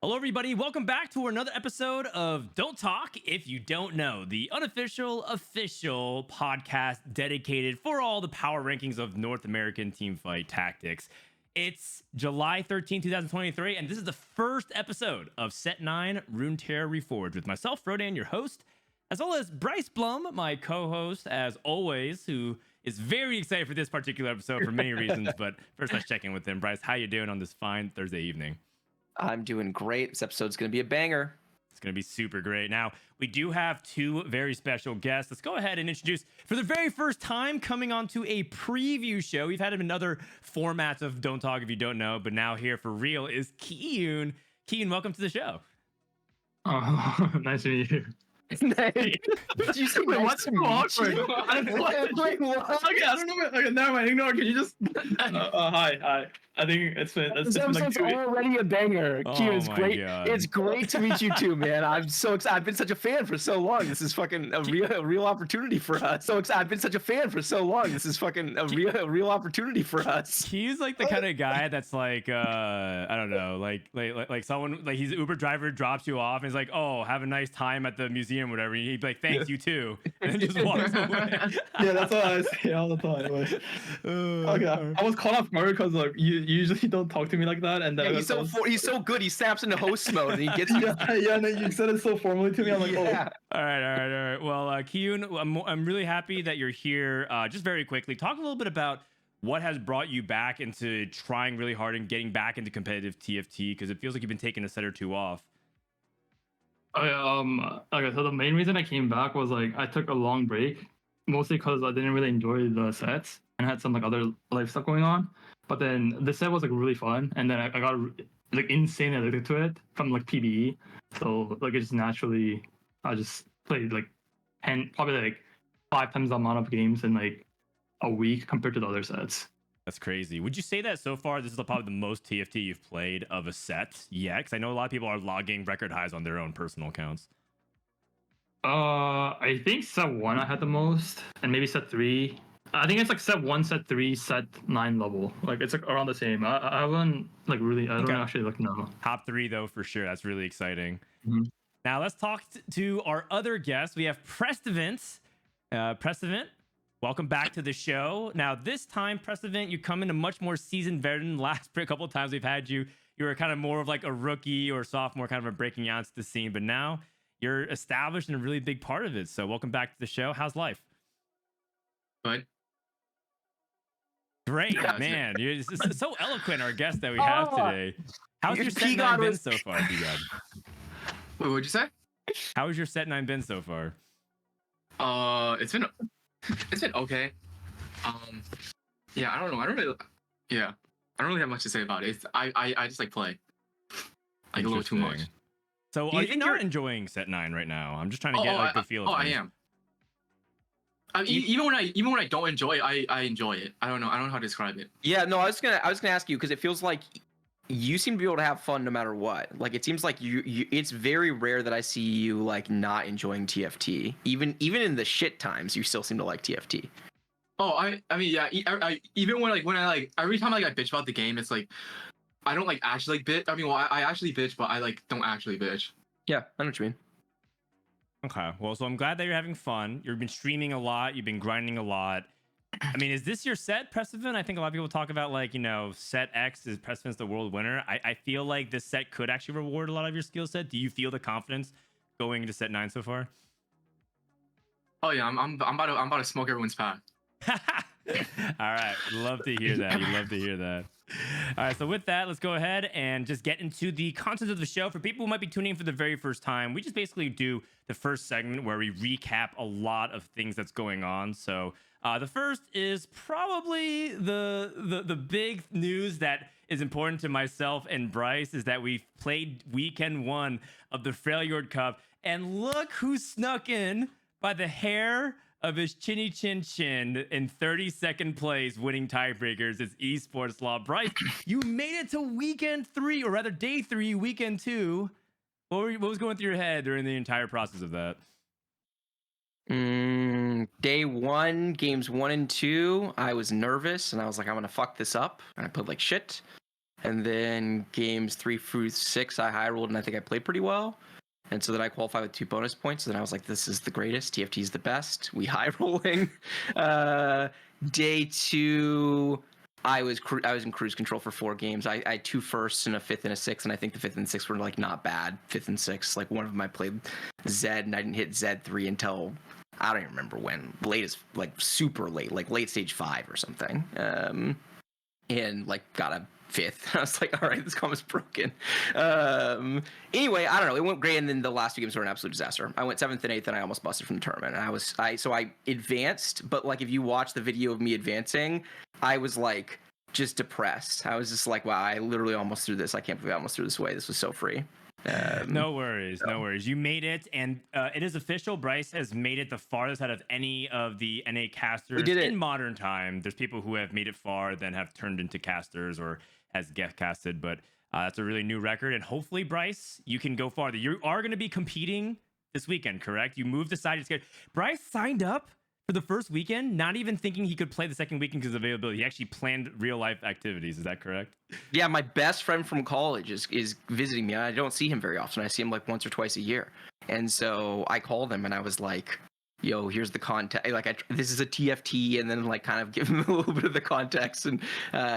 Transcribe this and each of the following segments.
Hello, everybody. Welcome back to another episode of Don't Talk If You Don't Know, the unofficial, official podcast dedicated for all the power rankings of North American teamfight tactics. It's July 13, 2023, and this is the first episode of Set 9 Runeterra Reforged with myself, Rodan, your host, as well as Bryce Blum, my co-host, as always, who is very excited for this particular episode for many reasons. But first, let's check in with him. Bryce, how you doing on this fine Thursday evening? I'm doing great. This episode's going to be a banger. It's going to be super great. Now, we do have two very special guests. Let's go ahead and introduce, for the very first time, coming onto a preview show. We've had him in other formats of Don't Talk If You Don't Know, but now here for real is Kiyoon. Kiyoon, welcome to the show. Oh, nice to meet you. Did you say Wait, nice what's to so meet awkward? you? Wait, what? Okay, I don't know. Okay, never mind. Ignore. Can you just? Hi. I think it's been. This It's been like episode's 2 weeks. already a banger. Oh Q, it's my great. God. It's great to meet you too, man. I'm so excited. I've been such a fan for so long. This is fucking a real opportunity for us. So excited. I've been such a fan for so long. This is fucking a real opportunity for us. He's like the kind of guy that's like, I don't know, like someone, like he's an Uber driver, drops you off and he's like, oh, have a nice time at the museum, whatever. And he'd be like, thanks, you too. And then just walks away. Yeah, that's what I say all the time. Like, okay, I was caught off guard because like you usually don't talk to me like that, and then Yeah, he's so good. He snaps into host mode and he gets you. yeah, and then you said it so formally to me. I'm like, Yeah. All right. Well, Kiyoon, I'm really happy that you're here. Just very quickly, talk a little bit about what has brought you back into trying really hard and getting back into competitive TFT, because it feels like you've been taking a set or two off. Okay, so the main reason I came back was like I took a long break, mostly because I didn't really enjoy the sets and had some like other life stuff going on. But then the set was like really fun, and then I got like insanely addicted to it from like PBE. So like it just naturally, I just played like 10, probably like 5 times the amount of games in like a week compared to the other sets. That's crazy. Would you say that so far this is probably the most TFT you've played of a set yet? Because I know a lot of people are logging record highs on their own personal accounts. I think set 1 I had the most, and maybe set 3. I think it's like set 1, set 3, set 9 level. Like it's like around the same. I haven't like really. I don't actually like know. Top 3 though for sure. That's really exciting. Mm-hmm. Now let's talk to our other guest. We have Prestivent. Prestivent, welcome back to the show. Now this time, Prestivent, you come in a much more seasoned veteran. Last couple of times we've had you, you were kind of more of like a rookie or sophomore, kind of a breaking out to the scene. But now you're established and a really big part of it. So welcome back to the show. How's life? Good. Great, Yeah, man. You're so eloquent, our guest that we have today. How's your set 9 been so far, P-God? Wait, what'd you say? How has your set 9 been so far? It's been okay. Yeah, I don't know. I don't really have much to say about it. I just like play like a little too much. So Do are you you think not you're- enjoying set 9 right now? I'm just trying to get like the feel of I things. am. Even when I don't enjoy it, I enjoy it. I don't know how to describe it. Yeah, no, I was gonna ask you because it feels like you seem to be able to have fun no matter what. Like it seems like you it's very rare that I see you like not enjoying TFT. Even in the shit times, you still seem to like TFT. Oh, I mean, yeah. Even when I every time I bitch about the game, it's like I don't like actually like bitch. I mean, well, I actually bitch, but I like don't actually bitch. Yeah, I know what you mean. Okay, well, so I'm glad that you're having fun. You've been streaming a lot. You've been grinding a lot. I mean, is this your set, Prestivent? I think a lot of people talk about like, you know, set X is Prestivent's the world winner. I feel like this set could actually reward a lot of your skill set. Do you feel the confidence going into set 9 so far? Oh yeah, I'm about to smoke everyone's pack. All right, love to hear that. You love to hear that. All right, so with that, let's go ahead and just get into the content of the show. For people who might be tuning in for the very first time, we just basically do the first segment where we recap a lot of things that's going on. So the first is probably the big news that is important to myself and Bryce is that we played weekend 1 of the Freljord Cup, and look who snuck in by the hair of his chinny chin chin in 32nd place, winning tiebreakers. It's esports law. Bryce, you made it to weekend 3, or rather day 3, weekend 2. What was going through your head during the entire process of that? Day 1, games 1 and 2, I was nervous and I was like, I'm gonna fuck this up. And I played like shit. And then games 3 through 6, I high rolled, and I think I played pretty well. And so then I qualified with 2 bonus points. And then I was like, this is the greatest. TFT is the best. We high rolling. Day 2, I was in cruise control for 4 games. I had 2 firsts and a 5th and a 6th, and I think the 5th and 6th were like not bad. 5th and 6th, like one of them I played Zed, and I didn't hit Zed 3 until I don't even remember when. Late as like super late, like late stage 5 or something. And like got a 5th. I was like, all right, this comp is broken. Anyway, I don't know. It went great, and then the last 2 games were an absolute disaster. I went 7th and 8th, and I almost busted from the tournament. And so I advanced, but like if you watch the video of me advancing, I was like just depressed. I was just like, wow, I literally almost threw this. I can't believe I almost threw this away. This was so free. No worries, no worries. You made it, and it is official. Bryce has made it the farthest out of any of the NA casters in modern time. There's people who have made it far, then have turned into casters or has guest casted, but that's a really new record. And hopefully, Bryce, you can go farther. You are going to be competing this weekend, correct? You moved aside. Bryce signed up for the first weekend, not even thinking he could play the second weekend because of availability. He actually planned real life activities. Is that correct? Yeah, my best friend from college is visiting me. I don't see him very often. I see him like once or twice a year. And so I called him and I was like, yo, here's the context. Like, this is a TFT, and then like kind of give him a little bit of the context. And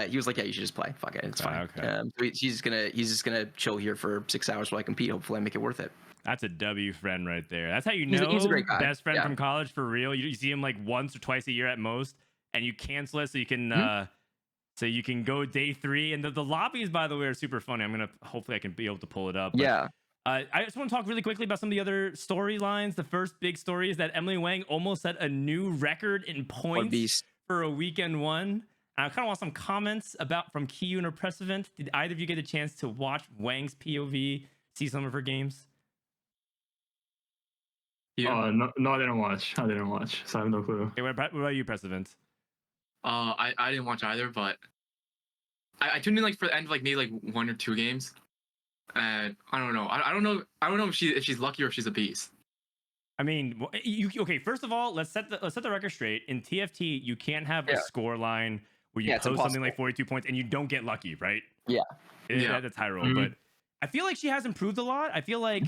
he was like, yeah, you should just play. Fuck it, it's fine. Okay. So he's just gonna chill here for 6 hours while I compete. Hopefully, I make it worth it. That's a W friend right there. That's how you know he's a great guy. Best friend from college for real. You see him like once or twice a year at most, and you cancel it so you can go day 3. And the lobbies, by the way, are super funny. Hopefully I can be able to pull it up. But, yeah. I just want to talk really quickly about some of the other storylines. The first big story is that Emily Wang almost set a new record in points for a weekend one. I kind of want some comments from Kiyoon or Prestivent. Did either of you get a chance to watch Wang's POV, see some of her games? Yeah. No, I didn't watch. So I have no clue. Okay, what about you, Prestivent? I didn't watch either, but I tuned in like for the end of like maybe like 1 or 2 games. And I don't know. I don't know if she's lucky or if she's a beast. I mean, okay. First of all, let's set the record straight. In TFT, you can't have a score line where you post something like 42 points and you don't get lucky, right? Yeah. That's high roll. But I feel like she has improved a lot. I feel like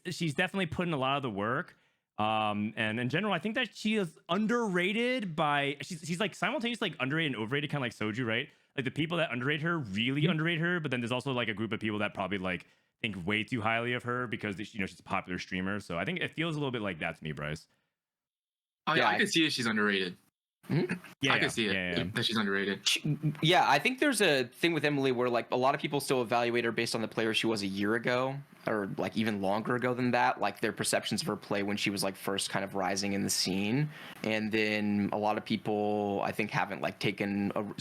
she's definitely put in a lot of the work. And in general, I think that she is underrated she's like simultaneously like underrated and overrated, kind of like Soju, right? Like the people that underrate her really underrate her, but then there's also like a group of people that probably like think way too highly of her because she's a popular streamer. So I think it feels a little bit like that to me, Bryce. Oh yeah, I could see it. She's underrated. Yeah, I can see it that she's underrated. Yeah, I think there's a thing with Emily where like a lot of people still evaluate her based on the player she was a year ago, or like even longer ago than that, like their perceptions of her play when she was like first kind of rising in the scene. And then a lot of people I think haven't like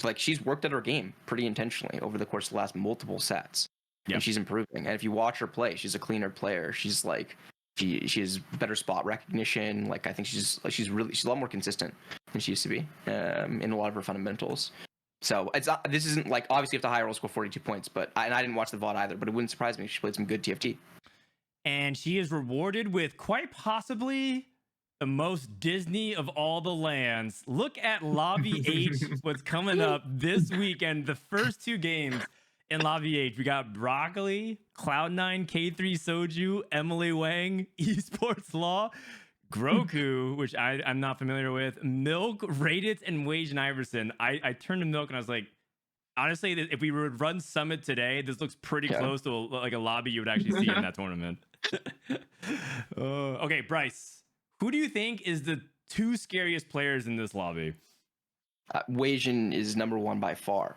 like she's worked at her game pretty intentionally over the course of the last multiple sets. And she's improving. And if you watch her play, she's a cleaner player. She's like she has better spot recognition. Like I think she's a lot more consistent than she used to be in a lot of her fundamentals. So this isn't like obviously you have to high roll score 42 points, but I didn't watch the VOD either. But it wouldn't surprise me if she played some good TFT. And she is rewarded with quite possibly the most Disney of all the lands. Look at Lobby H, what's coming up this weekend. The first 2 games in Lobby H, we got Broccoli, Cloud9, K3 Soju, Emily Wang, Esports Law, Groku, which I'm not familiar with, Milk, Raditz, and Wage and Iverson. I turned to Milk and I was like, honestly, if we would run Summit today, this looks pretty close to like a lobby you would actually see in that tournament. Okay, Bryce, who do you think is the 2 scariest players in this lobby? Wajan is number 1 by far.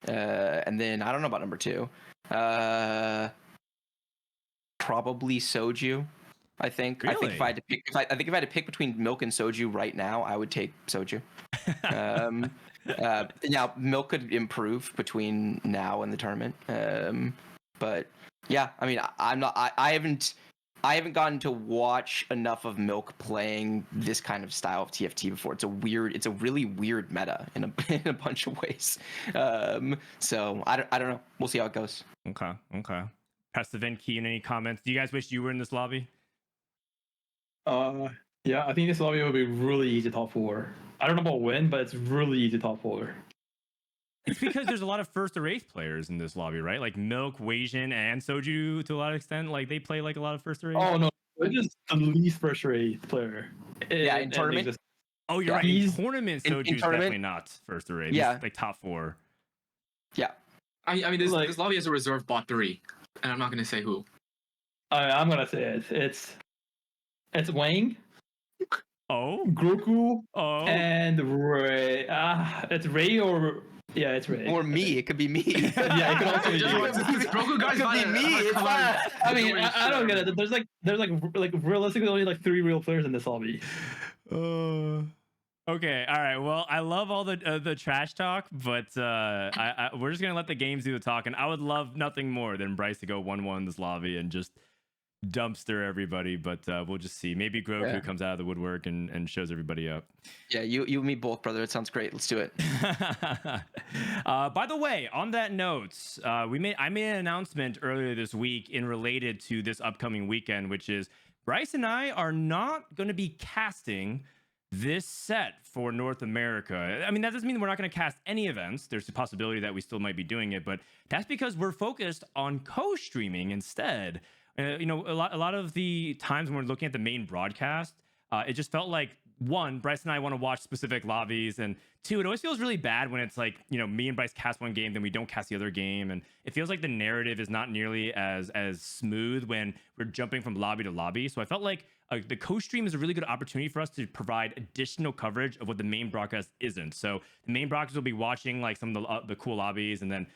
And then I don't know about number 2. Probably Soju. I think. Really? I think if I had to pick, if I had to pick between Milk and Soju right now, I would take Soju. Now Milk could improve between now and the tournament. But yeah, I mean, I haven't gotten to watch enough of Milk playing this kind of style of TFT before. It's a really weird meta in a bunch of ways. So I don't know. We'll see how it goes. Okay. Prestivent, Kiyoon, any comments? Do you guys wish you were in this lobby? Yeah, I think this lobby will be really easy top 4. I don't know about win, but it's really easy top 4. It's because there's a lot of first or eighth players in this lobby, right? Like Milk, Weijin, and Soju to a lot of extent. Like they play like a lot of first or eighth. Oh no, we're just the least frustrated player. Yeah, in tournament? Oh, you're Yeah. right. In He's- tournament, in Soju's tournament? definitely not first or eighth. Yeah. He's like top 4. Yeah. I mean, this Like- this lobby has a reserve bot 3, and I'm not gonna say who. I'm gonna say it. It's Wang, Oh, Groku, oh. and Ray. It's Ray or yeah, it's Ray. Or me. It could be me. Yeah, it could also be Just you. want to- this Grogu guy's It could about be to- me. It's come on. fine. I mean, Don't I don't get worry, it. There's like realistically only like 3 real players in this lobby. Okay, all right. Well, I love all the trash talk, but we're just gonna let the games do the talking. I would love nothing more than Bryce to go 1-1 in this lobby and just dumpster everybody. But we'll just see. Maybe Groku Yeah. comes out of the woodwork and shows everybody up. Yeah, you and me both, brother. It sounds great. Let's do it. By the way, on that note, I made an announcement earlier this week in related to this upcoming weekend, which is Bryce and I are not going to be casting this set for North America. I mean, that doesn't mean we're not going to cast any events. There's a possibility that we still might be doing it, but that's because we're focused on co-streaming instead. You know, a lot of the times when we're looking at the main broadcast, it just felt like, one, Bryce and I want to watch specific lobbies, and two, it always feels really bad when it's like, you know, me and Bryce cast one game, then we don't cast the other game, and it feels like the narrative is not nearly as smooth when we're jumping from lobby to lobby. So I felt like the co-stream is a really good opportunity for us to provide additional coverage of what the main broadcast isn't. So the main broadcast will be watching like some of the cool lobbies, and then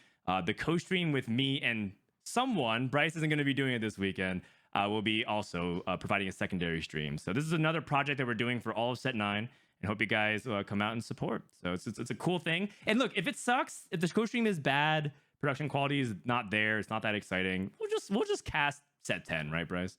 the co-stream with me and someone, Bryce isn't going to be doing it this weekend, will be also providing a secondary stream. So this is another project that we're doing for all of Set 9, and hope you guys come out and support. So it's a cool thing. And look, if it sucks, if the co-stream is bad, production quality is not there, it's not that exciting, we'll just cast Set 10, right, Bryce?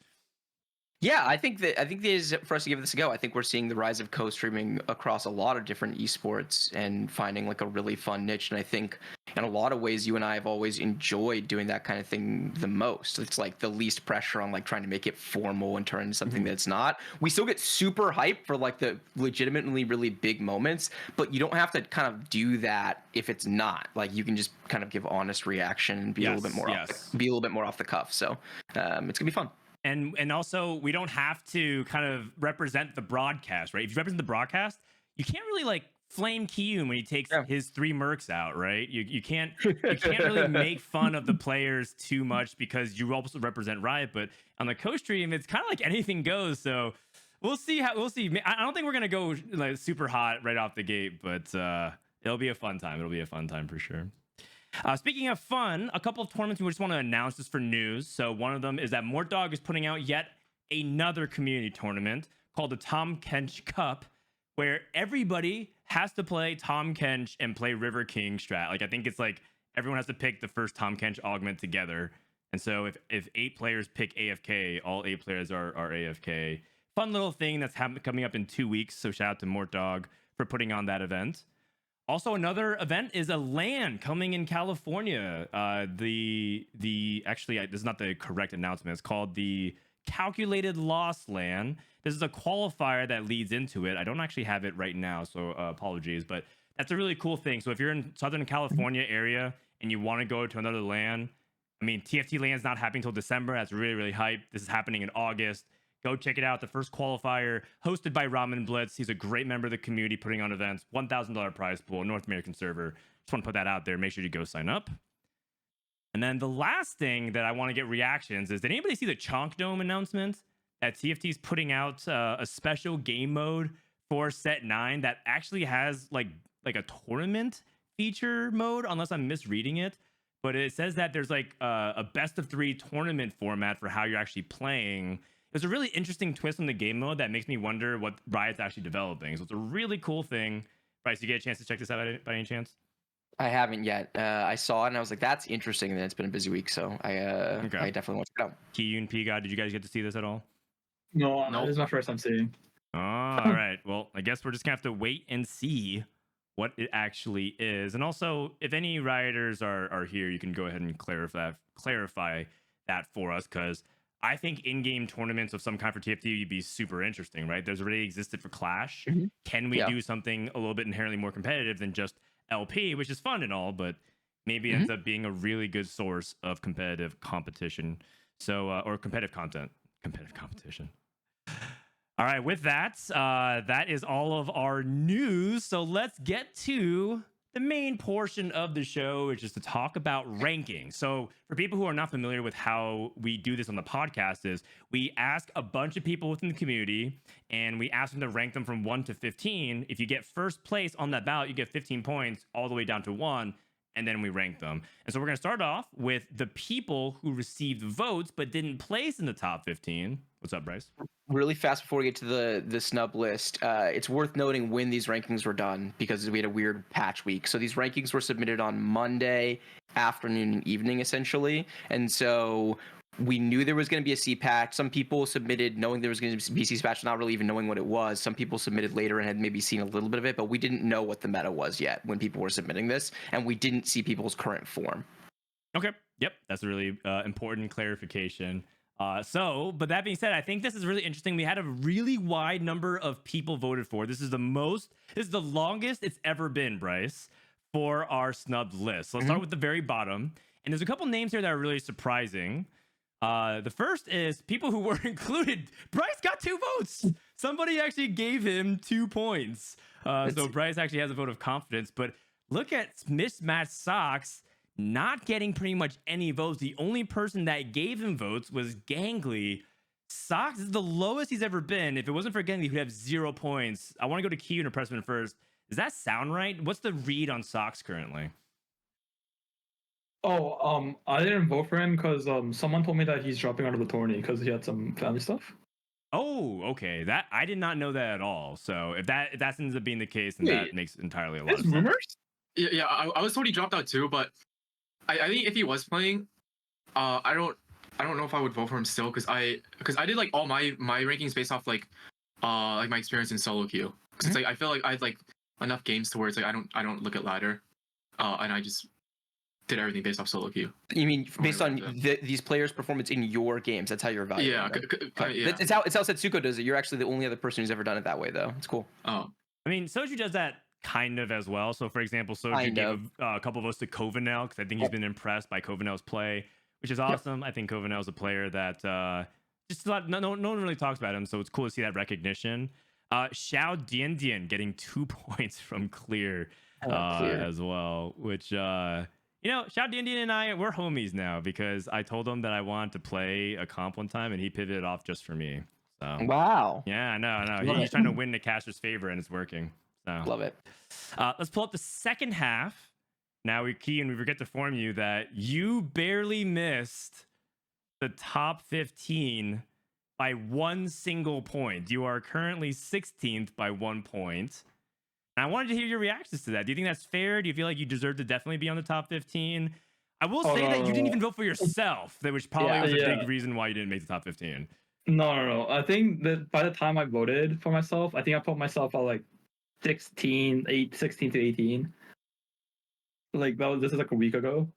Yeah, I think there's for us to give this a go. I think we're seeing the rise of co-streaming across a lot of different esports and finding like a really fun niche. And I think in a lot of ways, you and I have always enjoyed doing that kind of thing the most. It's like the least pressure on like trying to make it formal and turn into something that's not. We still get super hyped for like the legitimately really big moments, but you don't have to kind of do that if it's not. Like you can just kind of give honest reaction and be a little bit more be a little bit more off the cuff. So it's gonna be fun. And also, we don't have to kind of represent the broadcast, right? If you represent the broadcast, you can't really like flame Kiyoon when he takes his 3 mercs out, right? You can't really make fun of the players too much because you also represent Riot. But on the co-stream, it's kind of like anything goes. So we'll see. I don't think we're gonna go like super hot right off the gate, but it'll be a fun time. It'll be a fun time for sure. Speaking of fun, a couple of tournaments we just want to announce just for news. So one of them is that Mortdog is putting out yet another community tournament called the Tahm Kench Cup, where everybody has to play Tahm Kench and play River King strat. Like I think it's like everyone has to pick the first Tahm Kench augment together. And so if 8 players pick AFK, all 8 players are AFK. Fun little thing that's coming up in 2 weeks. So shout out to Mortdog for putting on that event. Also, another event is a LAN coming in California. Actually, this is not the correct announcement. It's called the Calculated Loss LAN. This is a qualifier that leads into it. I don't actually have it right now, so apologies. But that's a really cool thing. So if you're in Southern California area and you want to go to another LAN, I mean, TFT LAN's not happening until December. That's really, really hype. This is happening in August. Go check it out. The first qualifier hosted by Ramen Blitz. He's a great member of the community putting on events. $1,000 prize pool, North American server. Just want to put that out there. Make sure you go sign up. And then the last thing that I want to get reactions is, did anybody see the Chonk Dome announcement that TFT's putting out a special game mode for Set 9 that actually has like a tournament feature mode, unless I'm misreading it. But it says that there's like a best of 3 tournament format for how you're actually playing. It's a really interesting twist on the game mode that makes me wonder what Riot's actually developing. So it's a really cool thing. Bryce, you get a chance to check this out by any chance? I haven't yet. I saw it and I was like, that's interesting. And then it's been a busy week, so I definitely want to check it out. Kiyoon, P-God, did you guys get to see this at all? No, Nope. this is my first time seeing. Oh, all right. Well, I guess we're just gonna have to wait and see what it actually is. And also, if any rioters are here, you can go ahead and clarify that for us, because I think in-game tournaments of some kind for TFT would be super interesting, right? There's already existed for Clash. Mm-hmm. Can we do something a little bit inherently more competitive than just LP, which is fun and all, but maybe ends up being a really good source of competitive competition. So, or competitive content, competitive competition. All right, with that, that is all of our news. So let's get to the main portion of the show, which is to talk about ranking. So for people who are not familiar with how we do this on the podcast, is we ask a bunch of people within the community and we ask them to rank them from 1 to 15. If you get first place on that ballot, you get 15 points all the way down to 1. And then we rank them. And so we're going to start off with the people who received votes but didn't place in the top 15. What's up, Bryce? Really fast before we get to the snub list, it's worth noting when these rankings were done because we had a weird patch week. So these rankings were submitted on Monday afternoon and evening, essentially. And so we knew there was going to be a C patch. Some people submitted knowing there was going to be a C patch, not really even knowing what it was. Some people submitted later and had maybe seen a little bit of it, but we didn't know what the meta was yet when people were submitting this, and we didn't see people's current form. Okay. Yep. That's a really important clarification. But that being said, I think this is really interesting. We had a really wide number of people voted for. This is the longest it's ever been, Bryce, for our snubbed list. So let's start with the very bottom. And there's a couple names here that are really surprising. The first is people who weren't included. Bryce got 2 votes. Somebody actually gave him 2 points. So Bryce actually has a vote of confidence. But look at Mismatched Socks not getting pretty much any votes. The only person that gave him votes was Gangly. Socks is the lowest he's ever been. If it wasn't for Gangly, he'd have 0 points. I want to go to Kiyoon and Prestivent first. Does that sound right? What's the read on Socks currently? I didn't vote for him because someone told me that he's dropping out of the tourney because he had some family stuff. Oh, okay. That I did not know that at all. So if that ends up being the case, then that makes entirely a lot of sense. Rumors? Yeah. I was told he dropped out too, but I think if he was playing, I don't know if I would vote for him still because I did like all my rankings based off like my experience in solo queue. Because it's like I feel like I had like enough games to where it's like I don't look at ladder, and I just did everything based off solo queue. You mean based on these players' performance in your games? That's how you're evaluating. Yeah, It's how Setsuko does it. You're actually the only other person who's ever done it that way, though. It's cool. Oh, I mean, Soju does that kind of as well. So, for example, Soju gave a couple of votes to Covenel because I think he's been impressed by Covenel's play, which is awesome. I think Covenel's a player that just no one really talks about him, so it's cool to see that recognition. Xiao Dian getting 2 points from Clear as well, which Xiao Dian and I, we're homies now because I told him that I wanted to play a comp one time and he pivoted off just for me. So wow. Yeah, I know. He's trying to win the caster's favor and it's working. So love it. Let's pull up the second half. Now, we forget to inform you that you barely missed the top 15 by 1 single point. You are currently 16th by 1 point. And I wanted to hear your reactions to that. Do you think that's fair? Do you feel like you deserve to definitely be on the top 15? I will say that you didn't even vote for yourself, which probably was a big reason why you didn't make the top 15. No. I think that by the time I voted for myself, I think I put myself at like 16 to 18. Like this is like a week ago.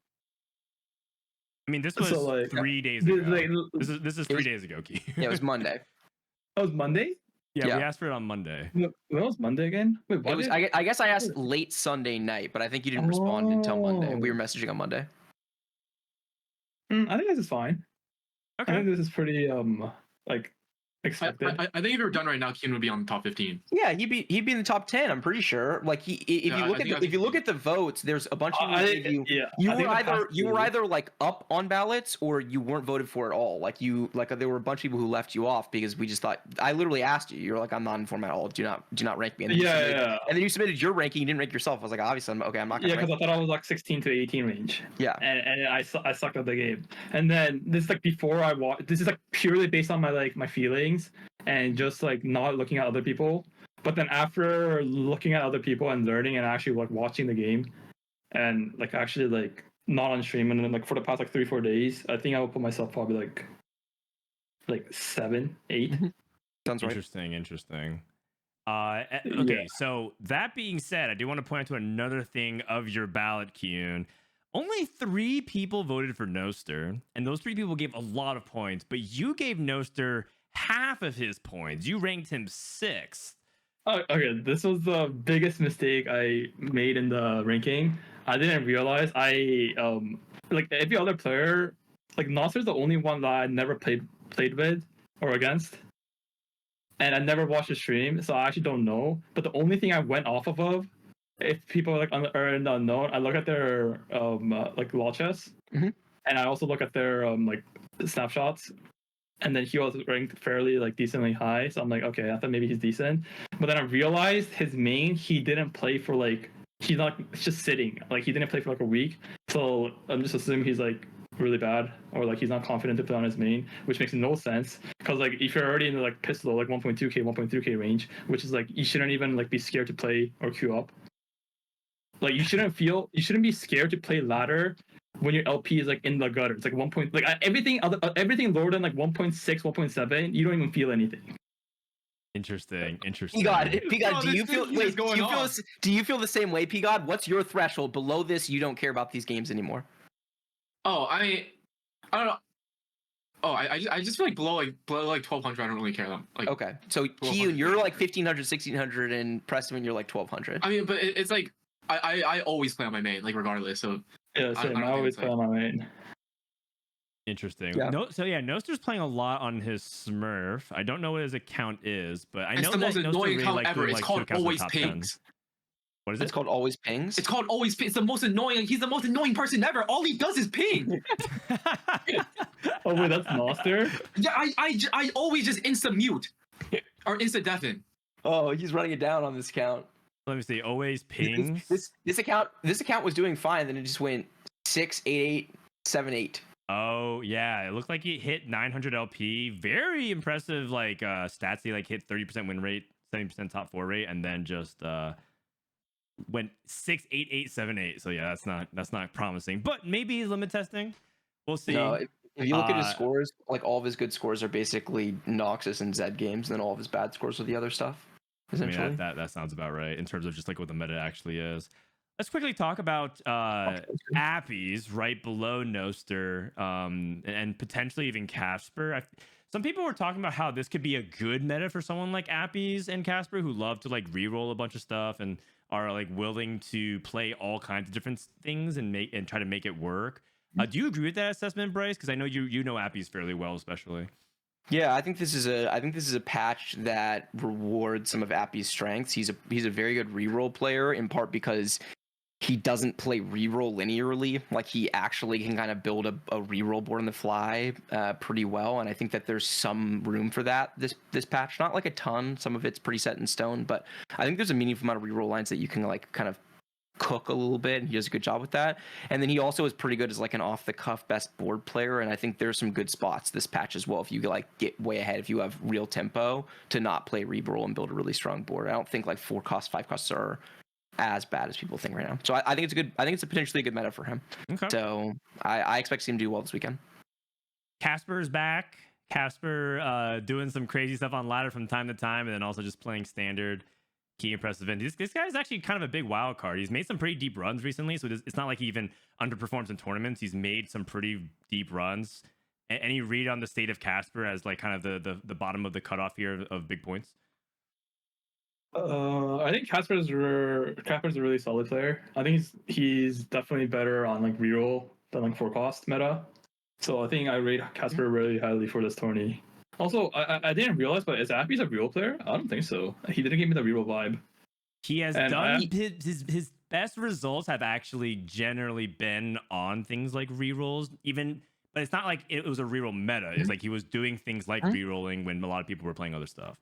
I mean, this was 3 days ago. This is 3 days ago, Key. Yeah, it was Monday. That was Monday? Yeah, we asked for it on Monday. When was Monday again? Wait, it was, I guess I asked late Sunday night, but I think you didn't respond until Monday. We were messaging on Monday. I think this is fine. Okay. I think this is pretty expected. I think if we were done right now, Kiyoon would be on the top 15. Yeah, he'd be in the top 10. I'm pretty sure. Like if you look at the votes, there's a bunch of you were either like up on ballots or you weren't voted for at all. There were a bunch of people who left you off because we just thought. I literally asked you. You're like, I'm not informed at all. Do not rank me. And then And then you submitted your ranking. You didn't rank yourself. I was like, obviously, I'm not gonna. Yeah, because I thought I was like 16 to 18 range. Yeah. And I sucked at the game. And then this is like before I watched. This is like purely based on my feelings. And just like not looking at other people, but then after looking at other people and learning and actually like watching the game, and like actually like not on stream and then like for the past like 3-4 days, I think I would put myself probably like 7, 8. Sounds right. Interesting. Okay, so that being said, I do want to point out to another thing of your ballot, Kiyoon. Only 3 people voted for Noster, and those 3 people gave a lot of points, but you gave Noster half of his points. You ranked him 6th. Oh, okay, this was the biggest mistake I made in the ranking. I didn't realize like every other player, like Nasser's the only one that I never played with or against, and I never watched the stream, so I actually don't know. But the only thing I went off of, if people are like are in the unknown, I look at their like law chests, Mhm. and I also look at their like snapshots. And then he was ranked fairly like decently high, so I'm like, okay, I thought maybe he's decent. But then I realized his main, he didn't play for like he's not just sitting, like he didn't play for like a week. So I'm just assuming he's like really bad, or like he's not confident to play on his main, which makes no sense. Because like if you're already in the like pistol like 1.2k, 1.3k range, which is like you shouldn't even like be scared to play or queue up. Like you shouldn't be scared to play ladder when your LP is like in the gutter. It's like 1 point, like everything lower than like 1.6, 1.7, you don't even feel anything. Interesting. Interesting. Pigod, Bro, do you this feel thing wait? is going on. Do you feel the same way, Pigod? What's your threshold? Below this, you don't care about these games anymore. Oh, I don't know. Oh, I just feel like below like 1200, I don't really care them. Like, Okay, so Kiyoon, you're like 1500, 1600, and Preston, you're like 1200. I mean, but it's like I always play on my main, like regardless. So Yeah, I same. don't I think always it's play like- on my main. Interesting. Yeah. Noster's playing a lot on his Smurf. I don't know what his account is, but I It's know the that most Noster annoying really account likes ever. doing It's like called 2 accounts in the Always top 10. Pings. What is It's it? called Always Pings. It's called Always Ping. It's the most annoying. He's the most annoying person ever. All he does is ping. Oh wait, that's Noster? Yeah, I always just insta mute or insta deafen. Oh, he's running it down on this account. Let me see. Always pings. This account was doing fine, then it just went 688 78. Oh yeah, it looked like he hit 900 LP. Very impressive, like stats. He like hit 30% win rate, 70% top 4 rate, and then just went 68878. So yeah, that's not promising. But maybe he's limit testing. We'll see. No, if you look at his Uh, scores, like all of his good scores are basically Noxus and Zed games, and then all of his bad scores are the other stuff. I mean, Essentially, that sounds about right in terms of just like what the meta actually is. Let's quickly talk about Appies right below Noster, and potentially even Casper. Some people were talking about how this could be a good meta for someone like Appies and Casper who love to like reroll a bunch of stuff and are like willing to play all kinds of different things and try to make it work. Do you agree with that assessment, Bryce? Because I know you know Appies fairly well, especially. yeah, I think this is a patch that rewards some of Appy's strengths. He's a very good reroll player, in part because he doesn't play reroll linearly. Like he actually can kind of build a reroll board on the fly pretty well, and I think that there's some room for that this patch. Not like a ton. Some of it's pretty set in stone, but I think there's a meaningful amount of reroll lines that you can like kind of cook a little bit, and he does a good job with that. And then he also is pretty good as like an off the cuff best board player, and I think there's some good spots this patch as well if you like get way ahead, if you have real tempo to not play reroll and build a really strong board. I don't think like 4 costs, 5 costs are as bad as people think right now. So I think it's a potentially good meta for him. Okay. So I expect him to do well this weekend. Casper's back. Casper doing some crazy stuff on ladder from time to time, and then also just playing standard. Kiyoon and Prestivent. This guy's actually kind of a big wild card. He's made some pretty deep runs recently, so it's not like he even underperforms in tournaments. He's made some pretty deep runs. Any read on the state of Casper as like kind of the bottom of the cutoff here of big points? I think Casper's a really solid player. I think he's definitely better on like reroll than like 4 cost meta. So I think I rate Casper really highly for this tourney. Also, I didn't realize, but is Appy's a reroll player? I don't think so. He didn't give me the reroll vibe. He has And done his best results have actually generally been on things like rerolls, even, but it's not like it was a reroll meta. It's like he was doing things like rerolling when a lot of people were playing other stuff.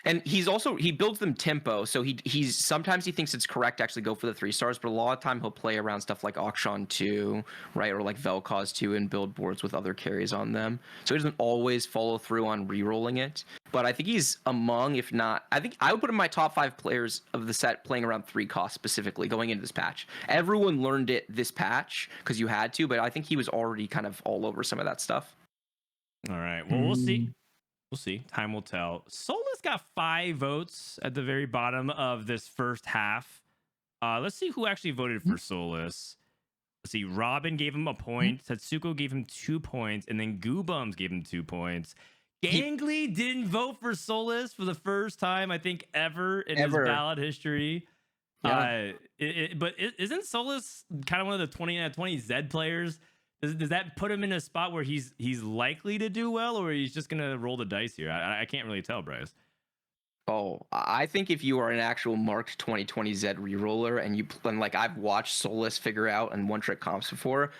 And he builds them tempo, so he's sometimes he thinks it's correct to actually go for the 3 stars, but a lot of time he'll play around stuff like Auction 2, right, or like Vel'Koz 2 and build boards with other carries on them. So he doesn't always follow through on rerolling it. But I think he's among, if not, I think I would put him in my top 5 players of the set playing around 3 costs specifically going into this patch. Everyone learned it this patch because you had to, but I think he was already kind of all over some of that stuff. All right. Well, we'll see. We'll see. Time will tell. Solus got 5 votes at the very bottom of this first half. Let's see who actually voted for Solus. Let's see. Robin gave him a point. Satsuko gave him 2 points, and then Goobums gave him 2 points. Gangly didn't vote for Solus for the first time, I think, ever in his Ever. ballot history. Yeah. But isn't Solus kind of one of the 20 out of 20 Zed players? Does that put him in a spot where he's likely to do well, or he's just gonna roll the dice here? I can't really tell, Bryce. Oh, I think if you are an actual marked 2020 Z reroller and like I've watched Solus figure out and one trick comps before,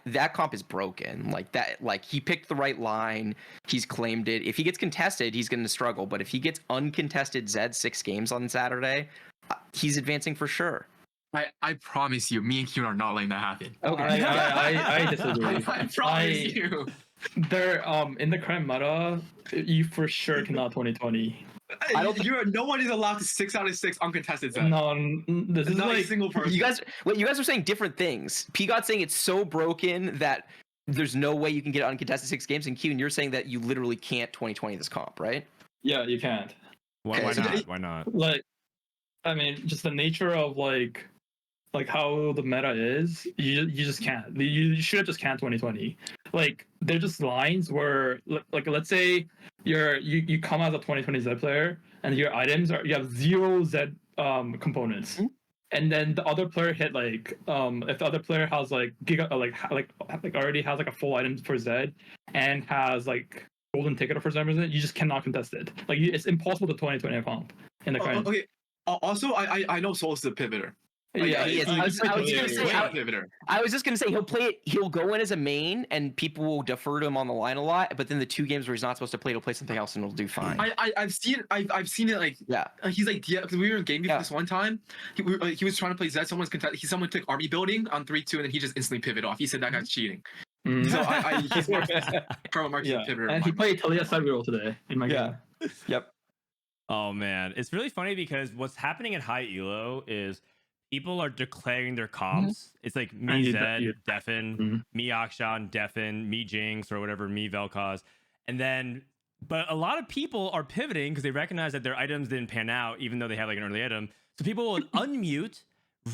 that comp is broken. Like he picked the right line, he's claimed it. If he gets contested, he's going to struggle. But if he gets uncontested Z 6 games on Saturday, he's advancing for sure. I promise you, me and Kiyoon are not letting that happen. Okay. I disagree. I promise you. They're in the current meta, you for sure cannot 2020. No one is allowed to 6 out of 6 uncontested Zed. No, this is Not a like single person. You guys are saying different things. P-God's saying it's so broken that there's no way you can get uncontested 6 games, and Kiyoon, you're saying that you literally can't 2020 this comp, right? yeah, you can't. Why Okay, so not? Why not? Like, I mean, just the nature of like how the meta is, you just can't. You should have just can't 2020. Like they're just lines where like let's say you come as a 2020 Z player and your items are you have 0 Z components. Mm-hmm. And then the other player hit like if the other player has like already has like a full item for Z and has like golden ticket for some reason, you just cannot contest it. Like it's impossible to 2020 comp in the current. Okay. Also, I know Solus is a pivoter. Yeah, he is. I was just gonna say he'll play it. He'll go in as a main, and people will defer to him on the line a lot. But then the 2 games where he's not supposed to play, he'll play something else, and he'll do fine. I've seen it like he's like because we were in game this one time. He was trying to play Zed. Someone took army building on 3-2, and then he just instantly pivoted off. He said that guy's cheating. Mm. So he's marked pivoter. And he played Talia side reroll today in my game. Yep. Oh man, it's really funny because what's happening at high elo is people are declaring their comps. Mm-hmm. It's like me Zed, Defen, me Akshan, Defen, me Jinx, or whatever, me Vel'Koz. And then, but a lot of people are pivoting because they recognize that their items didn't pan out, even though they have like an early item. So people will unmute,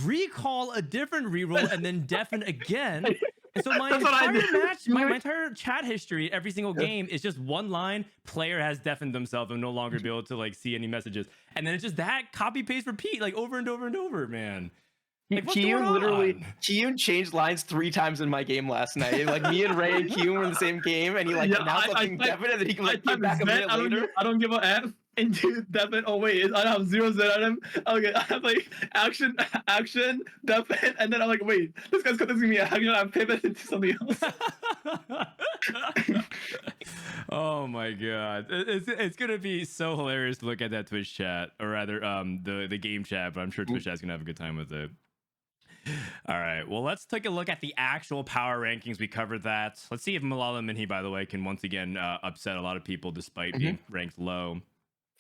recall a different reroll, and then Defen again. And so my entire match, my entire chat history, every single game is just one line. Player has deafened themselves and no longer be able to like see any messages. And then it's just that copy paste repeat like over and over and over, man. Like, Kiyoon changed lines 3 times in my game last night. Like me and Ray and Kiyoon were in the same game, and he like announced something definite, and then he can like get back a minute later. I don't give a F. Into Defen. Oh wait, I have 0 Z item. Okay, I have like action, Defen, and then I'm like, wait, this guy's contesting me action. I'm pivoted to something else. Oh my god, it's gonna be so hilarious to look at that Twitch chat, or rather, the game chat. But I'm sure Twitch chat's gonna have a good time with it. All right, well, let's take a look at the actual power rankings. We covered that. Let's see if Malala Minhee, by the way, can once again upset a lot of people despite being ranked low.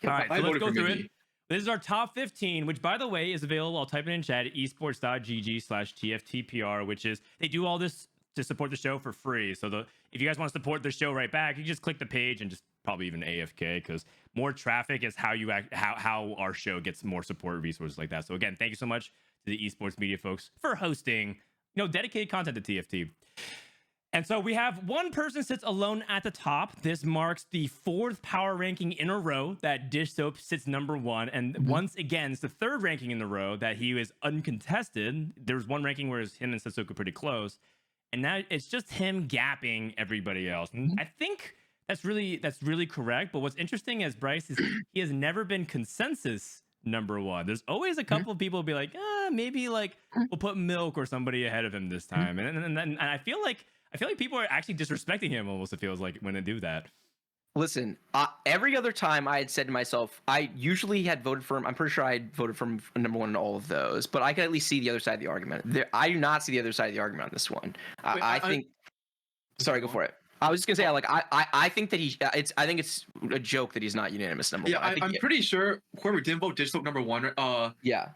All right, so let's go through it. This is our top 15, which, by the way, is available. I'll type it in chat, esports.gg/TFTPR, which is, they do all this to support the show for free. So if you guys want to support the show right back, you just click the page and just probably even AFK, because more traffic is how you how our show gets more support resources like that. So again, thank you so much to the esports media folks for hosting, dedicated content to TFT. And so we have one person sits alone at the top. This marks the 4th power ranking in a row that Dish Soap sits number 1. And once again, it's the 3rd ranking in the row that he is uncontested. There's one ranking where him and Sissoko are pretty close. And now it's just him gapping everybody else. And I think that's really correct. But what's interesting as Bryce is he has never been consensus number 1. There's always a couple of people who be like, maybe like we'll put Milk or somebody ahead of him this time. And I feel like people are actually disrespecting him almost, it feels like, when they do that. Listen, every other time I had said to myself, I usually had voted for him. I'm pretty sure I had voted for him number 1 in all of those, but I can at least see the other side of the argument. I do not see the other side of the argument on this one. I think. Sorry, go for it. I was just gonna say, like, I think that I think it's a joke that he's not unanimous number 1. Yeah, I'm pretty sure whoever didn't vote Digital number 1. Yeah.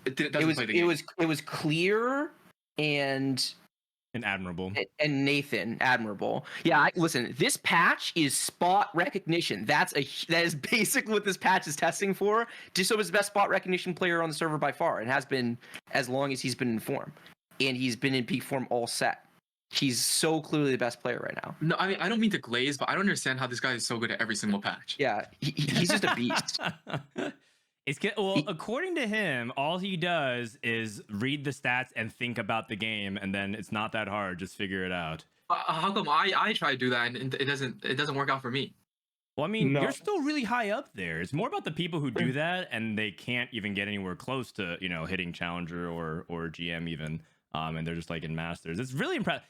It was Clear and admirable and Nathan admirable. Yeah, listen, this patch is spot recognition. That is basically what this patch is testing for. Disso is the best spot recognition player on the server by far, and has been as long as he's been in form, and he's been in peak form all set. He's so clearly the best player right now. No, I mean I don't mean to glaze, but I don't understand how this guy is so good at every single patch. Yeah, he's just a beast. Well, according to him, all he does is read the stats and think about the game, and then it's not that hard. Just figure it out. How come I try to do that and it doesn't work out for me? Well, I mean, No. you're still really high up there. It's more about the people who do that and they can't even get anywhere close to, hitting Challenger or GM even. And they're just like in Masters. It's really impressive.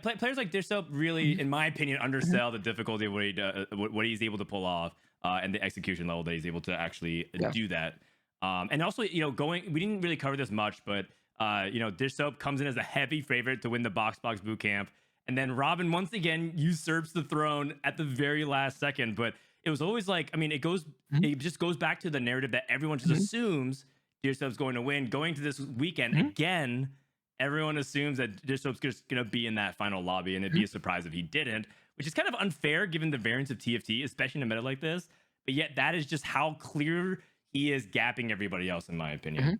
Players like Dishsoap really, in my opinion, undersell the difficulty of what he's able to pull off and the execution level that he's able to actually do that. And also, we didn't really cover this much, but Dishsoap comes in as a heavy favorite to win the Box Boot Camp. And then Robin once again usurps the throne at the very last second. But it was always like, I mean, it just goes back to the narrative that everyone just assumes Dishsoap's going to win. Going to this weekend again, everyone assumes that Dishsoap's just going to be in that final lobby, and it'd be a surprise if he didn't, which is kind of unfair given the variance of TFT, especially in a meta like this. But yet that is just how clear he is gapping everybody else, in my opinion.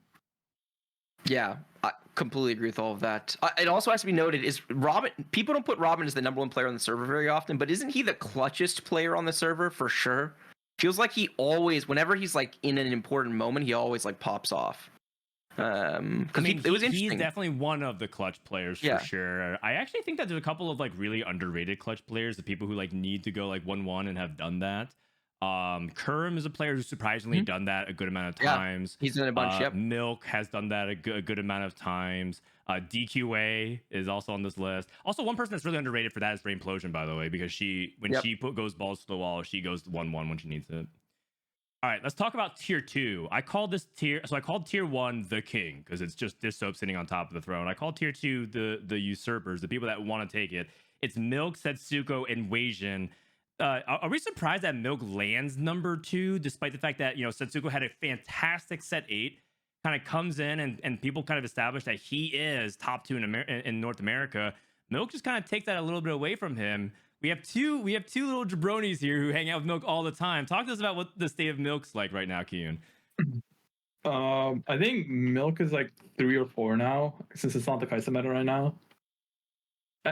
Yeah, I completely agree with all of that. It also has to be noted is Robin. People don't put Robin as the number one player on the server very often, but isn't he the clutchest player on the server for sure? Feels like he always, whenever he's like in an important moment, he always like pops off. Because it was interesting. He's definitely one of the clutch players for sure. I actually think that there's a couple of like really underrated clutch players, the people who like need to go like 1-1 and have done that. Kerm is a player who's surprisingly done that a good amount of times. He's done a bunch. Milk has done that a good amount of times. DQA is also on this list. Also, one person that's really underrated for that is Raimplosion, by the way, because she goes balls to the wall, she goes 1-1 when she needs it. All right, let's talk about tier 2. I called tier 1 the king because it's just Dishsoap sitting on top of the throne. I called tier 2 the usurpers, the people that want to take it. It's Milk, Setsuko, and Weijin. Are we surprised that Milk lands number 2, despite the fact that Setsuko had a fantastic set 8, kind of comes in and people kind of establish that he is top 2 in North America. Milk just kind of takes that a little bit away from him. We have two little jabronis here who hang out with Milk all the time. Talk to us about what the state of Milk's like right now, Kiyoon. I think Milk is like 3 or 4 now, since it's not the Kaisa meta right now.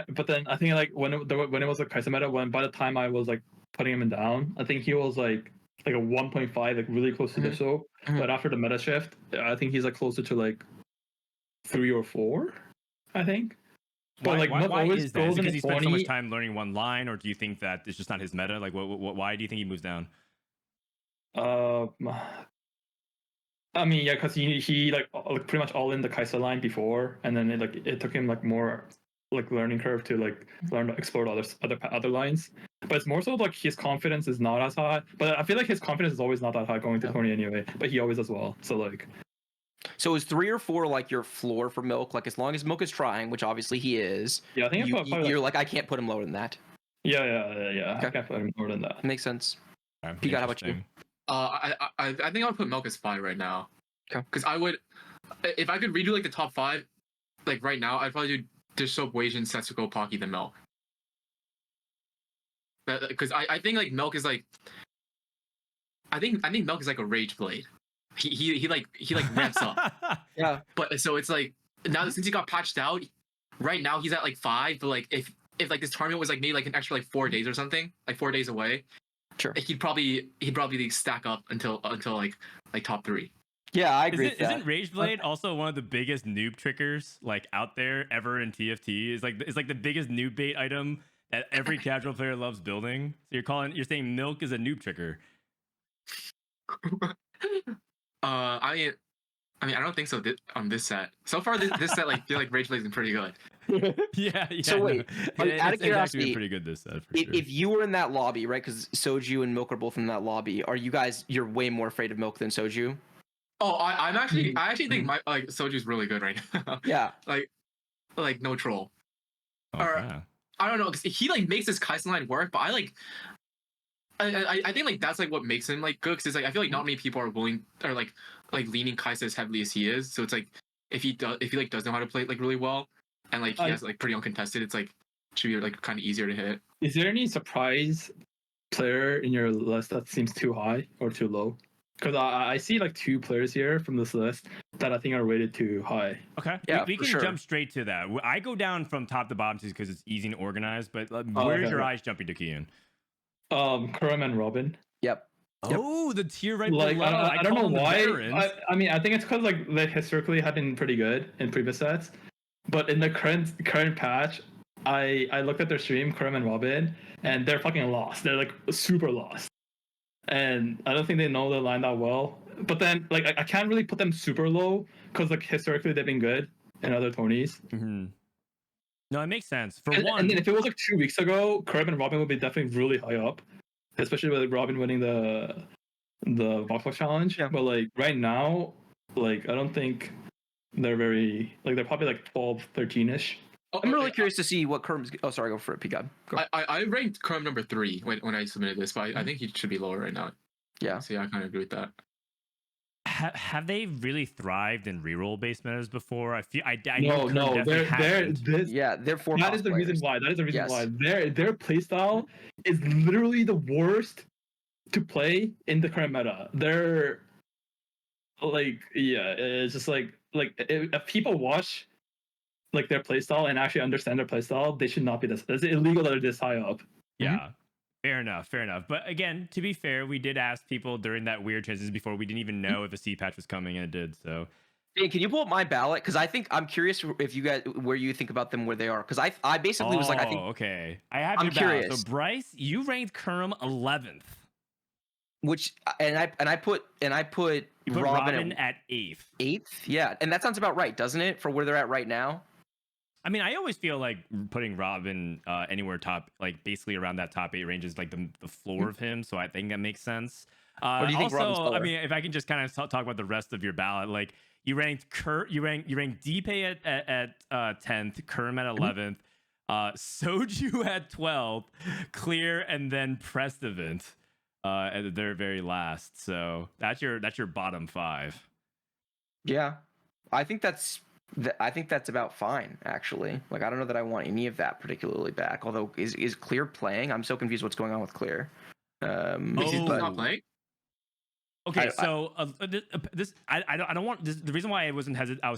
But then I think like when it was a Kaisa meta, by the time I was like putting him down, I think he was like a 1.5, like really close to Dishsoap. But after the meta shift, I think he's like closer to like 3 or 4, I think. But why is that? Is it because he spent so much time learning one line, or do you think that it's just not his meta? Like, why do you think he moves down? I mean, yeah, because he like pretty much all in the Kaisa line before, and then it took him like more like learning curve to like learn to explore other lines. But it's more so like his confidence is not as high. But I feel like his confidence is always not that high going to tourney anyway. But he always does well. So like. So is 3 or 4 like your floor for Milk? Like as long as Milk is trying, which obviously he is. Yeah, I think you're like I can't put him lower than that. Yeah. Okay. I can't put him lower than that. Makes sense. Pika, how about you? I think I would put Milk as 5 right now. Okay. Because I would, if I could redo like the top 5, like right now, I'd probably do Dishsoap, Weijin, Setsuko, Pocky, then Milk. Because I think like Milk is like, I think Milk is like a Rage Blade. He ramps up. Yeah. But so it's like now since he got patched out, right now he's at like 5. But like if like this tournament was like maybe like an extra like 4 days or something, like 4 days away, sure, he'd probably like, stack up until like top 3. Yeah, I agree. Isn't Rage Blade also one of the biggest noob trickers like out there ever in TFT? It's like the biggest noob bait item that every casual player loves building. So you're saying Milk is a noob tricker. I mean, I don't think so on this set. So far, this set, like, feel like Rage Blade's been pretty good. Yeah. So wait, out of curiosity, been pretty good this set for sure. If you were in that lobby, right? Because Soju and Milk are both in that lobby. Are you guys? You're way more afraid of Milk than Soju. Oh, I actually think my Soju's really good right now. Yeah. like no troll. Okay. Or I don't know, because he like makes this Kaisen line work, but I think like that's like what makes him like good, because it's like I feel like not many people are willing or like leaning Kaisa as heavily as he is. So it's like if he like does know how to play it like really well, and like he has like pretty uncontested, it's like should be like kind of easier to hit. Is there any surprise player in your list that seems too high or too low? because I see like 2 players here from this list that I think are rated too high. Okay. Yeah, we for can sure. jump straight to that. I go down from top to bottom because it's easy and organized. But where's okay, your okay. eyes jumping to, Kiyoon? Kerm and Robin. Yep. Oh, the tier right Like below. I don't call know them the why. veterans. I mean, I think it's because like they historically have been pretty good in previous sets, but in the current patch, I looked at their stream, Kerm and Robin, and they're fucking lost. They're like super lost, and I don't think they know the line that well. But then like I can't really put them super low because like historically they've been good in other tourneys. Mm-hmm. No, it makes sense. For And one, then if it was like 2 weeks ago, Kerm and Robin would be definitely really high up, especially with like, Robin winning the Voxbox challenge. Yeah. But like right now, like I don't think they're very like they're probably like 12, 13-ish. Oh, I'm really okay, curious to see what Kerm's. Oh, sorry, go for it, P-God. Go. I ranked Chrome number 3 when I submitted this, but I think he should be lower right now. Yeah. So yeah, I kind of agree with that. have they really thrived in reroll based metas before? I feel I No, know Kerm no, definitely they're hasn't. this. Yeah, they're 4 That is the reason players. why. That is the reason Yes. why their playstyle is literally the worst to play in the current meta. They're like, yeah, it's just like if people watch like their playstyle and actually understand their playstyle, they should not be this. It's illegal that they're this high up. Yeah. Fair enough. But again, to be fair, we did ask people during that weird transition before. We didn't even know if a C patch was coming, and it did. So, Hey, can you pull up my ballot? Because I'm curious if you guys where you think about them where they are. Because I basically was like, I think okay. I have I'm your ballot. curious. So Bryce, you ranked Kerm 11th. which and I put You put Robin Robin at 8th. 8th. Yeah, and that sounds about right, doesn't it? For where they're at right now. I mean, I always feel like putting Robin anywhere top, like basically around that top 8 range is like the floor of him. So I think that makes sense. What do you think Robin's Also, I lower? mean, if I can just kind of talk about the rest of your ballot, like you ranked you ranked DPay at 10th, Kerm at 11th, Soju at 12th, Clear, and then Prestivent at the very last. So that's your bottom 5. Yeah, I think that's about fine, actually. Like, I don't know that I want any of that particularly back. Although, is Clear playing? I'm so confused what's going on with Clear. Wait, he's but- not playing? Okay, so this I don't want this, the reason why I was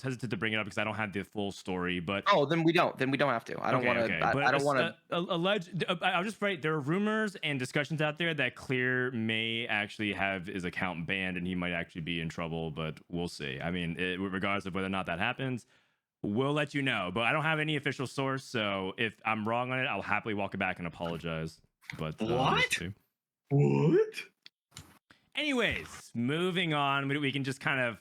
hesitant to bring it up because I don't have the full story, but Oh, then we don't have to. I don't want to. Okay. I don't want to. Alleged. I'll just write. There are rumors and discussions out there that Clear may actually have his account banned and he might actually be in trouble, but we'll see. I mean, regardless of whether or not that happens, we'll let you know. But I don't have any official source, so if I'm wrong on it, I'll happily walk it back and apologize. But What? What? Anyways, moving on. We can just kind of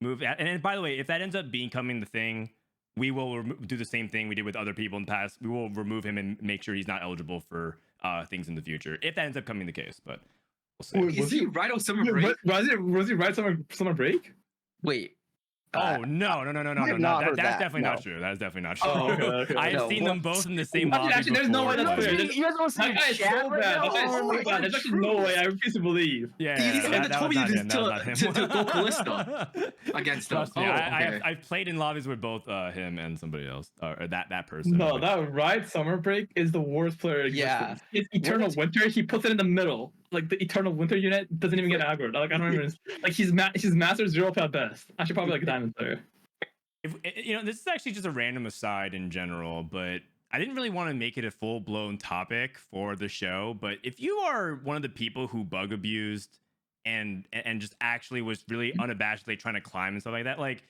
move. And then, by the way, if that ends up becoming the thing, we will do the same thing we did with other people in the past. We will remove him and make sure he's not eligible for things in the future, if that ends up coming the case. But we'll see. Wait, Is he right on summer break? Was he right summer break? Wait. Oh no! I have not heard That's that, definitely not no. true. That's definitely not true. Oh, okay. I have No, seen what? them both in the same Actually, lobby there's no before, way that's but- fair. You guys want to see That guy is chat so right bad. now? That guy is Oh so my bad. There's God, actually no way. I refuse to believe. Yeah, He's the one that that told was me not to- him. That was not him. to go Callista against him. Trust me, Oh, I okay. I've played in lobbies with both him and somebody else, or that person. No, Which- that right summer break is the worst player. in Yeah. existence. It's Eternal What? Winter. He puts it in the middle. Like the Eternal Winter unit doesn't even get aggroed. Like I don't even like he's master 0 at best. I should probably like a diamond player. This is actually just a random aside in general, but I didn't really want to make it a full-blown topic for the show. But if you are one of the people who bug abused and just actually was really unabashedly trying to climb and stuff like that, like,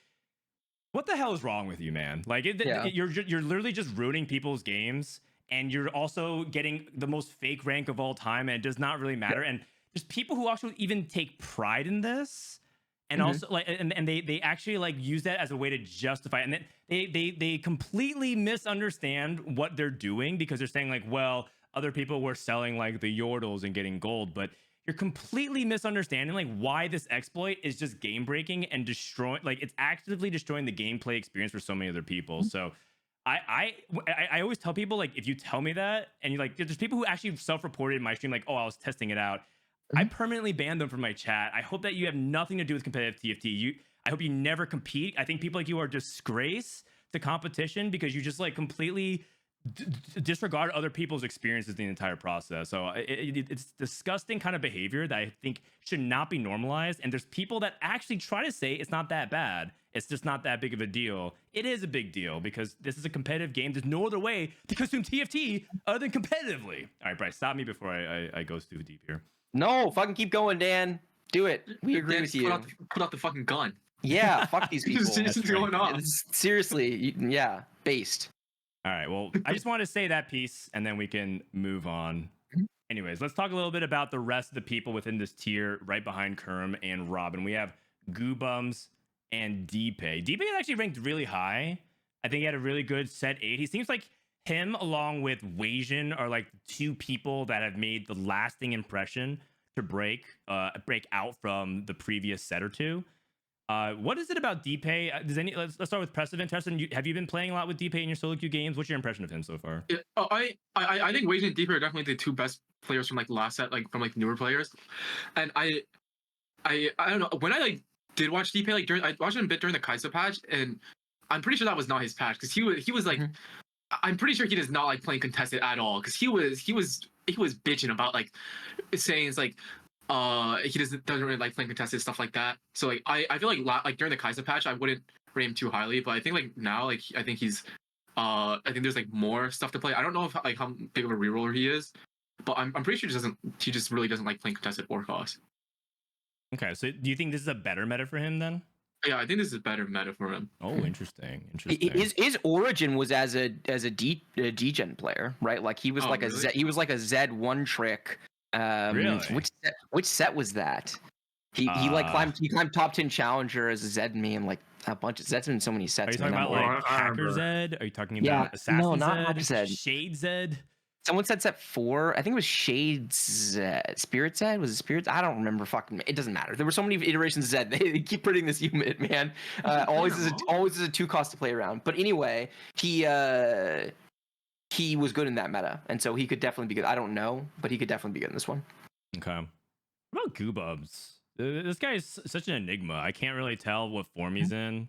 what the hell is wrong with you, man? Like, Yeah. you're literally just ruining people's games, and you're also getting the most fake rank of all time, and it does not really matter. And there's people who actually even take pride in this. And also like and they actually like use that as a way to justify it. And then they completely misunderstand what they're doing because they're saying like, well, other people were selling like the yordles and getting gold, but you're completely misunderstanding like why this exploit is just game breaking and destroying, like it's actively destroying the gameplay experience for so many other people. So I always tell people, like, if you tell me that and you're like, there's people who actually self-reported in my stream like, oh, I was testing it out, I permanently banned them from my chat. I hope that you have nothing to do with competitive TFT. I hope you never compete. I think people like you are a disgrace to competition because you just like completely disregard other people's experiences the entire process. So it's disgusting kind of behavior that I think should not be normalized. And there's people that actually try to say it's not that bad. It's just not that big of a deal. It is a big deal because this is a competitive game. There's no other way to consume TFT other than competitively. All right, Bryce, stop me before I go too deep here. No, fucking keep going, Dan. Do it. We agree Dan, with you. Put out the fucking gun. Yeah, fuck these people. This is going on. Seriously, yeah, based. All right. Well, I just want to say that piece and then we can move on. Anyways, let's talk a little bit about the rest of the people within this tier right behind Kerm and Robin. We have Goobums and DPay. DPay is actually ranked really high. I think he had a really good set 8. He seems like him along with Wasian are like two people that have made the lasting impression to break out from the previous set or two. What is it about DPay? Let's start with Prestivent. Testin, have you been playing a lot with DPay in your solo queue games? What's your impression of him so far? Yeah, I think Wasian and DP are definitely the two best players from like last set, like from like newer players. And I don't know, when I like did watch DP, like I watched him a bit during the Kai'Sa patch, and I'm pretty sure that was not his patch because he was like I'm pretty sure he does not like playing contested at all because he was bitching about like saying it's like he doesn't really like playing contested stuff like that. So like I feel like during the Kai'Sa patch I wouldn't rate him too highly, but I think like now like I think he's I think there's like more stuff to play. I don't know if like how big of a reroller he is, but I'm pretty sure he just really doesn't like playing contested or cost. Okay, so do you think this is a better meta for him then? Yeah, I think this is a better meta for him. Oh, interesting. Interesting. His origin was as a degen player, right? Like he was like really? he was like a Zed one trick. Really? Which set was that? He climbed top 10 challenger as a Zed me and like a bunch of Zed's in so many sets. Are you talking man, about like Hacker Zed? Are you talking about Assassin no, not Zed? Hacker Zed. Shade Zed? Someone said set 4. I think it was Shade Zed. Spirit Zed? Was it Spirit? I don't remember. Fucking. It doesn't matter. There were so many iterations of Zed. They keep putting this unit, man. Always is a 2 cost to play around. But anyway, he was good in that meta, and so he could definitely be good. I don't know, but he could definitely be good in this one. Okay. What about Goobubs? This guy is such an enigma. I can't really tell what form he's in.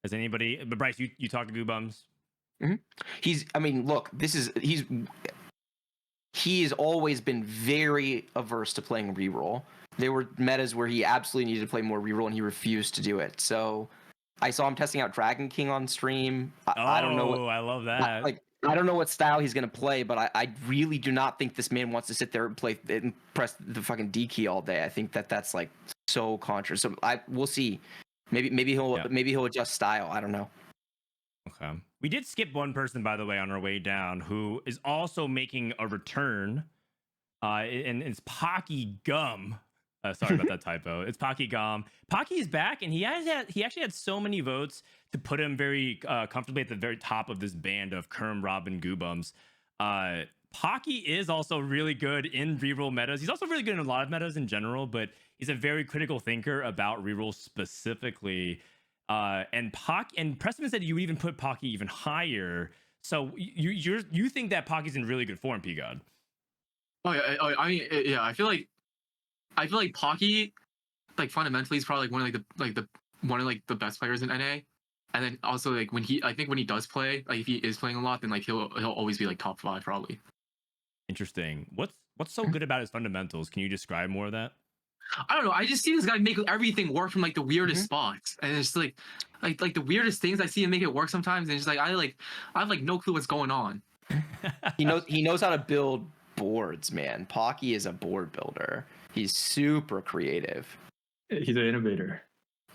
Has anybody? But Bryce, you talk to Goobums? He's. I mean, look. He has always been very averse to playing reroll. There were metas where he absolutely needed to play more reroll, and he refused to do it. So I saw him testing out Dragon King on stream. I don't know. I love that. I don't know what style he's going to play, but I really do not think this man wants to sit there and press the fucking D key all day. I think that's like so contra. So we'll see. Maybe he'll adjust style. I don't know. Okay. We did skip one person, by the way, on our way down, who is also making a return. And it's Pocky Gum. Sorry about that typo. It's Pocky Gum. Pocky is back, and he actually had so many votes to put him very comfortably at the very top of this band of Kerm, Robin, Goobums. Pocky is also really good in reroll metas. He's also really good in a lot of metas in general, but he's a very critical thinker about reroll specifically. And Preston said you would even put Pocky even higher. So you think that Pocky's in really good form, P-God? Oh yeah, I feel like Pocky, like fundamentally, is probably like one of the best players in NA. And then also like when he does play, like if he is playing a lot, then like he'll always be like top 5 probably. Interesting. What's so good about his fundamentals? Can you describe more of that? I don't know. I just see this guy make everything work from like the weirdest spots, and it's like the weirdest things I see him make it work sometimes, and it's like I have like no clue what's going on. He knows how to build boards, man. Pocky is a board builder. He's super creative. He's an innovator.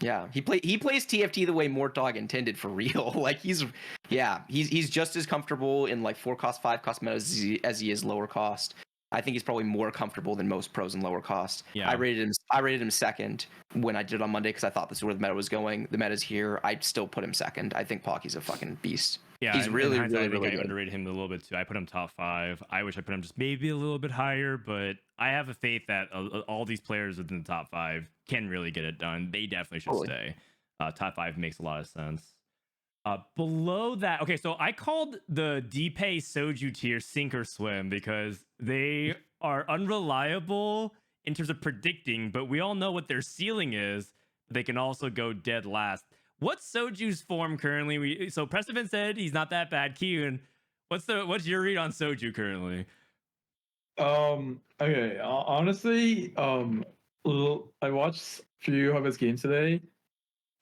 Yeah, he plays TFT the way Mortdog intended for real. Like he's just as comfortable in like 4 cost, 5 cost metas as he is lower cost. I think he's probably more comfortable than most pros in lower cost. Yeah. I rated him second when I did it on Monday because I thought this is where the meta was going. The meta's here. I'd still put him second. I think Pocky's a fucking beast. Yeah, he's really I good. underrated him a little bit too. I put him top 5. I wish I put him just maybe a little bit higher, but I have a faith that all these players within the top 5 can really get it done. They definitely should stay. Top 5 makes a lot of sense. Below that, okay, so I called the DPay Soju tier sink or swim because they are unreliable in terms of predicting, but we all know what their ceiling is. They can also go dead last. What's Soju's form currently? So Prestivent said he's not that bad. Kiyoon, What's your read on Soju currently? Okay. Honestly, I watched a few of his games today.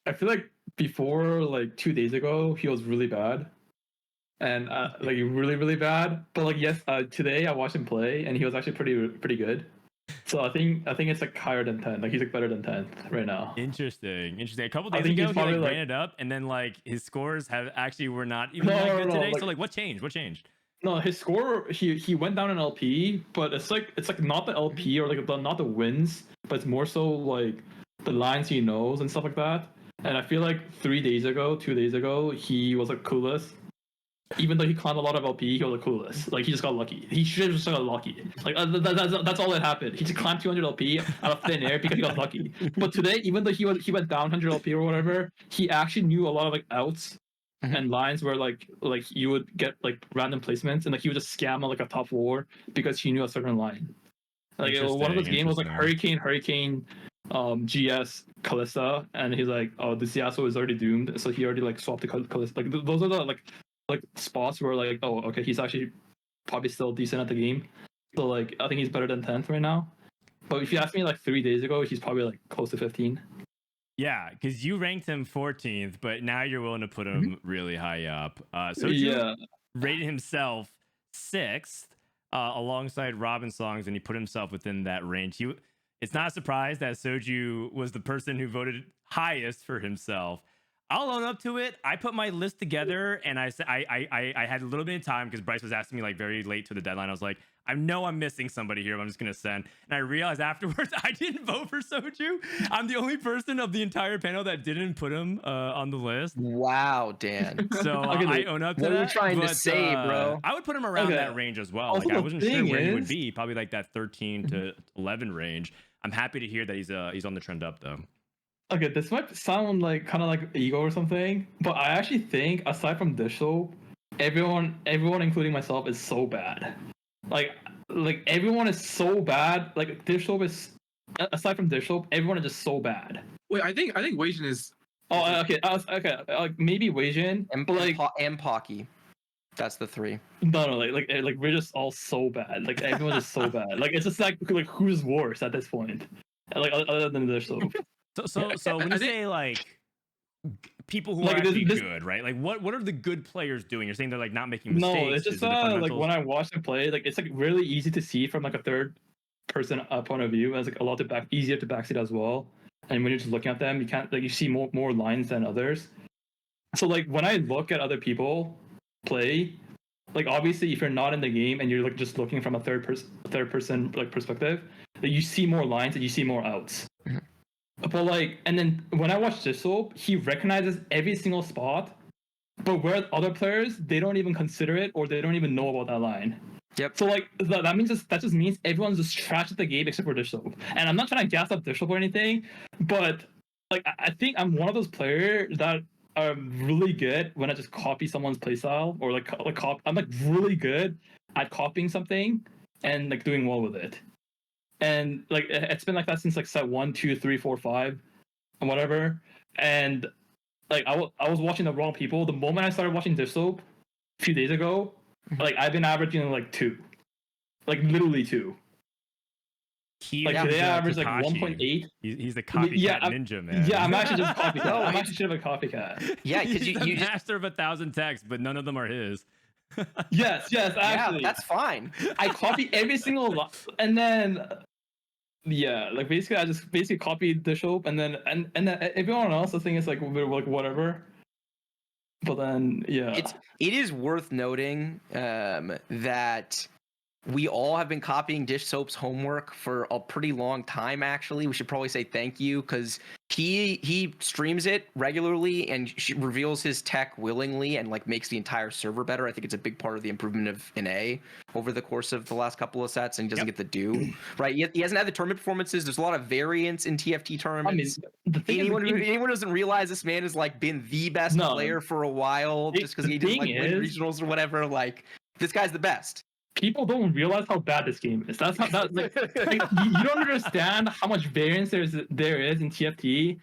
I feel like before, like 2 days ago, he was really bad, and like really, really bad. But like, yes, today I watched him play, and he was actually pretty good. So I think it's like higher than 10. Like he's like better than 10 right now. Interesting. A couple I days think ago, he's he like probably, ran like- it up, and then like his scores have actually were not even No, that no, good no, today. like- So like, what changed? What changed? No, his score he went down in LP, but it's like not the LP or like not the wins, but it's more so like the lines he knows and stuff like that. And I feel like 2 days ago, he was like clueless. Even though he climbed a lot of LP, he was like clueless. Like he just got lucky. He should have just got lucky. Like that's all that happened. He just climbed 200 LP out of thin air because he got lucky. But today, even though he went down 100 LP or whatever, he actually knew a lot of like outs and lines where like you would get like random placements and like he would just scam on like a top four because he knew a certain line. Like one of his games was like Hurricane, GS Kalista, and he's like, oh, this Yasuo is already doomed, so he already like swapped the Kalista. Like those are the like spots where like, oh, okay, he's actually probably still decent at the game. So like I think he's better than 10th right now. But if you asked me like 3 days ago, he's probably like close to 15. Yeah, because you ranked him 14th, but now you're willing to put him really high up. So Yeah. rated himself 6th alongside Robin songs, and he put himself within that range. It's not a surprise that Soju was the person who voted highest for himself. I'll own up to it. I put my list together, and I had a little bit of time because Bryce was asking me like very late to the deadline. I was like, I know I'm missing somebody here, but I'm just gonna send. And I realized afterwards I didn't vote for Soju. I'm the only person of the entire panel that didn't put him on the list. Wow, Dan. So I own up to What are that. we trying to but, say, bro? I would put him around Okay. that range as well. Also, Like I the wasn't sure thing where he would is- be, probably like that 13 to 11 range. I'm happy to hear that he's on the trend up though. Okay, this might sound like kind of like ego or something, but I actually think aside from Dish Soap, everyone, including myself, is so bad. Like everyone is so bad. Like Dish Soap is, aside from Dish Soap, everyone is just so bad. Wait, I think Weijin is. Oh, okay, okay, like maybe Weijin, And, but like and Pocky. That's the three. no, like we're just all so bad. Like everyone's just so bad. Like it's just like who's worse at this point? Like other than Dish Soap. So when you say like people who Like, are actually this- good, right? Like what are the good players doing? You're saying they're like not making mistakes. No, it's Is just it the like fundamentals? when I watch them play, like it's like really easy to see from like a third person point of view. It's like a lot easier to backseat as well. And when you're just looking at them, you can't like you see more lines than others. So like when I look at other people play, like obviously if you're not in the game and you're like just looking from a third person like perspective, like you see more lines and you see more outs. But like, and then when I watch Dish Soap, he recognizes every single spot. But where other players, they don't even consider it or they don't even know about that line. Yep. So like that just means everyone's just trash at the game except for Dish Soap. And I'm not trying to gas up Dish Soap or anything, but like I think I'm one of those players that are really good when I just copy someone's playstyle or I'm like really good at copying something and like doing well with it. And like it's been like that since like set 1, 2, 3, 4, 5, and whatever. And like I was watching the wrong people. The moment I started watching Dish Soap a few days ago, like I've been averaging like 2, like literally 2. Like today I averaged like 1.8. He's the copycat ninja, man. Yeah, I'm actually just copycat. No, I'm actually a copycat. Yeah, because he's you the just master of 1,000 texts, but none of them are his. Yes, actually. yeah, that's fine. I copy every single and then yeah, like basically I just copied the soap and then everyone else the thing is like whatever. But then yeah. It is worth noting that we all have been copying Dish Soap's homework for a pretty long time. Actually, we should probably say thank you because he streams it regularly and reveals his tech willingly and like makes the entire server better. I think it's a big part of the improvement of NA over the course of the last couple of sets, and he doesn't get the do right. He hasn't had the tournament performances. There's a lot of variance in TFT tournaments. I mean, anyone who doesn't realize this man has like been the best player for a while just because he didn't like win regionals or whatever. Like this guy's the best. People don't realize how bad this game is. That's how like you don't understand how much variance there is in TFT.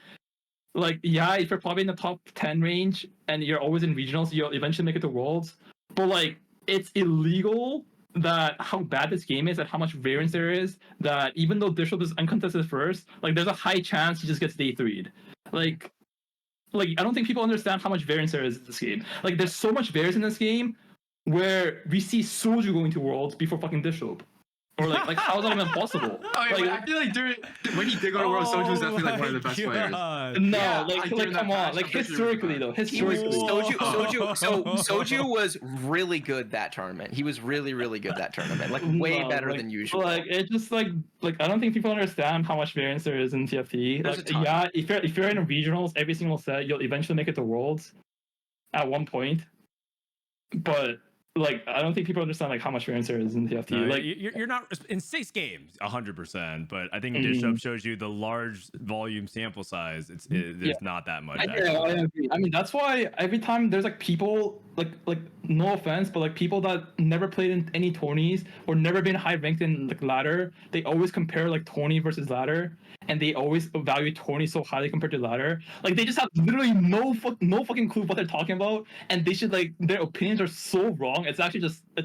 Like, yeah, if you're probably in the top 10 range and you're always in regionals, you'll eventually make it to worlds. But like it's illegal that how bad this game is and how much variance there is, that even though Bishop is uncontested first, like there's a high chance he just gets day 3'd. Like I don't think people understand how much variance there is in this game. Like there's so much variance in this game where we see Soju going to Worlds before fucking Bishop. Or like how is that even possible? Okay, Like, I feel like when he did go to World, Soju was definitely like one of the best players. no, Yeah, I like give him that come on, patch. like I'm pretty sure historically he though, was He was historically. Soju was really good that tournament. He was really good that tournament. Like way No, better like- than usual. Like it's just like I don't think people understand how much variance there is in TFT. There's Like a ton. yeah, if you're in regionals, every single set, you'll eventually make it to Worlds at one point. But like I don't think people understand like how much variance there is in TFT. No, Like you're not in 6 games 100%, but I think Mhm. Bishop shows you the large volume sample size. There's not that much. I actually. agree. I mean, that's why every time there's like people like no offense, but like people that never played in any tourneys or never been high ranked in like ladder, they always compare like tourney versus ladder, and they always value tourney so highly compared to ladder. Like they just have literally no fucking clue what they're talking about, and they should like their opinions are so wrong. It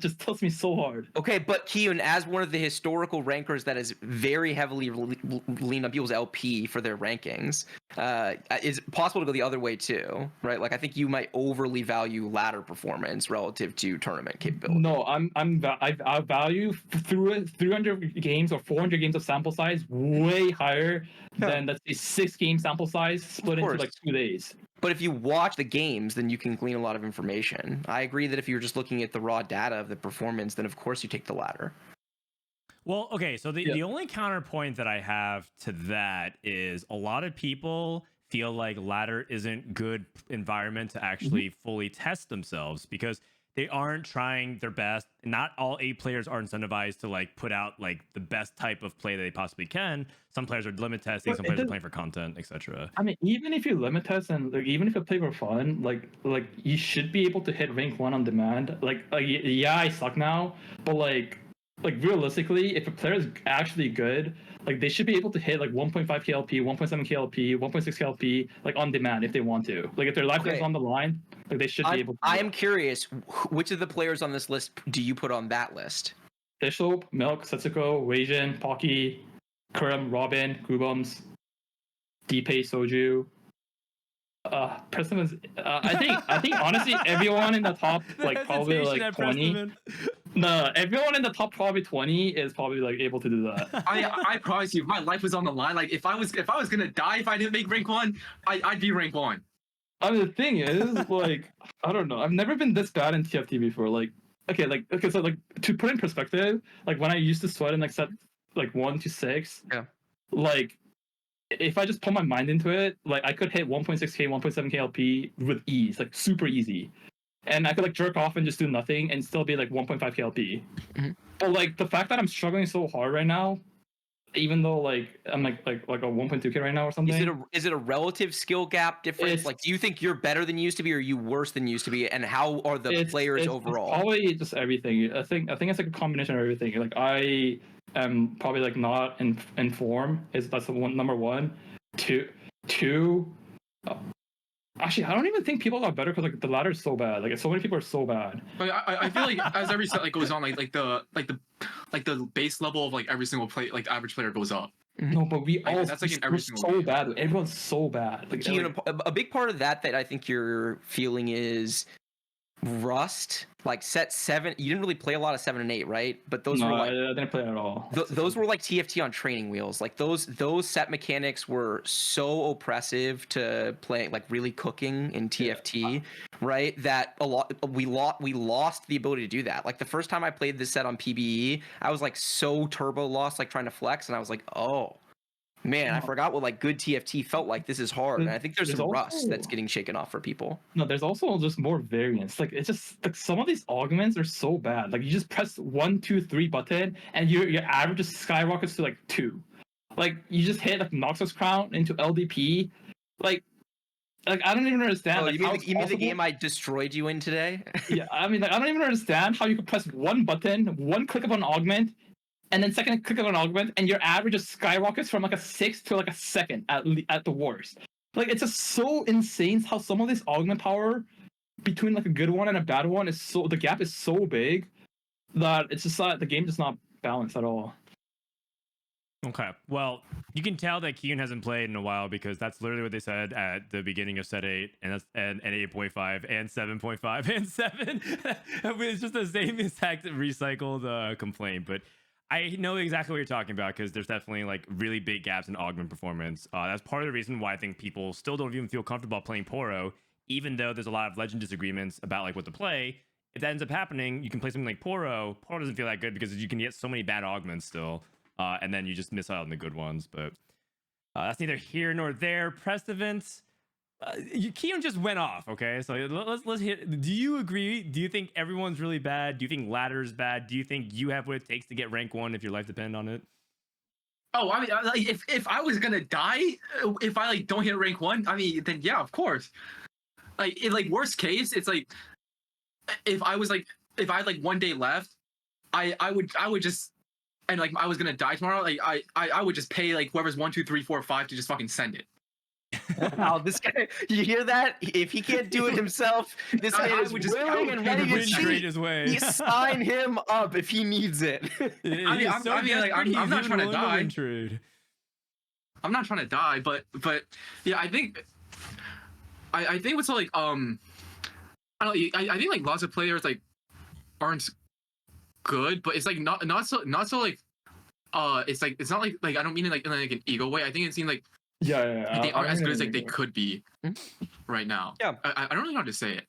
just tilts me so hard. Okay, but Kiyoon, as one of the historical rankers that is very heavily leaned on people's LP for their rankings, is it possible to go the other way too, right? Like I think you might overly value ladder performance relative to tournament capability. No, I value 300 games or 400 games of sample size way higher than let's say 6-game sample size split into course. like 2 days. But if you watch the games, then you can glean a lot of information. I agree that if you're just looking at the raw data of the performance, then of course you take the ladder. Well, okay, so the only counterpoint that I have to that is a lot of people feel like ladder isn't good environment to actually fully test themselves because they aren't trying their best. Not all 8 players are incentivized to like put out like the best type of play that they possibly can. Some players are limit testing, But some it players are does- playing for content, etc. I mean, even if you limit test and like, even if you play for fun, like you should be able to hit rank 1 on demand. Yeah, I suck now, but like realistically, if a player is actually good, like they should be able to hit like 1.5 KLP, 1.7 KLP, 1.6 KLP like on demand if they want to. Like if their life is on the line, like they should be able to. I am curious, which of the players on this list do you put on that list? Bishop, Milk, Setsuko, Weijin, Pocky, Kurum, Robin, Grubums, Deepay, Soju. Prestivent is, I think honestly everyone in the top like probably like 20. No, everyone in the top probably 20 is probably like able to do that. I promise you, my life was on the line. Like if I was gonna die if I didn't make rank 1, I'd be rank 1. I mean, the thing is, like, I don't know. I've never been this bad in TFT before. Like, okay, so like to put in perspective, like when I used to sweat in like set like 1 to 6, like if I just put my mind into it, like I could hit 1.6k, 1.7k LP with ease, like super easy. And I could like jerk off and just do nothing and still be like 1.5k LP. But like the fact that I'm struggling so hard right now, even though like I'm like a 1.2k right now or something. Is it a relative skill gap difference? Like, do you think you're better than you used to be, or are you worse than you used to be? And how are the players overall? It's probably just everything. I think it's like a combination of everything. Like I am probably like not in form. That's the number 1. Two. Actually, I don't even think people got better because like the ladder is so bad. Like so many people are so bad. But I feel like as every set like goes on, like the base level of like every single play, like average player goes up. No, but we all that's like in every single so game. bad. Everyone's so bad. Like, A big part of that I think you're feeling is rust. Like set 7, you didn't really play a lot of 7 and 8, right? But those were like I didn't play it at all. Those were like TFT on training wheels. Like those set mechanics were so oppressive to play, like really cooking in TFT, right? That we lost the ability to do that. Like the first time I played this set on PBE, I was like so turbo lost, like trying to flex, and I was like, oh man, I forgot what like good TFT felt like. This is hard, and I think there's some rust that's getting shaken off for people. No, there's also just more variance. Like it's just like some of these augments are so bad. Like you just press 1, 2, 3 button, and your average just skyrockets to like 2. Like you just hit like Noxus Crown into LDP. Like I don't even understand. Oh, like, you mean the game I destroyed you in today? Yeah, I mean, like, I don't even understand how you could press 1 button, 1 click of an augment, and then second click of an augment, and your average just skyrockets from like a 6 to like a 2nd at the worst. Like it's just so insane how some of this augment power between like a good one and a bad one is the gap is so big that it's just the game is not balanced at all. Okay. Well, you can tell that Kiyoon hasn't played in a while because that's literally what they said at the beginning of set 8 and 8.5 and 7.5 and 7. It's just the same exact recycled complaint. But I know exactly what you're talking about because there's definitely like really big gaps in augment performance. That's part of the reason why I think people still don't even feel comfortable playing Poro, even though there's a lot of legend disagreements about like what to play. If that ends up happening, you can play something like Poro. Poro doesn't feel that good because you can get so many bad augments still. And then you just miss out on the good ones. But that's neither here nor there. Prestivent, Kiyoon just went off. Okay, so let's hit. Do you agree? Do you think everyone's really bad? Do you think ladder's bad? Do you think you have what it takes to get rank 1 if your life depend on it? Oh, I mean, like if I was gonna die, if I like don't hit rank 1, I mean, then yeah, of course. Like in like worst case, it's like if I had like 1 day left, I would just. And like I was gonna die tomorrow, like I would just pay like whoever's 1, 2, 3, 4, 5 to just fucking send it. Wow, this guy, you hear that? If he can't do it himself, this man is willing and ready to trade his way. You sign him up if he needs it. I'm not trying to die. Trade. I'm not trying to die, but yeah, I think what's like I don't know, I think like lots of players like aren't good, but it's like not so like it's like it's not like I don't mean it like in like an ego way. I think it seems like they aren't as good as like they could be right now. Yeah, I don't really know how to say it.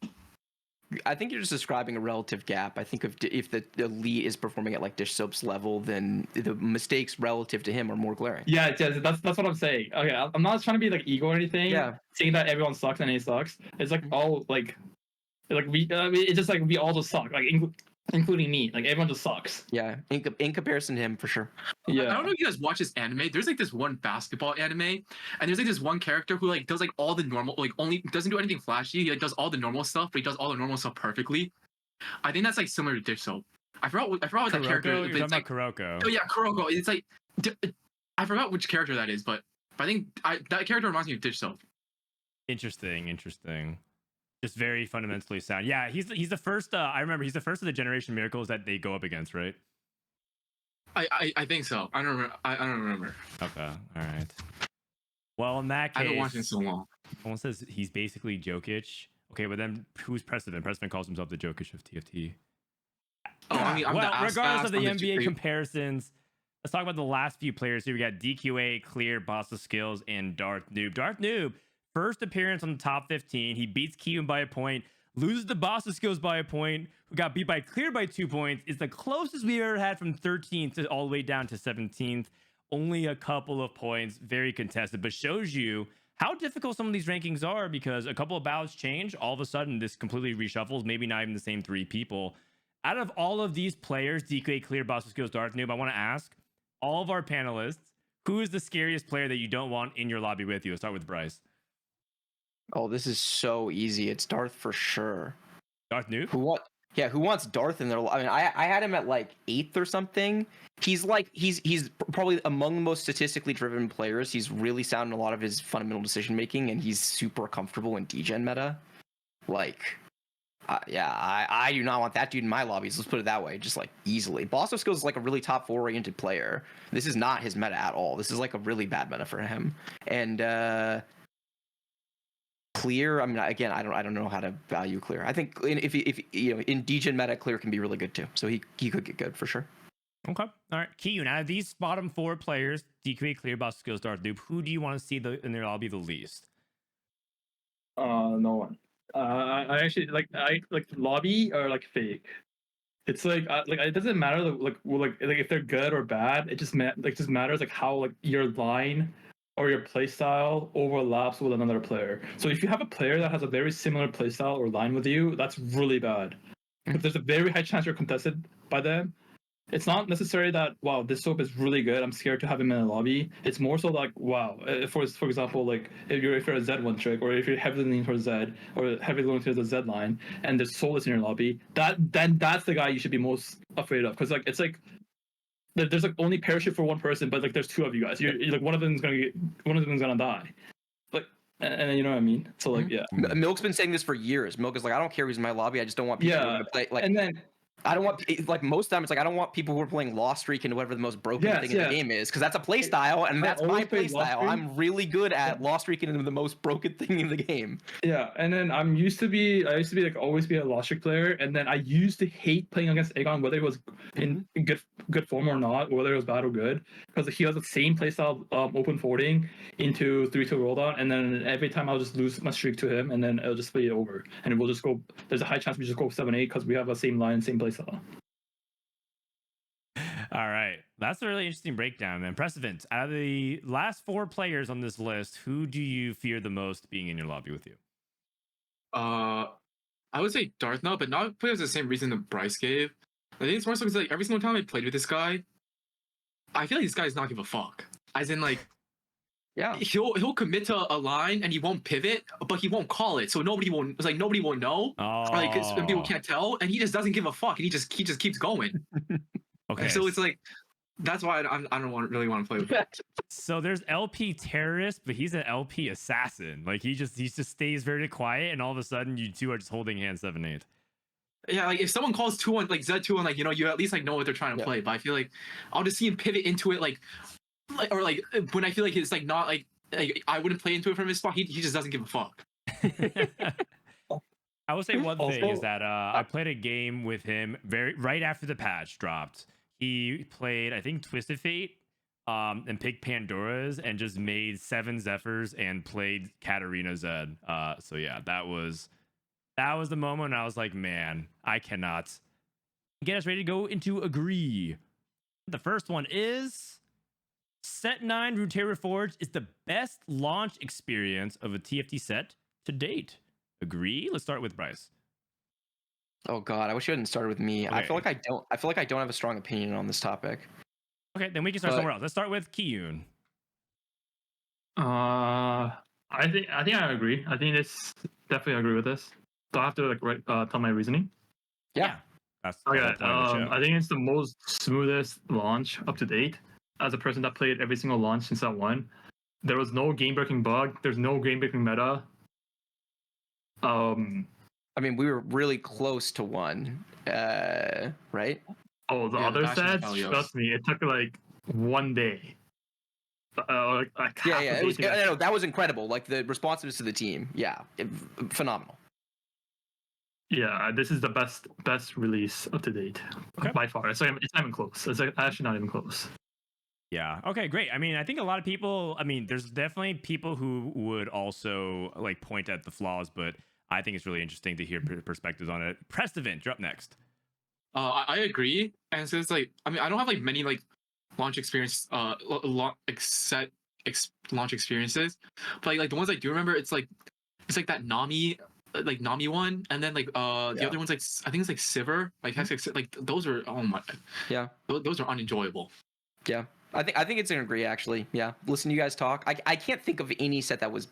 I think you're just describing a relative gap. I think if the elite is performing at like Dish Soap's level, then the mistakes relative to him are more glaring. Yeah, that's what I'm saying. Okay, I'm not trying to be like ego or anything. Yeah, saying that everyone sucks and he sucks. It's like all like we. I mean, it's just like we all just suck. Like including me, like everyone just sucks. Yeah, in comparison to him, for sure. Yeah, I don't know if you guys watch this anime. There's like this one basketball anime, and there's like this one character who like does like all the normal, like only doesn't do anything flashy. He like does all the normal stuff, but he does all the normal stuff perfectly. I think that's like similar to Dish Soap. I forgot what that character. You're talking about Kuroko. Oh yeah, Kuroko. It's like I forgot which character that is, but I think that character reminds me of Dish Soap. Interesting. Just very fundamentally sound. Yeah, he's the first. I remember he's the first of the Generation Miracles that they go up against, right? I think so. I don't remember. Okay, all right. Well, in that case, I haven't watched it in so long. Someone says he's basically Jokic. Okay, but then who's Prestivent? Prestivent calls himself the Jokic of TFT. Oh, I mean, regardless of the NBA comparisons, let's talk about the last few players here. We got DQA, Clear, Boss of Skills, and Darth Noob. Darth Noob, first appearance on the top 15. He beats Kiyoon by a point, loses the Boss of Skills by a point, who got beat by Clear by 2 points. It's the closest we've ever had from 13th to all the way down to 17th. Only a couple of points, very contested, but shows you how difficult some of these rankings are because a couple of ballots change. All of a sudden, this completely reshuffles, maybe not even the same 3 people. Out of all of these players, DQA, Clear, Boss of Skills, Darth Noob, I want to ask all of our panelists, who is the scariest player that you don't want in your lobby with you? Let's start with Bryce. Oh, this is so easy. It's Darth for sure. Darth Noob? Who wants Darth in their? I mean, I had him at like 8th or something. He's probably among the most statistically driven players. He's really sound in a lot of his fundamental decision making, and he's super comfortable in degen meta. Like, I do not want that dude in my lobbies. Let's put it that way, just like easily. Boss of Skills is like a really top 4 oriented player. This is not his meta at all. This is like a really bad meta for him. And Clear, I mean, again, I don't know how to value Clear. I think if you know, in degen meta, Clear can be really good too. So he could get good for sure. Okay. All right. Kiyoon, out of these bottom 4 players, DQA, Clear, Boss of Skills, Darth Noob, who do you want to see in their lobby the least? No one. I actually like lobby or like fake. It's like it doesn't matter like if they're good or bad. It just matters like how like your line or your playstyle overlaps with another player. So if you have a player that has a very similar playstyle or line with you, that's really bad. Because there's a very high chance you're contested by them. It's not necessarily that, wow, this soap is really good, I'm scared to have him in a lobby. It's more so like, wow, for example, like if you're a Z1 trick, or if you're heavily leaning towards Z, or heavily leaning towards the Z line, and there's Soulless in your lobby, then that's the guy you should be most afraid of. Because like it's like there's like only parachute for one person, but like there's 2 of you guys. You're like one of them's gonna die. Like and you know what I mean. So like, yeah, Milk's been saying this for years. Milk is like, I don't care who's in my lobby. I just don't want people who are yeah. going to play. Like, And then I don't want like most of the time it's like I don't want people who are playing Lost Streak into whatever the most broken Yes, thing in the yes. game is, because that's a play style and I that's my always play played Lost style. Streak. I'm really good at Lost Streak into the most broken thing in the game. yeah, and then I used to be like always be a Lost Streak player, and then I used to hate playing against Aegon, whether it was in good form or not, whether it was bad or good, because he has the same playstyle, open forwarding into 3-2 roll down, and then every time I'll just lose my streak to him, and then it'll just be over, and we'll just go. There's a high chance we just go 7-8 because we have the same line, same playstyle. All right. That's a really interesting breakdown, man. Prestivent, out of the last 4 players on this list, who do you fear the most being in your lobby with you? I would say Darthna, but not because the same reason that Bryce gave. I think it's more so because like every single time I played with this guy, I feel like this guy does not give a fuck. As in, like, Yeah. he'll commit to a line and he won't pivot, but he won't call it, so nobody will. It's like nobody will know. Oh, Or, like people can't tell, and he just doesn't give a fuck, and he just keeps going. okay. So it's like that's why I don't really want to play with him. So there's LP terrorist, but he's an LP assassin. Like he just stays very quiet, and all of a sudden you two are just holding hands 7-8. Yeah, like if someone calls 2-1, like Z2-1, like, you know, you at least like know what they're trying to play. But I feel like I'll just see him pivot into it, like or like when I feel like it's like not like I wouldn't play into it from his spot. He just doesn't give a fuck. I will say one thing is Also- that I played a game with him right after the patch dropped. He played, I think, Twisted Fate, and picked Pandora's and just made 7 Zephyrs and played Katarina Zed. So yeah, that was the moment I was like, man, I cannot get us ready to go into agree. The first one is Set 9 Runeterra Forge is the best launch experience of a TFT set to date. Agree? Let's start with Bryce. Oh God, I wish you hadn't started with me. I Okay. feel like I don't have a strong opinion on this topic. Okay, then we can start somewhere else. Let's start with Kiyoon. I think I agree. I think it's definitely agree with this. So I have to like tell my reasoning. Yeah. That's the Okay. whole point of the show. I think it's the most smoothest launch up to date. As a person that played every single launch since that one, there was no game breaking bug. There's no game breaking meta. I mean, we were really close to one, right? Oh, the Yeah, other Bastion sets, Helios. trust me, it took like 1 day. Like Yeah, half yeah. a It day was, to get- no, that was incredible. Like the responsiveness to the team. Yeah, phenomenal. Yeah, this is the best release up to date Okay. by far. It's not even close. It's like, actually not even close. Yeah. Okay, great. I mean, I think a lot of people, there's definitely people who would also like point at the flaws, but I think it's really interesting to hear perspectives on it. Prestivent, you're up next. I agree, and so it's like I don't have like many like launch experience, launch experiences, but like the ones I do remember, it's like that Nami. Like Nami one, and then like the other ones, like I think it's like Sivir, like those are, oh my, Yeah. those are unenjoyable. Yeah. I think it's an agree actually. Yeah. Listen to you guys talk. I can't think of any set that was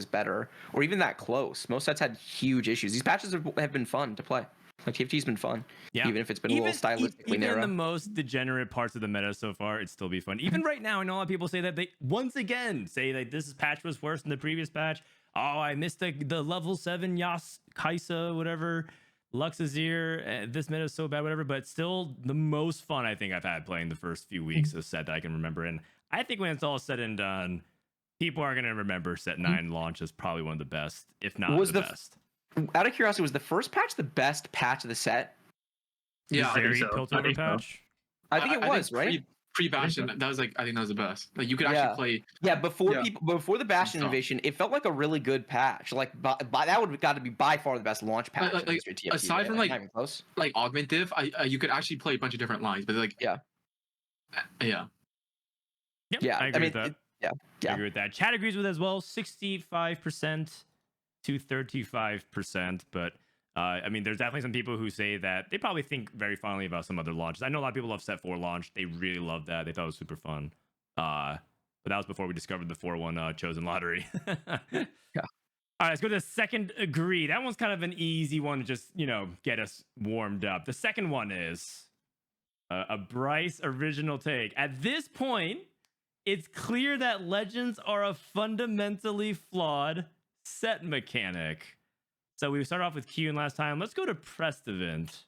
better or even that close. Most sets had huge issues. These patches have been fun to play. Like TFT's been fun. Yeah. Even if it's been a little stylistically even narrow. the most degenerate parts of the meta so far, it'd still be fun. Even right now, I know a lot of people say that they once again say like this patch was worse than the previous patch. Oh, I missed the level 7 Yas Kaisa, whatever. Luxazir, this meta is so bad, whatever, but still the most fun I think I've had playing the first few weeks of set that I can remember. And I think when it's all said and done, people are going to remember Set 9 launch as probably one of the best, if not the best. Out of curiosity, was the first patch the best patch of the set? Yeah, I think Very so. Piltover I think so. patch. I think it was, right? Pre-Bastion, that was like, I think that was the best. Like you could actually play. Yeah, before Yeah. before the Bastion So- invasion, it felt like a really good patch. Like, that would have got to be by far the best launch patch. in the history of TFT, aside right? from, Not like- even close. Like augment div, you could actually play a bunch of different lines, but like Yeah. yeah. Yep, Yeah, I agree with that. yeah. I agree with that. Chat agrees with it as well. 65% to 35%. But there's definitely some people who say that they probably think very fondly about some other launches. I know a lot of people love Set 4 launch. They really loved that. They thought it was super fun. But that was before we discovered the 4-1 chosen lottery. Yeah. All right, let's go to the second agree. That one's kind of an easy one to just, get us warmed up. The second one is a Bryce original take. At this point, it's clear that Legends are a fundamentally flawed set mechanic. So we started off with Kiyoon last time. Let's go to Prestivent.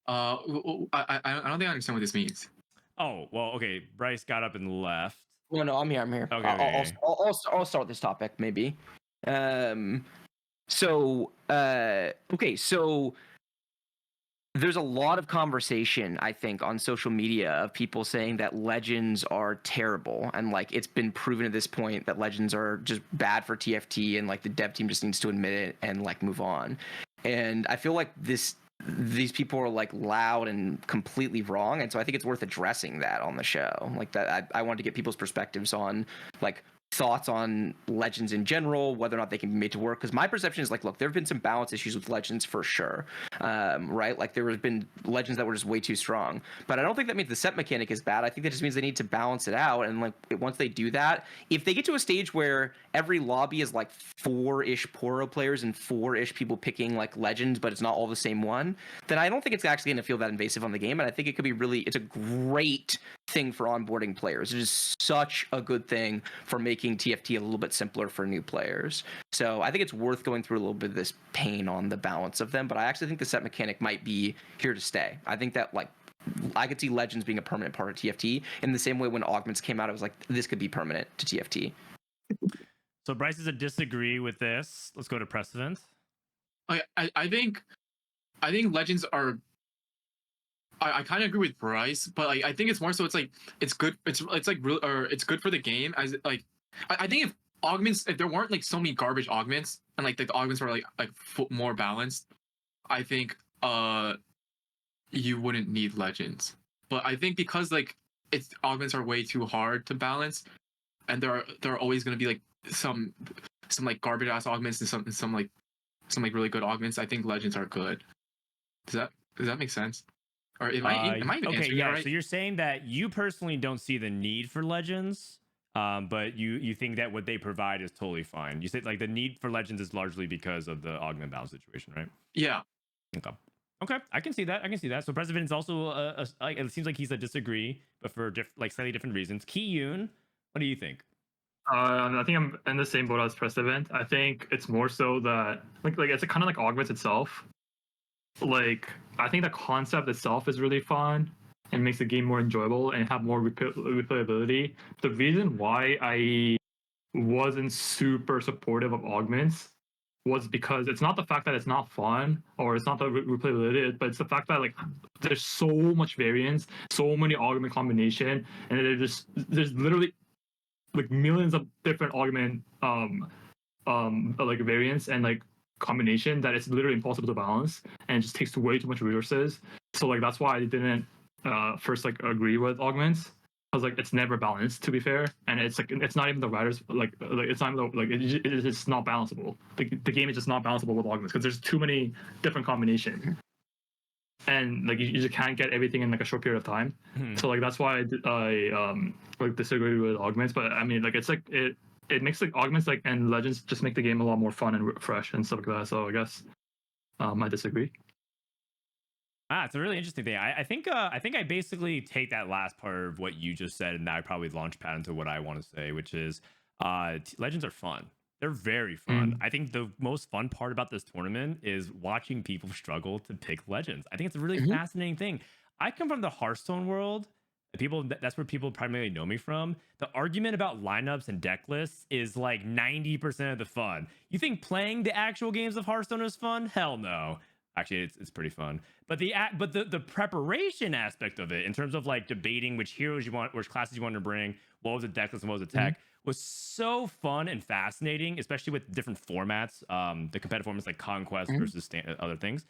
I don't think I understand what this means. Oh, well, okay. Bryce got up and left. No, I'm here. Okay, I'll start this topic maybe. So there's a lot of conversation, I think, on social media of people saying that Legends are terrible, and like it's been proven at this point that Legends are just bad for TFT, and like the dev team just needs to admit it and like move on. And I feel like these people are like loud and completely wrong, and so I think it's worth addressing that on the show. Like that, I wanted to get people's perspectives on like thoughts on Legends in general, whether or not they can be made to work. Because my perception is like, look, there have been some balance issues with Legends for sure, right? Like there have been Legends that were just way too strong, but I don't think that means the set mechanic is bad. I think that just means they need to balance it out. And like once they do that, if they get to a stage where every lobby is like 4-ish Poro players and 4-ish people picking like Legends, but it's not all the same one, then I don't think it's actually going to feel that invasive on the game. And I think it could be it's a great thing for onboarding players. It is such a good thing for making TFT a little bit simpler for new players. So I think it's worth going through a little bit of this pain on the balance of them, but I actually think the set mechanic might be here to stay. I think that like I could see Legends being a permanent part of TFT in the same way when Augments came out, I was like, this could be permanent to TFT. So Bryce is a disagree with this. Let's go to Precedent. I think Legends are. I kind of agree with Bryce, but like I think it's more so it's like it's good. It's like real or it's good for the game as like I think if there weren't like so many garbage augments and like the augments were like more balanced, I think you wouldn't need Legends. But I think because like its augments are way too hard to balance, and there are always going to be like some like garbage ass augments and some like really good augments. I think Legends are good. Does that make sense? Or am I even okay, answering yeah. that right? So you're saying that you personally don't see the need for Legends, but you think that what they provide is totally fine. You said like the need for Legends is largely because of the augment balance situation, right? Yeah. Okay, I can see that. So President is also like it seems like he's a disagree, but for like slightly different reasons. Kiyoon, what do you think? I think I'm in the same boat as Prestivent. I think it's more so that like it's kind of like augments itself. Like I think the concept itself is really fun and makes the game more enjoyable and have more replayability. The reason why I wasn't super supportive of augments was because it's not the fact that it's not fun or it's not the replayability, but it's the fact that like there's so much variance, so many augment combination, and there's literally like millions of different augment like variants and like combination that it's literally impossible to balance, and it just takes way too much resources. So like that's why I didn't first like agree with augments, because like it's never balanced, to be fair, and it's like it's not even the writers like it's not even like it's just not balanceable. The game is just not balanceable with augments because there's too many different combinations, and like you just can't get everything in like a short period of time. So like that's why I like disagree with augments. But I mean like it's like it makes like augments like and Legends just make the game a lot more fun and fresh and stuff like that. So I guess I disagree. It's a really interesting thing. I think I basically take that last part of what you just said, and I probably launch pad into what I want to say, which is Legends are fun. They're very fun. I think the most fun part about this tournament is watching people struggle to pick Legends. I think it's a really fascinating thing. I come from the Hearthstone world. That's where people primarily know me from. The argument about lineups and deck lists is like 90% of the fun. You think playing the actual games of Hearthstone is fun? Hell no. Actually, it's pretty fun. But the preparation aspect of it, in terms of like debating which heroes you want, which classes you want to bring, what was a deck list and what was a tech, was so fun and fascinating, especially with different formats. The competitive formats like Conquest versus other things.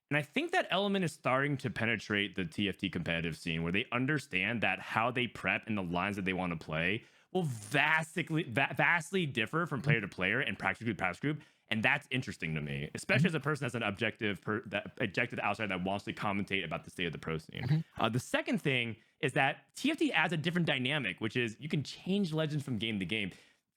And I think that element is starting to penetrate the TFT competitive scene, where they understand that how they prep and the lines that they want to play will vastly differ from player to player and practice group to practice group. And that's interesting to me, especially as a person that's an objective outsider that wants to commentate about the state of the pro scene. The second thing is that TFT adds a different dynamic, which is you can change Legends from game to game.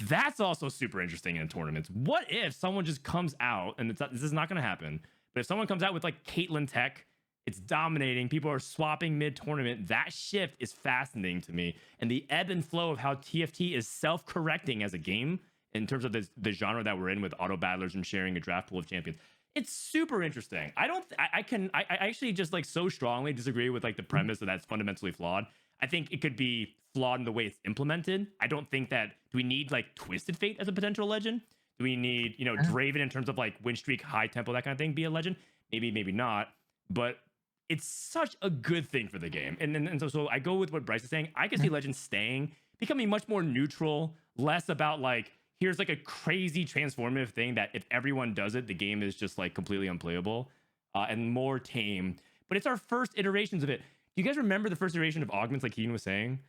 That's also super interesting in tournaments. What if someone just comes out, and this is not going to happen, but if someone comes out with like Caitlyn Tech, It's dominating. People are swapping mid-tournament. That shift is fascinating to me. And the ebb and flow of how TFT is self-correcting as a game in terms of the genre that we're in with auto battlers and sharing a draft pool of champions. It's super interesting. I actually just like so strongly disagree with like the premise that that's fundamentally flawed. I think it could be flawed in the way it's implemented. I don't think that, do we need like Twisted Fate as a potential legend? Do we need, Draven in terms of like win streak, high tempo, that kind of thing, be a legend? Maybe, maybe not. But it's such a good thing for the game. And so I go with what Bryce is saying. I can see legends staying, becoming much more neutral, less about like, here's like a crazy transformative thing that if everyone does it, the game is just like completely unplayable, and more tame. But it's our first iterations of it. Do you guys remember the first iteration of augments, like Kiyoon was saying?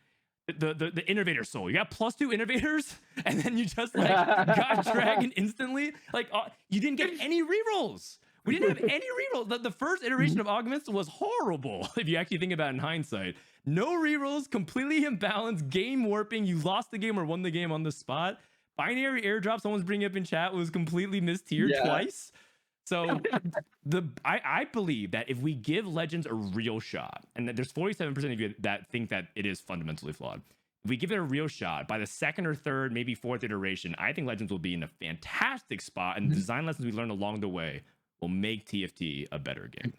The innovator soul. You got +2 innovators, and then you just like got dragon instantly. Like you didn't get any rerolls. We didn't have any rerolls. The first iteration of augments was horrible, if you actually think about it in hindsight. No rerolls, completely imbalanced, game warping. You lost the game or won the game on the spot. Binary airdrop, someone's bringing up in chat, was completely mistiered twice. So I believe that if we give legends a real shot, and that there's 47% of you that think that it is fundamentally flawed. If we give it a real shot, by the second or third, maybe fourth iteration, I think legends will be in a fantastic spot, and the design lessons we learned along the way will make TFT a better game.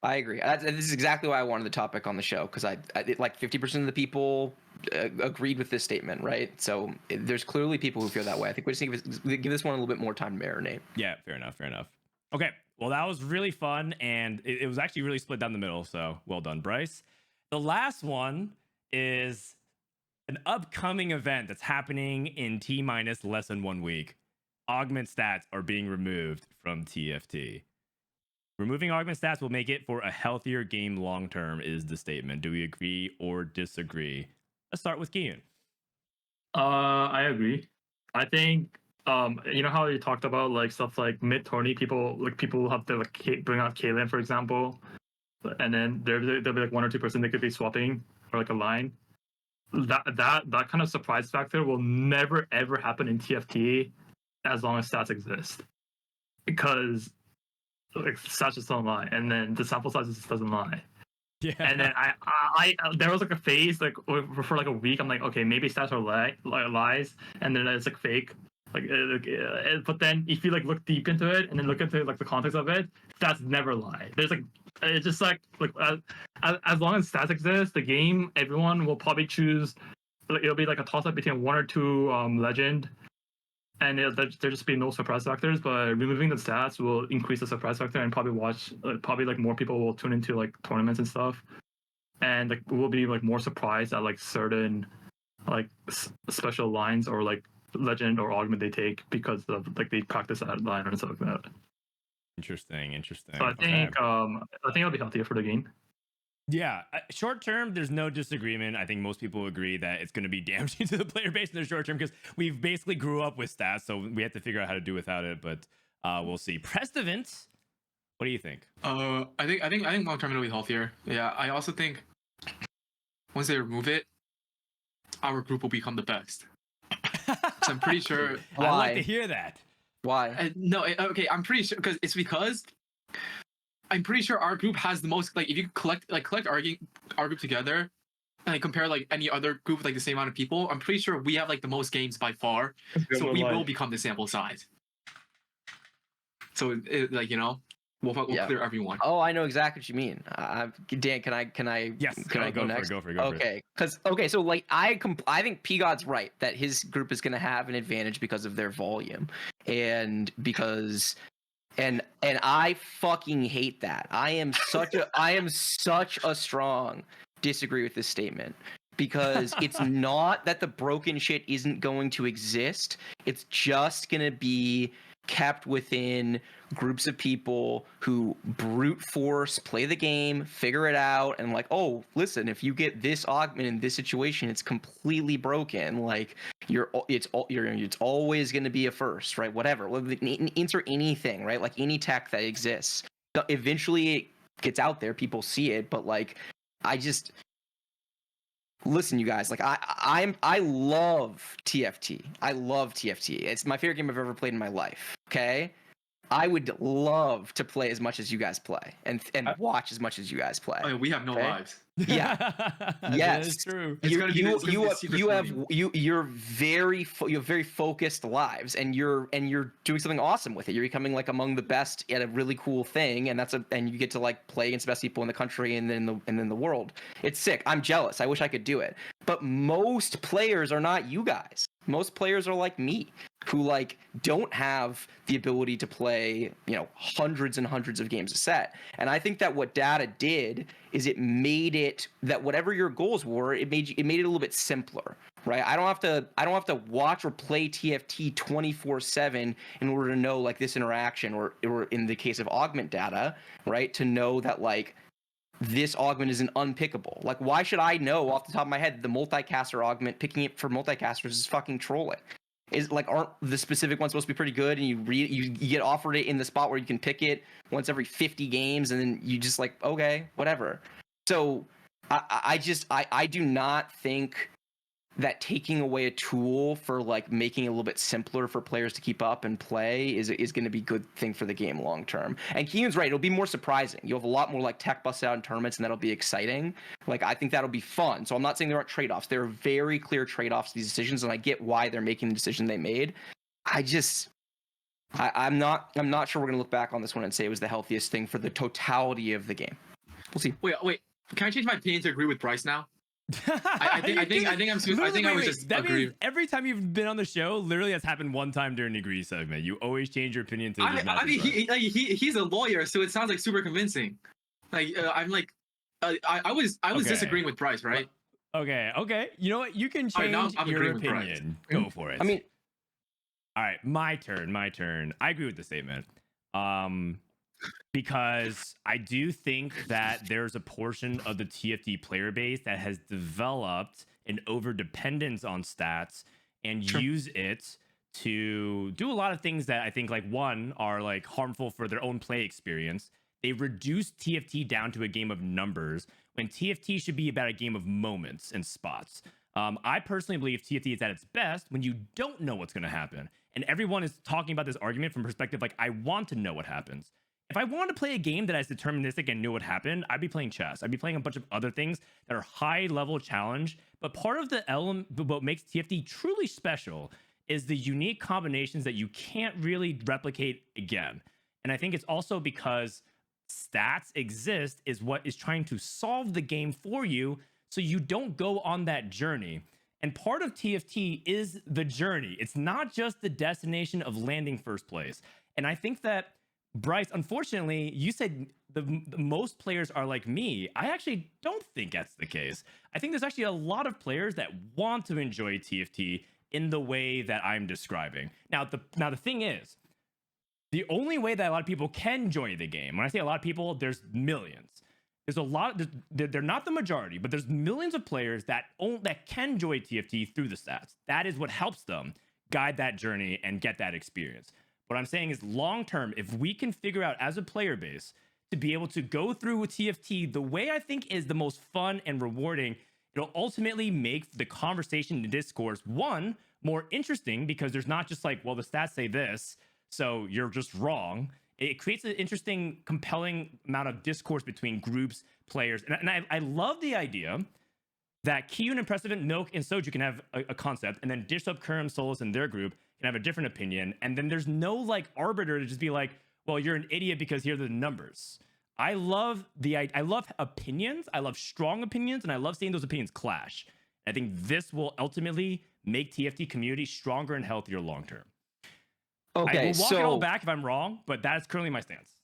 I agree. This is exactly why I wanted the topic on the show, because I like 50% of the people agreed with this statement, right? So there's clearly people who feel that way. I think we just need to give this one a little bit more time to marinate. Yeah, fair enough. Okay, well, that was really fun, and it was actually really split down the middle, so well done, Bryce. The last one is an upcoming event that's happening in T-minus less than 1 week. Augment stats are being removed from TFT. Removing augment stats will make it for a healthier game long term, is the statement. Do we agree or disagree? Let's start with Kiyoon. I agree. I think you know how you talked about like stuff like mid tourney, people will have to like bring out Kaylin, for example, and then there'll be like 1 or 2% they could be swapping or like a line. That kind of surprise factor will never ever happen in TFT as long as stats exist, because like stats just don't lie, and then the sample size just doesn't lie. Yeah. And then I there was like a phase like for like a week. I'm like, okay, maybe stats are lies, and then it's like fake. But then if you like look deep into it and then look into like the context of it, stats never lie. There's like it's just like as long as stats exist, the game, everyone will probably choose. It'll be like a toss up between 1 or 2 legend. And there just be no surprise factors, but removing the stats will increase the surprise factor, and probably like more people will tune into like tournaments and stuff, and like we'll be like more surprised at like certain like special lines or like legend or augment they take because of like they practice that line and stuff like that. Interesting. So I think it'll be healthier for the game. Yeah, short term, there's no disagreement. I think most people agree that it's going to be damaging to the player base in the short term because we've basically grew up with stats, so we have to figure out how to do without it. But we'll see. Prestivent, what do you think? I think long term it'll be healthier. Yeah, I also think once they remove it, our group will become the best. So I'm pretty sure. I'd like to hear that. Why? Okay, I'm pretty sure because I'm pretty sure our group has the most, like, if you collect our group together and like compare like any other group with like the same amount of people, I'm pretty sure we have like the most games by far. So we will become the sample size. So like, we'll clear everyone. Oh, I know exactly what you mean. Dan, can I? Yes. Can I go next? Go for it. Okay, so like I think P God's right that his group is going to have an advantage because of their volume, and because. And I fucking hate that. I am such a strong disagree with this statement, because it's not that the broken shit isn't going to exist. It's just going to be kept within groups of people who brute force play the game, figure it out, and like, oh, listen, if you get this augment in this situation, it's completely broken. Like it's always going to be a first, right? Whatever. Insert anything, right? Like any tech that exists. Eventually, it gets out there. People see it, but like, listen, you guys, like I love TFT. I love TFT. It's my favorite game I've ever played in my life. Okay, I would love to play as much as you guys play and watch as much as you guys play. Oh, yeah, we have no Okay. lives. Yeah. That Yes. is true. It's gonna be the- it's gonna be the secret you have flame. you have very focused lives, and you're doing something awesome with it. You're becoming like among the best at a really cool thing, and and you get to like play against the best people in the country and then the world. It's sick. I'm jealous. I wish I could do it, but most players are not you guys. Most players are like me, who like don't have the ability to play, hundreds and hundreds of games a set. And I think that what data did is it made it that whatever your goals were, it made it a little bit simpler, right? I don't have to watch or play TFT 24/7 in order to know like this interaction, or in the case of augment data, right, to know that like this augment is an unpickable. Like, why should I know off the top of my head the multicaster augment picking it for multicasters is fucking trolling? Is like, aren't the specific ones supposed to be pretty good, and you get offered it in the spot where you can pick it once every 50 games, and then you just like, okay, whatever. So I do not think that taking away a tool for like making it a little bit simpler for players to keep up and play is going to be a good thing for the game long term. And Kiyoon's right; it'll be more surprising. You'll have a lot more like tech busts out in tournaments, and that'll be exciting. Like, I think that'll be fun. So I'm not saying there aren't trade-offs. There are very clear trade-offs to these decisions, and I get why they're making the decision they made. I'm not sure we're going to look back on this one and say it was the healthiest thing for the totality of the game. We'll see. Wait. Can I change my opinion to agree with Bryce now? I think I was just that agree. means every time you've been on the show, literally has happened one time during the agree segment. You always change your opinion to just not be right. He's a lawyer, so it sounds like super convincing. Like I'm like, I was Okay. disagreeing with Bryce, right? Okay. You know what? You can All right, change now I'm your agreeing with Bryce. opinion. Go for it. I mean, all right, my turn. I agree with the statement. Because I do think that there's a portion of the TFT player base that has developed an over-dependence on stats and use it to do a lot of things that I think, like, one, are like harmful for their own play experience. They reduce TFT down to a game of numbers when TFT should be about a game of moments and spots. I personally believe TFT is at its best when you don't know what's going to happen. And everyone is talking about this argument from perspective like, I want to know what happens. If I wanted to play a game that is deterministic and knew what happened, I'd be playing chess. I'd be playing a bunch of other things that are high-level challenge. But part of the element, what makes TFT truly special, is the unique combinations that you can't really replicate again. And I think it's also because stats exist is what is trying to solve the game for you, so you don't go on that journey. And part of TFT is the journey. It's not just the destination of landing first place. And I think that, Bryce, unfortunately, you said the most players are like me. I actually don't think that's the case. I think there's actually a lot of players that want to enjoy TFT in the way that I'm describing. Now, the thing is, the only way that a lot of people can enjoy the game, when I say a lot of people, there's millions. There's a lot, they're not the majority, but there's millions of players that can enjoy TFT through the stats. That is what helps them guide that journey and get that experience. What I'm saying is, long term, if we can figure out as a player base to be able to go through with TFT the way I think is the most fun and rewarding, it'll ultimately make the conversation and discourse, one, more interesting, because there's not just like, well, the stats say this, so you're just wrong. It creates an interesting, compelling amount of discourse between groups, players. And I love the idea that Kiyoon and Prestivent, Milk, and Soju can have a concept, and then Dish Up, Kurum, Solus, and their group can have a different opinion. And then there's no like arbiter to just be like, well, you're an idiot because here are the numbers. I love opinions. I love strong opinions, and I love seeing those opinions clash. I think this will ultimately make TFT community stronger and healthier long term. Okay, I will walk it all back if I'm wrong, but that is currently my stance.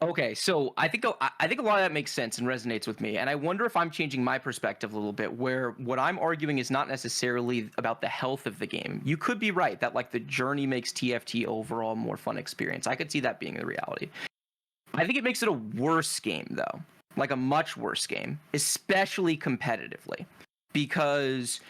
Okay, so I think a lot of that makes sense and resonates with me, and I wonder if I'm changing my perspective a little bit, where what I'm arguing is not necessarily about the health of the game. You could be right that like the journey makes TFT overall a more fun experience. I could see that being the reality. I think it makes it a worse game though, like a much worse game, especially competitively, because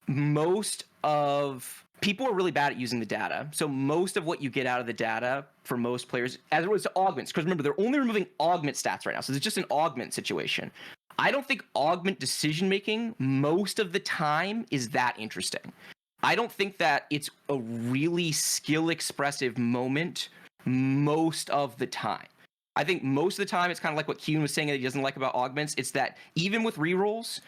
most of people are really bad at using the data. So most of what you get out of the data for most players, as it relates to augments, because remember, they're only removing augment stats right now. So it's just an augment situation. I don't think augment decision-making most of the time is that interesting. I don't think that it's a really skill expressive moment most of the time. I think most of the time it's kind of like what Kiyoon was saying that he doesn't like about augments. It's that even with rerolls,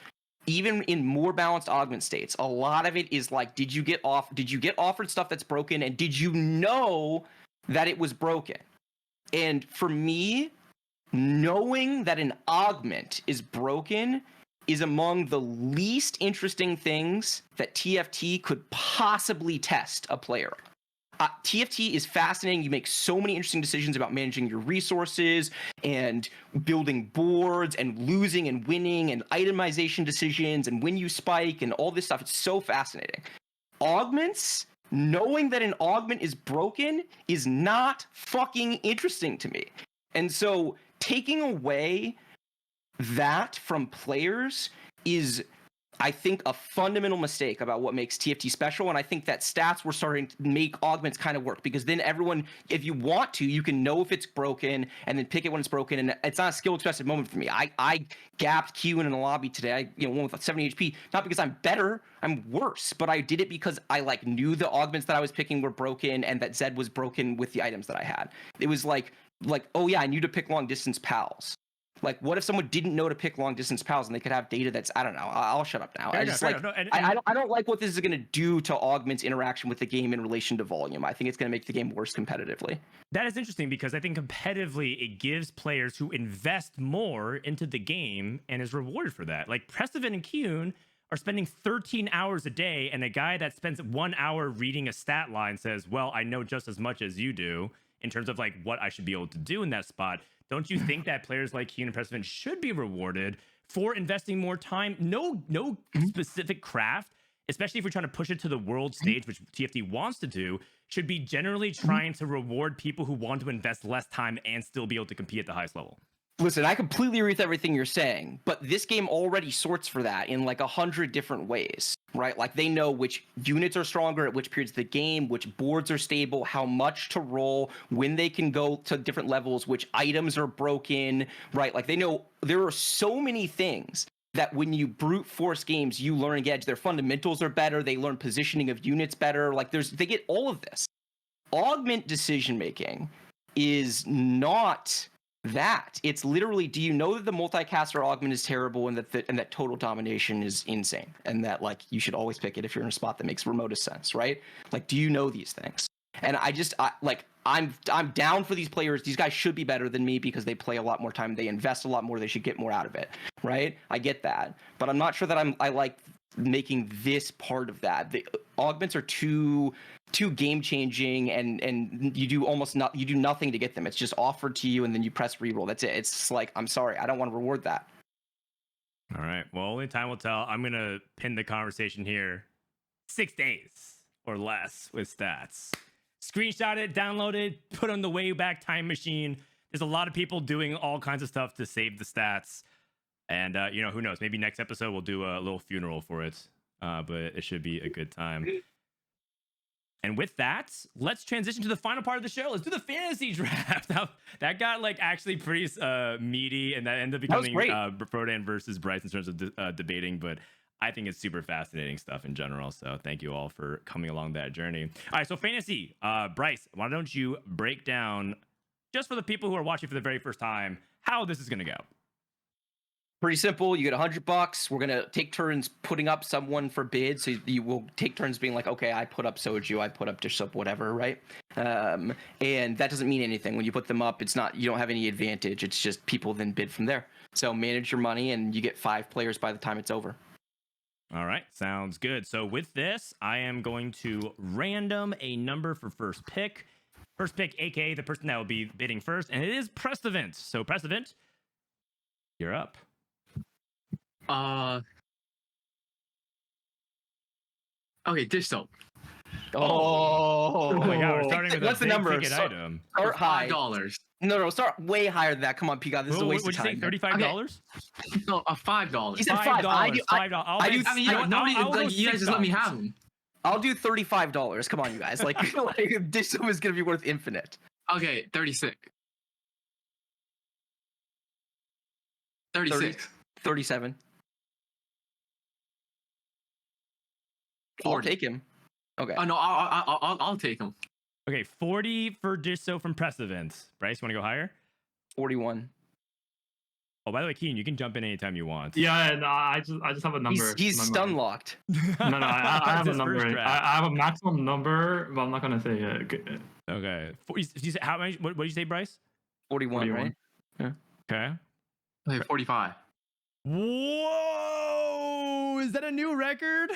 even in more balanced augment states, a lot of it is like, did you get offered stuff that's broken, and did you know that it was broken? And for me, knowing that an augment is broken is among the least interesting things that TFT could possibly test a player. TFT is fascinating. You make so many interesting decisions about managing your resources and building boards and losing and winning and itemization decisions and when you spike and all this stuff. It's so fascinating. Augments, knowing that an augment is broken is not fucking interesting to me. And so taking away that from players is, I think, a fundamental mistake about what makes TFT special. And I think that stats were starting to make augments kind of work, because then everyone, if you want to, you can know if it's broken and then pick it when it's broken. And it's not a skill expressive moment for me. I gapped Kiyoon in the lobby today. I won with 70 HP, not because I'm better, I'm worse, but I did it because I knew the augments that I was picking were broken and that Zed was broken with the items that I had. It was like, oh yeah, I knew to pick long distance pals. Like, what if someone didn't know to pick long distance pals and they could have data that's, I don't know. I'll shut up now. I don't like what this is going to do to augment's interaction with the game in relation to volume. I think it's going to make the game worse competitively. That is interesting, because I think competitively it gives players who invest more into the game and is rewarded for that. Like Prestivent and Kiyoon are spending 13 hours a day, and a guy that spends 1 hour reading a stat line says, well, I know just as much as you do in terms of what I should be able to do in that spot. Don't you think that players like Kiyoon and Prestivent should be rewarded for investing more time? No specific craft, especially if we're trying to push it to the world stage, which TFT wants to do, should be generally trying to reward people who want to invest less time and still be able to compete at the highest level. Listen, I completely agree with everything you're saying, but this game already sorts for that in 100 different ways, right? They know which units are stronger at which periods of the game, which boards are stable, how much to roll, when they can go to different levels, which items are broken, right? They know there are so many things that when you brute force games, you learn Edge. Their fundamentals are better. They learn positioning of units better. They get all of this. Augment decision making is not that. It's literally, do you know that the multicaster augment is terrible and that total domination is insane, and that you should always pick it if you're in a spot that makes remotest sense, right? Do you know these things? And I'm down for these players. These guys should be better than me because they play a lot more time, they invest a lot more, they should get more out of it, right? I get that, but I'm not sure that I like making this part of that. The augments are too game changing, and you do nothing to get them. It's just offered to you and then you press reroll. That's it. It's just I'm sorry, I don't want to reward that. All right, well, only time will tell. I'm gonna pin the conversation here. 6 days or less with stats. Screenshot it, download it, put on the Wayback Time Machine. There's a lot of people doing all kinds of stuff to save the stats, and who knows, maybe next episode we'll do a little funeral for it, but it should be a good time. And with that, let's transition to the final part of the show. Let's do the fantasy draft. That got actually pretty meaty, and that ended up becoming Frodan versus Bryce in terms of debating, but I think it's super fascinating stuff in general. So thank you all for coming along that journey. All right, so fantasy. Bryce, why don't you break down, just for the people who are watching for the very first time, how this is going to go? Pretty simple. You get $100. We're gonna take turns putting up someone for bid. So you will take turns being okay, I put up Soju, I put up Dish Soap, whatever, right? And that doesn't mean anything when you put them up. It's not, you don't have any advantage. It's just people then bid from there. So manage your money, and you get 5 players by the time it's over. All right, sounds good. So with this, I am going to random a number for first pick. First pick, aka the person that will be bidding first, and it is Prestivent. So Prestivent, you're up. Okay, Dish Soap. Oh my god, we're starting with what's a the number? big-ticket item. Start high. $5. No, start way higher than that. Come on, Peacock. This is a waste of time. What'd you say, $35? No, $5. He said $5. $5. You guys just let me have them. I'll do $35. Come on, you guys. Dish Soap is gonna be worth infinite. Okay, 36. 36. 37. I'll take him. Okay. Oh no, I'll take him. Okay, 40 for dish soap from Prestivent. Bryce, want to go higher? 41. Oh, by the way, Kiyoon, you can jump in anytime you want. Yeah, no, I just have a number. He's in my stun mind. locked. No, I have a It's his first number. draft. I have a maximum number, but I'm not gonna say it. Okay. You say, how many? What did you say, Bryce? 41, 41. right? Okay. Okay, 45. Whoa! Is that a new record?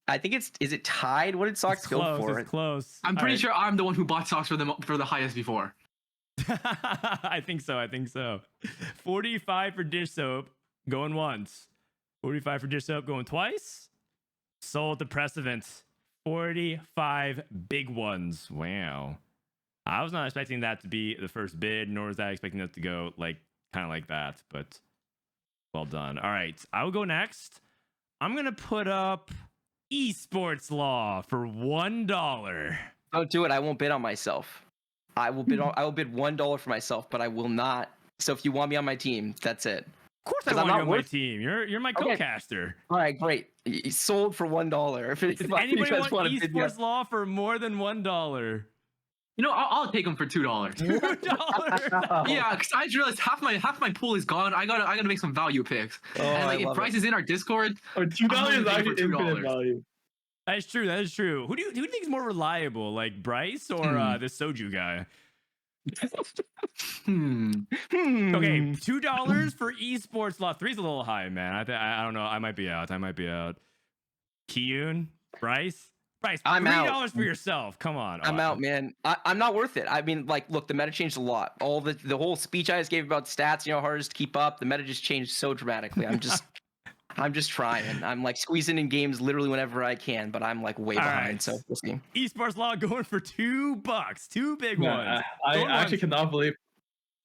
I think is it tied? What did Sox It's go close, for? It's close. I'm pretty sure I'm the one who bought socks for the highest before. I think so. 45 for dish soap, going once. 45 for dish soap, going twice. Sold to Prestivent. 45 big ones. Wow. I was not expecting that to be the first bid, nor was I expecting that to go like kind of like that, but well done. All right, I will go next. I'm gonna put up esports law for $1. Don't do it. I won't bid on myself. I will bid $1 for myself, but I will not. So if you want me on my team, that's it. Of course, I 'Cause I'm want you not on my worth- team. You're my Okay. co-caster. All right, great. Sold for $1. If Does you anybody guys want wanna bid me esports law for more than $1? You know, I'll take him for $2. $2. Yeah, because I just realized half my pool is gone. I gotta make some value picks. Oh, and I like if love Bryce it. is in our Discord, Or $2 I'm is gonna actually pay for infinite $2. value. That is true. Who do you think is more reliable, like Bryce or the Soju guy? Okay, $2 for esports law. 3's a little high, man. I don't know. I might be out. Kiyoon, Bryce, I'm $3 out. for yourself. Come on. I'm out, man. I'm not worth it. I mean, like, look, the meta changed a lot. All the whole speech I just gave about stats, you know, hard to keep up. The meta just changed so dramatically. I'm just trying. I'm like squeezing in games literally whenever I can, but I'm like way behind. right. So we'll see. Esports law going for $2. Two big ones. I Going actually once. cannot believe.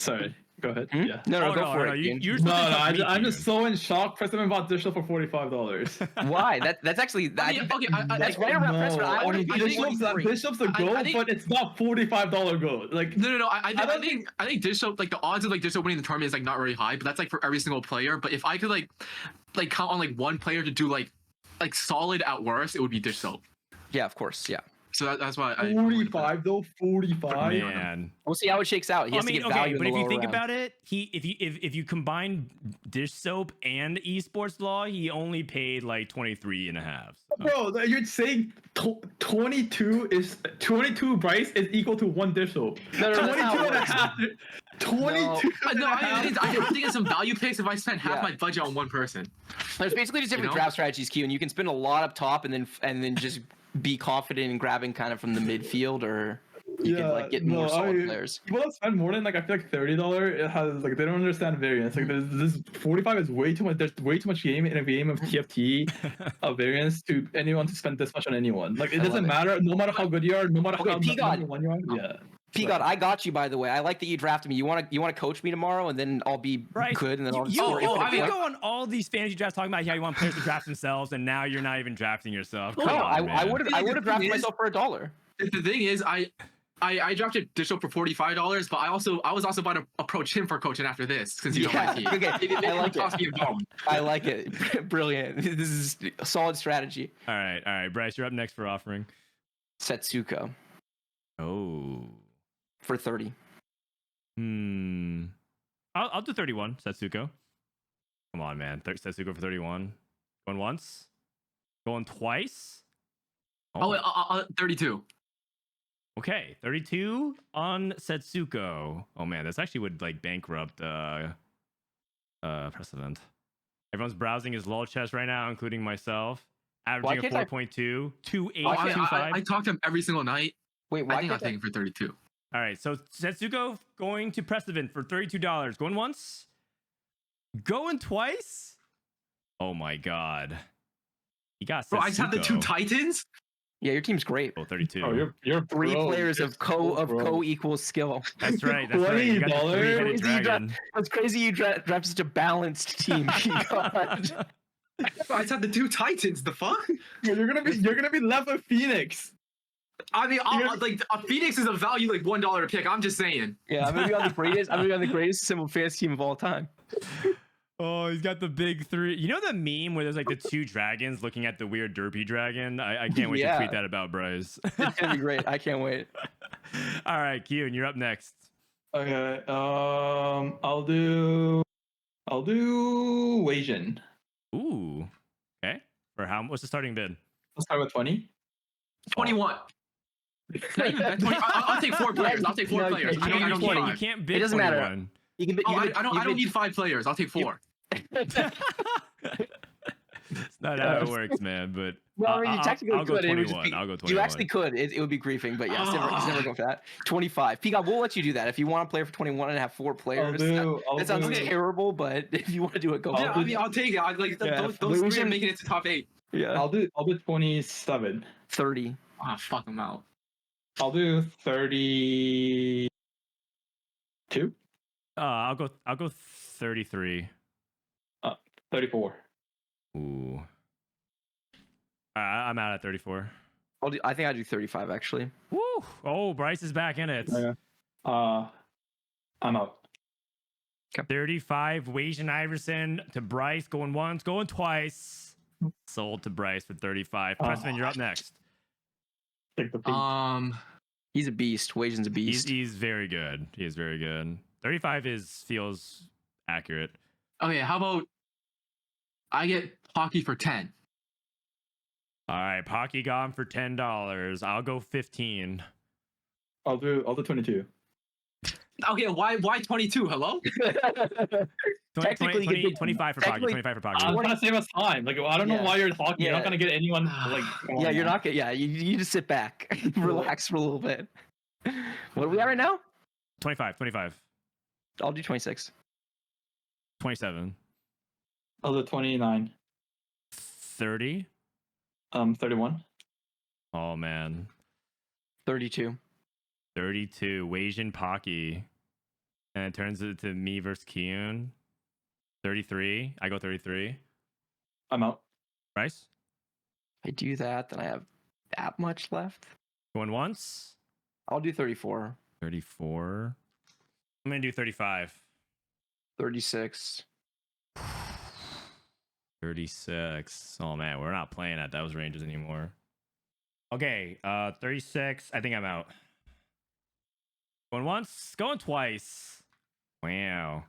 Sorry, go ahead. Hmm? Yeah. No, Oh, go for it. You, Ian. you're No, supposed to help me, I'm just Kiyoon. so in shock. President bought digital for $45. Why? That's actually I mean, okay, that's right around press. I I want mean, to be Bishop's a goal, I think- but it's not $45 goal. Like, No. I don't think Dish Soap, like the odds of like Dish Soap winning the tournament is like not very high, but that's like for every single player. But if I could like count on like one player to do like solid at worst, it would be Dish Soap. Yeah, of course. Yeah. So that's why I 45 though, 45. Man. We'll see how it shakes out. He has to get value but in if the you lower think rounds. about it, if you combine dish soap and esports law, he only paid like 23 and a half. So. Bro, you're saying 22 Bryce is equal to one dish soap. No, that's 22 how it and a works. half. 22 and No, a I half. have to get some value picks if I spend half Yeah. my budget on one person. There's basically just different You know? draft strategies, Q, and you can spend a lot up top and then just be confident in grabbing kind of from the midfield, or you can like get more solid players. People that spend more than like I feel like $30, it has like they don't understand variance. Like there's this 45 is way too much. There's way too much game in a game of TFT variance to anyone to spend this much on anyone. Like it I doesn't love it. matter. No matter how good you are, no matter Okay, how P-God. number one you are. Yeah. P-God, I got you, by the way. I like that you drafted me. You want to coach me tomorrow, and then I'll be Right. good, and then I'll just You, score you infinite points. go on all these fantasy drafts talking about how you want players to draft themselves, and now you're not even drafting yourself. No, Come on, I man. would have drafted myself for $1. The thing is, I drafted Dish Soap for $45, but I was also about to approach him for coaching after this since he's on my team. Okay, I like toss me a bone. I like it. Brilliant. This is a solid strategy. All right, Bryce, you're up next for offering. Setsuko Oh. for 30. I'll do 31. Setsuko. Come on, man. Setsuko for 31. Going once. Going twice. Oh, 32. Okay, 32 on Setsuko. Oh man, this actually would like bankrupt Precedent. Everyone's browsing his lol chest right now, including myself. Averaging a can't I- 4.2, Why 2825. I talk to him every single night. Wait, I why think I'll can't take him for 32. All right, so Setsuko going to Precedent for $32. Going once. Going twice. Oh my god. He got Setsuko. Bro, I just have the two Titans. Yeah, your team's great. Oh, 32. Oh, you're Three pro. players You're of so pro. co-equal skill. That's right. That's right. You got the $20. three-headed dragon. It's crazy you drafted such a balanced team. God. I just have the two Titans. The fuck? You're gonna be left with Phoenix. I mean, like a Phoenix is a value like $1 a pick. I'm just saying. Yeah, I'm gonna be on the greatest. I'm gonna be on the greatest simple fantasy team of all time. Oh, he's got the big three. You know the meme where there's like the two dragons looking at the weird derpy dragon? I can't wait to Yeah. tweet that about Bryce. It's gonna be great. I can't wait. All right, Kiyoon, you're up next. Okay. I'll do Asian. Ooh. Okay. For how? What's the starting bid? Let's start with 20. 21. Not even that, 20. I'll take 4 players. I'll take 4 No, you players. can't. I don't need You 5. can't bid It doesn't matter. 21. You can. Oh, I don't need 5 players. I'll take 4. It's not how it works, man. But Well, I mean, you technically I'll go could. It would just 21. be, I'll go 21. you actually could. It would be griefing, but yeah, he's never going for that. 25. Peacock, we'll let you do that if you want to play for 21 and have 4 players. That sounds terrible, but if you want to do it, go. Yeah, I mean, I'll take it. Those 3 are making it to top 8. Yeah. I'll do 27. 30. Ah, fuck them out. I'll do 32. I'll go 33. 34. Ooh. I'm out at 34. I think I do 35 actually. Woo! Oh, Bryce is back in it. Yeah. I'm out. 35, Wasian Iverson to Bryce, going once, going twice. Sold to Bryce for 35. Preston, you're up next. Take the beat. He's a beast. Wasian's a beast. He's very good. He is very good. 35 feels accurate. Okay, how about I get Pocky for 10? All right, Pocky gone for $10. I'll go 15. I'll do 22. Okay, why 22? Hello? Technically, 25 for Pocky. 25 for Pocky. I'm trying to save us time. Like, I don't know why you're talking. You're not gonna get anyone. Like, Yeah, you're not gonna. Yeah, you just sit back, relax for a little bit. What are we at right now? 25. I'll do 26. 27. I'll do 29. 30. 31. Oh man. 32. 32. Wasian Pocky. And it turns it to me versus Kiyoon. 33. I go 33. I'm out. Bryce? I do that, then I have that much left. Going once? I'll do 34. 34. I'm going to do 35. 36. 36. Oh man, we're not playing at those ranges anymore. Okay, 36. I think I'm out. Going once, going twice. Wow.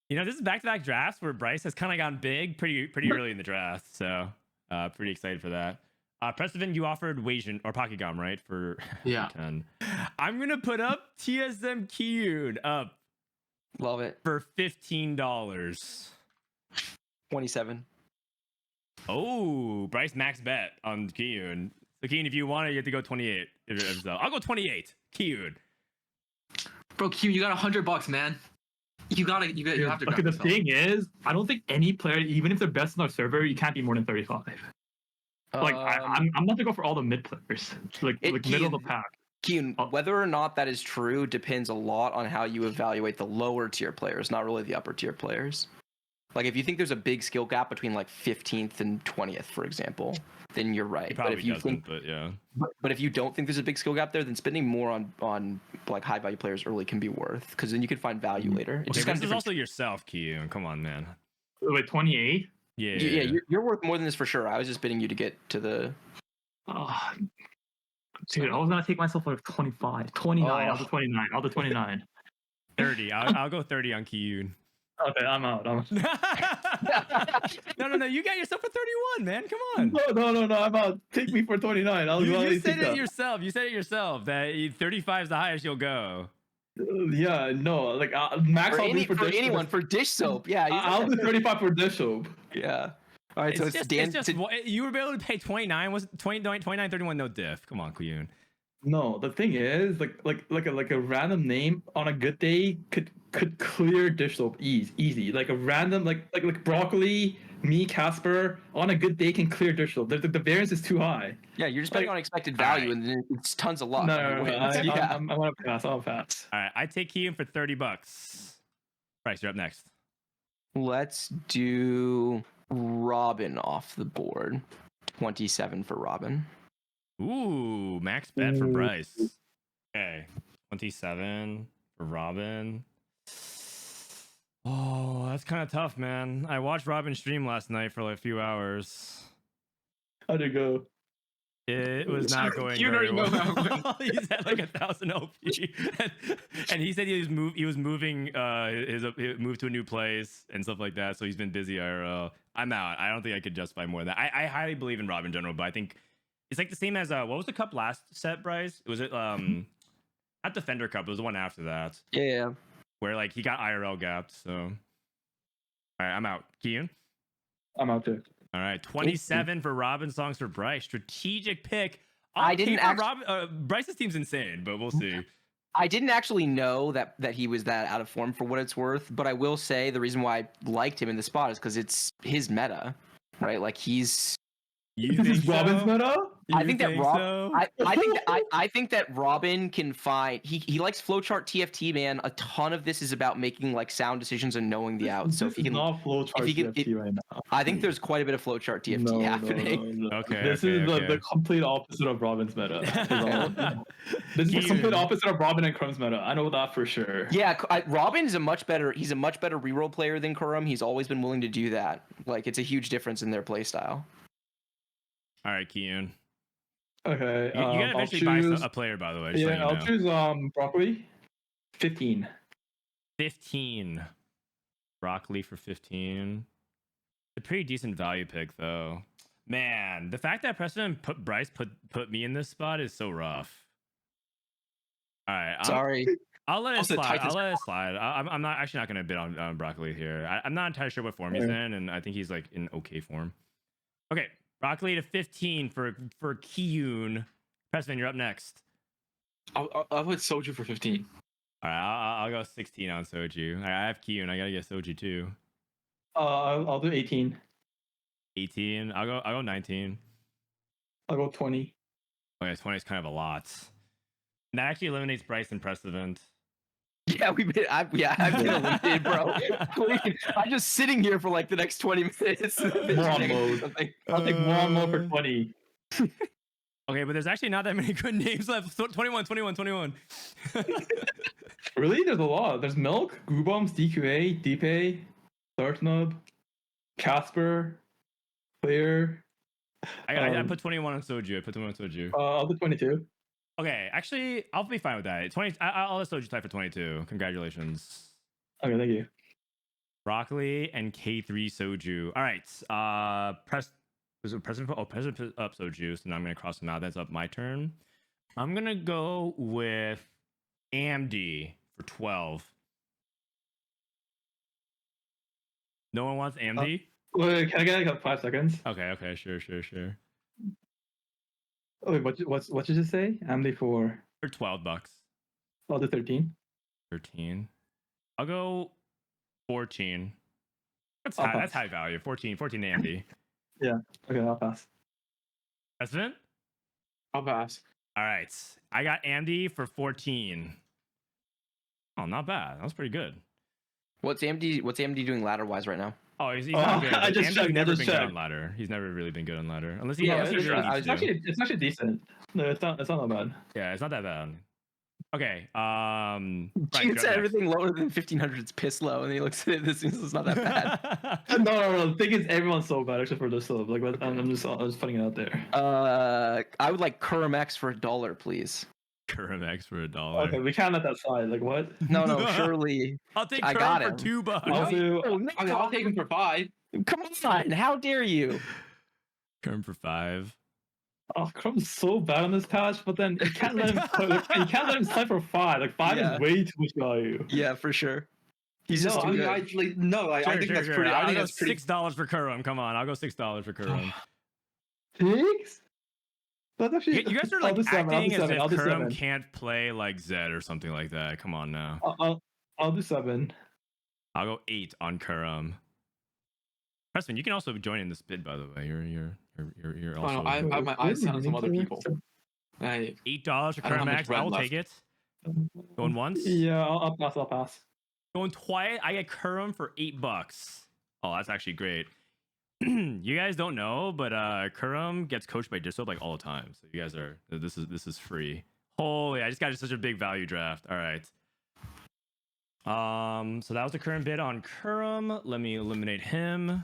You know, this is back-to-back drafts where Bryce has kind of gotten big pretty early in the draft. So pretty excited for that. Prestivent, you offered Wasian or Pokegum, right? For Yeah. 10. I'm gonna put up TSM Kiyoon up Love it. for $15. 27. Oh, Bryce max bet on Kiyoon. So Kiyoon, if you want it, you have to go 28. I'll go 28. Kiyoon. Bro, Q, you got $100, man. You have to. Okay, the thing is, I don't think any player, even if they're best on our server, you can't be more than 35. Like, I'm not to go for all the mid players, like middle of the pack. Kiyoon, whether or not that is true depends a lot on how you evaluate the lower tier players, not really the upper tier players. Like, if you think there's a big skill gap between like 15th and 20th, for example, then you're right. But if you but if you don't think there's a big skill gap there, then spending more on like high value players early can be worth, because then you can find value later. Okay, this is also yourself, Kiyoon. Come on, man. Wait, 28? Yeah. You're worth more than this for sure. I was just bidding you to get to the. Dude, I was gonna take myself like 25, 29. I'll do 29. I'll do 29. 30. I'll go 30 on Kiyoon. Okay, I'm out. No. You got yourself a 31, man. Come on. No. I'm out. Take me for 29. You said it yourself. You said it yourself that 35 is the highest you'll go. Yeah, no. Like max. For, I'll do for anyone for dish soap. Yeah, I'll do 35 for dish soap. Yeah. All right, so it's just you were able to pay 29. Was 29, 31 no diff? Come on, Kiyoon. No, the thing is, like a random name on a good day could clear dish soap easy. Like a random like broccoli, me, Casper on a good day can clear dish soap. The variance is too high. Yeah, you're just betting on expected value, and then it's tons of luck. No, I want to pass. I'll pass. All right, I take Kiyoon for $30. Bryce, you're up next. Let's do Robin off the board. 27 for Robin. Ooh, max bet for Bryce. Okay, 27 for Robin. Oh, that's kind of tough, man. I watched Robin stream last night for like a few hours. How'd it go? It was not going You very already know how it well. He's at like 1,000 OP, and he said he was moving he moved to a new place and stuff like that. So he's been busy IRL. I'm out. I don't think I could justify more than that. I highly believe in Rob in general, but I think it's like the same as what was the cup last set, Bryce? Was it not the Fender Cup? It was the one after that Yeah. where like he got IRL gapped. So all right, I'm out. Kiyoon. I'm out too. All right, 27 for Robin songs for Bryce. Strategic pick. I didn't Bryce's team's insane, but we'll see. I didn't actually know that he was that out of form for what it's worth, but I will say the reason why I liked him in the spot is because it's his meta, right? Like he's. You This is think Robin's so? meta? I think that Rob. so? I think that Robin can find. He likes flowchart TFT, man. A ton of this is about making like sound decisions and knowing the outs. So This if he can, is not flowchart if he can- TFT right now. I think there's quite a bit of flowchart TFT happening. No. Okay, This okay, is okay. the complete opposite of Robin's meta. This is the complete opposite of Robin and Crumb's meta. I know that for sure. Yeah, Robin is a much better. He's a much better reroll player than Kurum. He's always been willing to do that. Like it's a huge difference in their play style. All right, Kiyoon. Okay. You gotta I'll eventually choose, buy a player, by the way. just so Yeah, you I'll know. choose broccoli. 15. 15. Broccoli for 15. A pretty decent value pick, though. Man, the fact that Preston put Bryce put me in this spot is so rough. All right, Sorry. I'll let it Also, slide. Titans- I'll let it slide. I'm not actually not gonna bid on Broccoli here. I'm not entirely sure what form he's in, and I think he's like in okay form. Okay, Broccoli to 15 for Kiyoon. Preston, you're up next. I'll put Soju for 15. All right, I'll go 16 on Soju. I have Kiyoon. I gotta get Soju too. I'll do 18. 18. I'll go 19. I'll go 20. Okay, 20 is kind of a lot. And that actually eliminates Bryce and Prestivent. Yeah, I've been eliminated, bro. I'm just sitting here for like the next 20 minutes. More on mode. I'll take more on mode for 20. Okay, but there's actually not that many good names left. 21. Really? There's a lot. There's Milk, Goobums, DQA, Deepay, Dartnub, Casper, Player. I put 21 on Soju. I put 21 on Soju. I'll do 22. Okay, actually, I'll be fine with that. 20. I'll let Soju type for 22. Congratulations. Okay, thank you. Broccoli and K3 Soju. All right. Was it President? Oh, President put up Soju. So now I'm gonna cross him out. That's up my turn. I'm gonna go with AMD for 12. No one wants AMD? Wait, can I get like 5 seconds? Okay, sure. Oh, wait, what did you say? MD for For $12. I'll do 13. 13. I'll go 14. That's I'll high. pass. That's high value. 14 AMD. Okay, I'll pass. President? I'll pass. All right. I got Andy for 14. Oh, not bad. That was pretty good. What's AMD doing ladder wise right now? Oh, he's not good. I just Andy's checked, never I just been good on checked. ladder. He's never really been good on ladder. Unless he, Yeah, unless he it's really not- needs to. It's actually decent. No, it's not that bad. Yeah, it's not that bad. Okay. Bryce, Dude you're said up everything lower than 1500 is piss low, and he looks at it. This is not that bad. next. No. The thing is, everyone's so bad except for the sub. Like, I'm just putting it out there. I would like Kurum X for $1, please. Curvex for $1. Okay, we can't let that slide. Like, what? No, surely. I'll take I Curve got for him. $2. I'll do. Oh, no. I mean, I'll take him for 5. Come on, how dare you? Curve for 5. Oh, Crumb's so bad on this patch, but then you can't let him. You can't let him slide for 5. Like 5 Yeah. is way too much value. Yeah, for sure. He's just I too mean, good. I think that's pretty. I'll I think go that's pretty. $6 for Kurum. Come on, I'll go $6 for Kurum. 6? That's actually. You guys are I'll like do 7, acting as if I'll do Kurum 7. can't play like Zed or something like that. Come on now. I'll do 7. I'll go 8 on Kurum. Preston, you can also join in this bid, by the way. You're Oh, also no, I have my eyes set on some other people. $8 for I don't have Kurum much Max. I bread will left. take it. Going once. Yeah, I'll pass. Going twice. I get Kurum for $8. Oh, that's actually great. You guys don't know, but Kurum gets coached by Disso like all the time. So you guys are this is free. Holy, I just got such a big value draft. All right. So that was the current bid on Kurum. Let me eliminate him.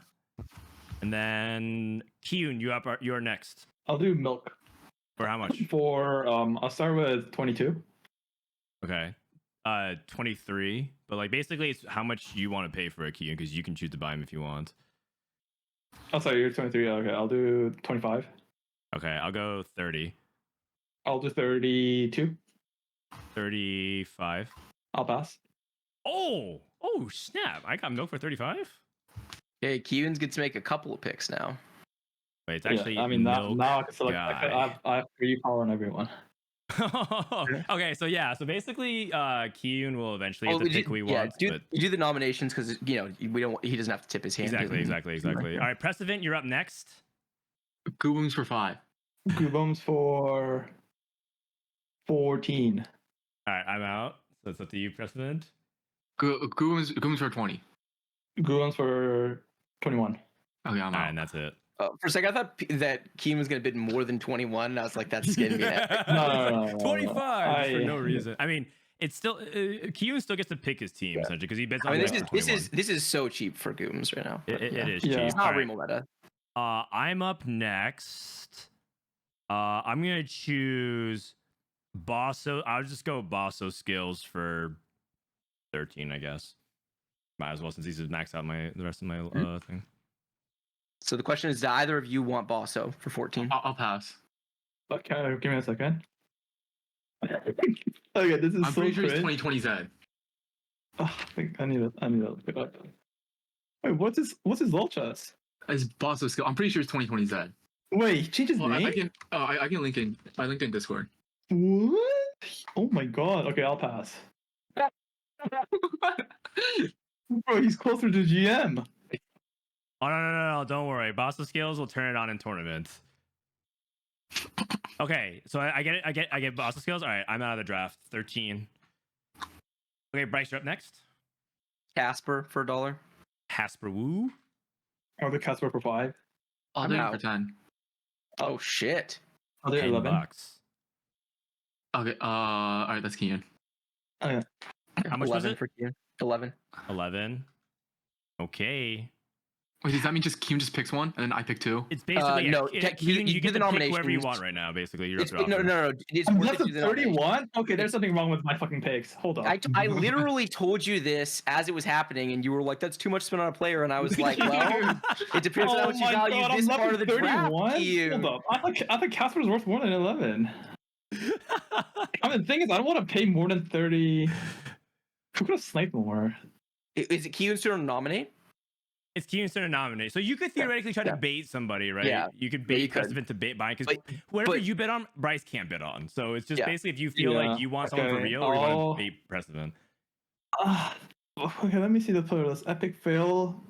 And then Kiyoon, you're next. I'll do milk. For how much? For I'll start with 22. Okay. 23. But like basically it's how much you want to pay for a Kiyoon, because you can choose to buy him if you want. Oh, sorry, you're 23. Okay, I'll do 25. Okay, I'll go 30. I'll do 32. 35. I'll pass. Oh snap. I got milk for 35? Okay, Kiyoon's gets to make a couple of picks now. Wait, it's actually I mean milk now I can select. guy. I have free power on everyone. Okay, so yeah, so basically Kiyoon will eventually get the pick we want. Do the nominations because we don't. He doesn't have to tip his hand. Exactly. All right, Prestivent, you're up next. Goobooms for 5. Goobums for 14. All right, I'm out. So it's up to you, Prestivent. Goobooms for 20. Goobums for 21. Okay, I'm All right, out. and that's it. For a second, I thought that Kiyoon was going to bid more than 21. And I was like, that's getting me. No. 25 for no reason. I mean, it's still Kiyoon still gets to pick his team essentially because he bids on. I mean, milk this for is 21. this is so cheap for Gooms right now. It is Yeah. cheap. It's not All right. Real meta. I'm up next. I'm gonna choose Bosso. I'll just go Bosso skills for 13, I guess. Might as well, since he's maxed out the rest of my thing. So the question is, do either of you want Bosso for 14? I'll pass. Okay, give me a second. Okay, this is I'm so pretty sure it's cringe. 2020 Z. Oh, I need to look it up. Wait, what's his lol chest? It's Bosso skill. I'm pretty sure it's 2020 Z. Wait, change his Well, name? I can link in. I linked in Discord. What? Oh my god. Okay, I'll pass. Bro, he's closer to GM. Oh no! Don't worry. Bosso skills will turn it on in tournaments. Okay, so I get it. I get Bosso skills. All right, I'm out of the draft. 13. Okay, Bryce, you're up next. Casper for $1. Hasper Woo. Or the Casper for 5. I'll I'm do it out. for 10. Oh shit! I'll do 10 11. bucks. Okay. All right. That's Kiyoon. Okay. How much was 11 it? for Kiyoon. 11. 11. Okay. Wait, does that mean Kiyoon just picks one and then I pick 2? It's basically no, you do get the to pick whoever you nominations. want right now. Basically, you're It's, up no. It's I'm worth left it to at do the nominations. 31? Okay, there's something wrong with my fucking picks. Hold on. I literally told you this as it was happening, and you were like, "That's too much to spend on a player," and I was like, "Well, it depends on how much you value this part of the draft." Hold up. I think Casper's worth more than 11. I mean, the thing is, I don't want to pay more than 30. Who could have sniped more? Is it Kiyoon's turn to nominate? It's Kiyoon's turn to nominate. So you could theoretically try to bait somebody, right? Yeah. You could Yeah, bait you could. Prestivent to bait buying because But- whatever but- you bid on, Bryce can't bid on. So it's just Yeah. basically if you feel like you want someone for okay. real or you want Oh. to bait Prestivent. Okay, let me see the player list. Epic Fail,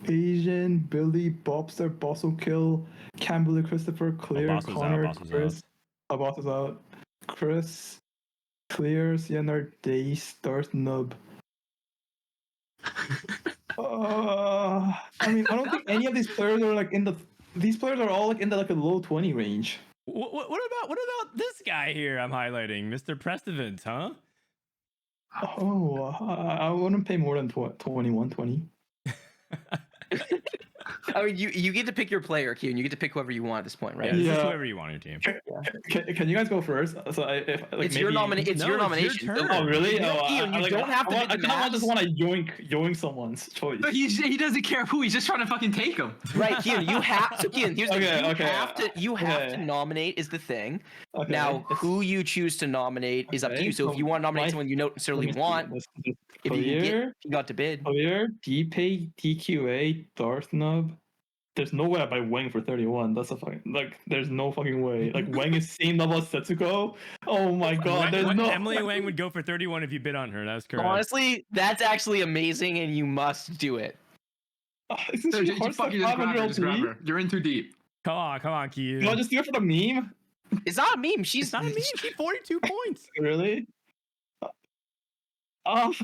Asian, Billy, Bobster, Bosso Kill, Campbell, Christopher, Clear, Bosso's out, Connor, Bosso's Chris. Oh, Boss is out. Chris, Clear, Sienna, Day, Start, Nub. I mean, I don't think any of these players are like in the. These players are all like in the like a low 20 range. What about this guy here? I'm highlighting Mr. Prestivent, huh? Oh, I wouldn't pay more than 21, 20. I mean, you get to pick your player, Kiyoon. You get to pick whoever you want at this point, right? Yeah, Yeah. just whoever you want on your team. Can you guys go first? So if like It's maybe... your nomination. It's No, your it's your nomination. turn. Oh really? You don't, Oh, Kiyoon, you don't have to I bid the kind of max. just want to yoink someone's choice. But he doesn't care who. He's just trying to fucking take him. Right, Kiyoon. You have to. Kiyoon, here's the Okay, you have okay. to nominate is the thing. Okay. Now, who you choose to nominate is up to Okay, you. So if you want to nominate my- someone you don't necessarily want, if you got to bid. Clear, DPay, DQA, Darth Nub. There's no way I buy Wang for 31. That's a fucking there's no fucking way. Like Wang is same level as Setsuko. Oh my god, there's no Emily Wang would go for 31 if you bid on her. That's correct. Honestly, that's actually amazing, and you must do it. Isn't So she just hard fucking stuff just grab her. Just grab 500 her. You're in too deep. Come on, Kiyoon. No, just do it for the meme. It's not a meme. She's It's not a meme. She's 42 points. Really?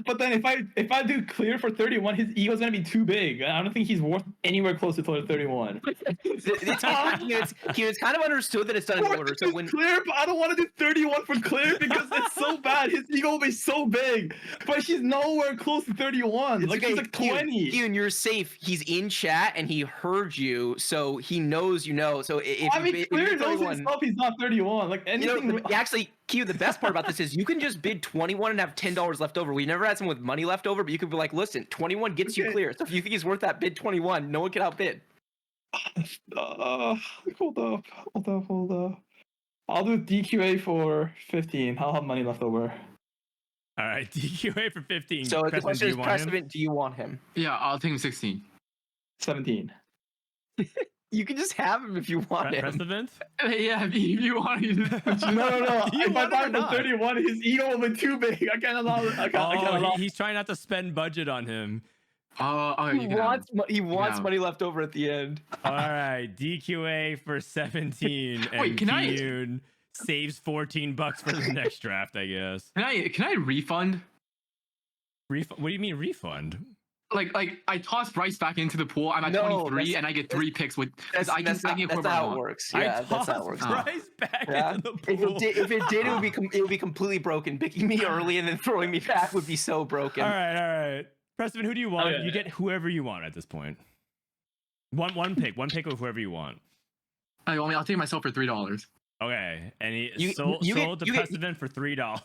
But then if I do clear for 31, his ego's gonna be too big. I don't think he's worth anywhere close to 31. It's kind of understood that it's done in order. So when clear, but I don't want to do 31 for clear because it's so bad. His ego will be so big, but she's nowhere close to 31. Like she's like 20. Kiyoon, you're safe. He's in chat and he heard you, so he knows you know. So if clear knows himself he's not 31. Like anything. Actually, Kiyoon, the best part about this is you can just bid 21 and have $10 left over. We never had someone with money left over, but you could be like, listen, 21 gets you clear. So if you think he's worth that, bid 21. No one can outbid. Hold up. I'll do DQA for 15. I'll have money left over. All right, DQA for 15. So the question is, Prestivent, do you want him? Yeah, I'll take him 16. 17. You can just have him if you want him. Prestivent? Yeah, if you want to. No. If I buy him for 31, his ego will be too big. I can't allow it. I can't allow. He's trying not to spend budget on him. He wants money left over at the end. All right, DQA for 17. And Wait, can Kiyoon saves $14 for the next draft, I guess. Can I refund? What do you mean refund? Like I toss Bryce back into the pool. I'm at 23 and I get 3 picks with. That's how it works. Yeah, that's how it works. Bryce back Yeah. into the pool. If it did, it would be completely broken. Picking me early and then throwing me back would be so broken. All right. Preston, who do you want? Okay. You get whoever you want at this point. One pick of whoever you want. I'll take myself for $3. Okay, and he sold the Preston for $3.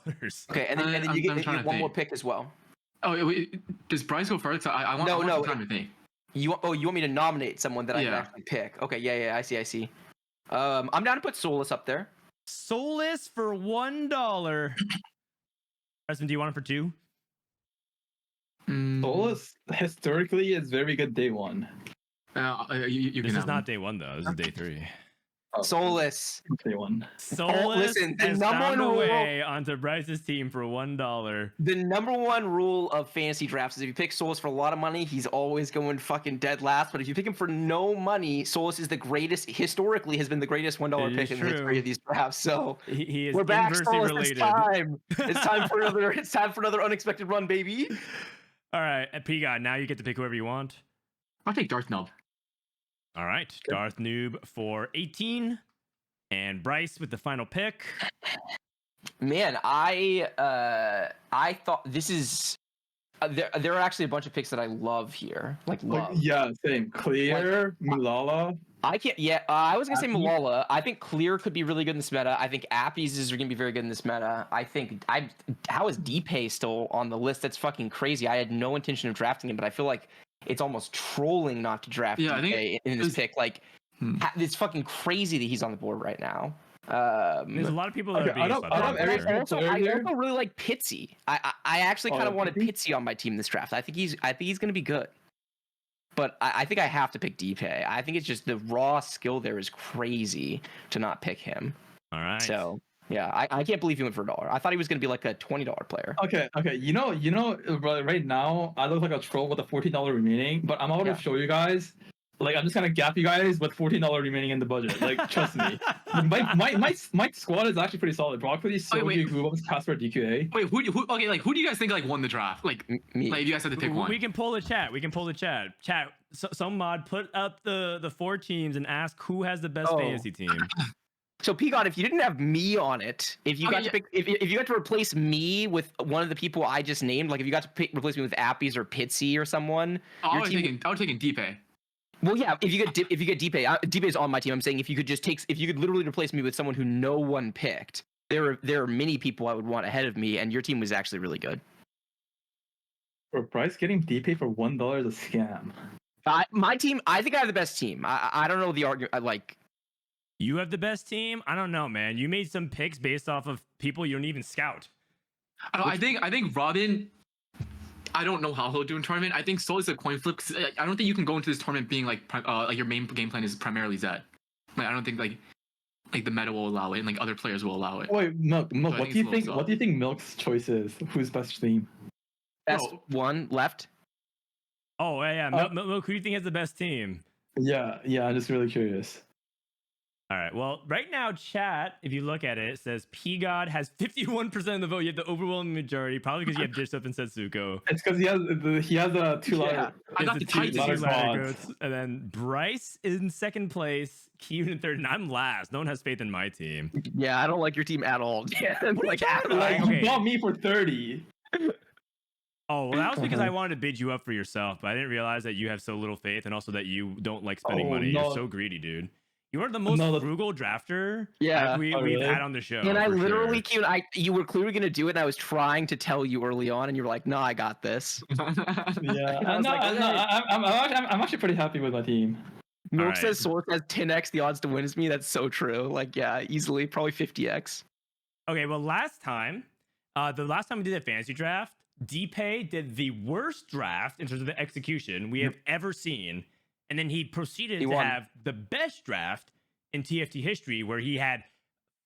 Okay, and then you get one more pick as well. Oh, wait, does Bryce go first? I want some time to think. You want me to nominate someone that I can actually pick? Okay, yeah, I see. I'm down to put Solus up there. Solus for $1. Preston, do you want him for 2? Solus historically is very good day 1. This is not day 1 though. This is day 3. Solus. Day 1. Solus Listen, the has number found one a rule. way onto Bryce's team for $1. The number one rule of fantasy drafts is if you pick Solus for a lot of money, he's always going fucking dead last. But if you pick him for no money, Solus is the greatest. Historically, has been the greatest $1 pick in the history of these drafts. So he is we're back, inversely Solus. related. It's time. It's time for another. It's time for another unexpected run, baby. All right, P God, now you get to pick whoever you want. I'll take Darth Nub. All right, Darth Noob for 18, and Bryce with the final pick. Man, I thought this is. There are actually a bunch of picks that I love here. Yeah, same. Clear, Mulala. I can't. Yeah, I was gonna say Malala. I think Clear could be really good in this meta. I think Appies is gonna be very good in this meta. How is DPay still on the list? That's fucking crazy. I had no intention of drafting him, but I feel like it's almost trolling not to draft DPay in this pick. Like, it's fucking crazy that he's on the board right now. There's a lot of people that are being I also really like Pitsy. I actually kind of wanted Pitsy on my team this draft. I think he's gonna be good. But I think I have to pick DPay. I think it's just the raw skill there is crazy to not pick him. All right. So yeah, I can't believe he went for $1. I thought he was going to be like a $20 player. Okay. You know, right now I look like a troll with a $14 remaining, but I'm about to show you guys. Like, I'm just gonna gap you guys with $14 remaining in the budget. Like, trust me. My squad is actually pretty solid. Broccoli, Soju, Goobums, Casper, DQA. Wait, who do you guys think won the draft? Like, me. Like, if you guys had to pick one. We can pull the chat. Chat. Some mod put up the 4 teams and ask who has the best fantasy team. So Peacock, if you didn't have me on it, if you got to pick, if you got to replace me with one of the people I just named, like if you got to replace me with Appies or Pitsy or someone, I was taking DPay. Well, yeah. If you get DPay, DPay is on my team. I'm saying if you could literally replace me with someone who no one picked, there are many people I would want ahead of me, and your team was actually really good. For Bryce, getting DPay for $1 is a scam. My team, I think I have the best team. I don't know the argument. You have the best team? I don't know, man. You made some picks based off of people you don't even scout. I think Robin. I don't know how he'll do in tournament. I think Soul is a coin flip. I don't think you can go into this tournament being like your main game plan is primarily Zed. Like, I don't think like the meta will allow it and like other players will allow it. Wait, Milk. What do you think? What do you think Milk's choice is? Who's best team? Best one left. Oh yeah. Milk, who do you think has the best team? Yeah. I'm just really curious. All right. Well, right now, chat, if you look at it, it says P God has 51% of the vote. You have the overwhelming majority, probably because you have Dished Up and Setsuko. It's because he has a two letter. I It's got the the two Titans. letter ladder gods. goats. And then Bryce in second place, Kiyoon in third, and I'm last. No one has faith in my team. Yeah, I don't like your team at all. Yeah, like at all. Like Okay. you got me for 30. Oh, well, that was because I wanted to bid you up for yourself, but I didn't realize that you have so little faith and also that you don't like spending Oh, money. no. You're so greedy, dude. You are the most No, frugal drafter Yeah. we've really? had on the show. And I for literally, sure. Kiyoon, you were clearly gonna do it, and I was trying to tell you early on, and you were like, "No, I got this." Yeah, And I was no, like, no, okay. I'm actually pretty happy with my team. Milk right. says Source has 10x the odds to win as me. That's so true. Like, yeah, easily, probably 50x. Okay, well, the last time we did a fantasy draft, DPay did the worst draft in terms of the execution we have ever seen. And then he proceeded He to won. have the best draft in TFT history, where he had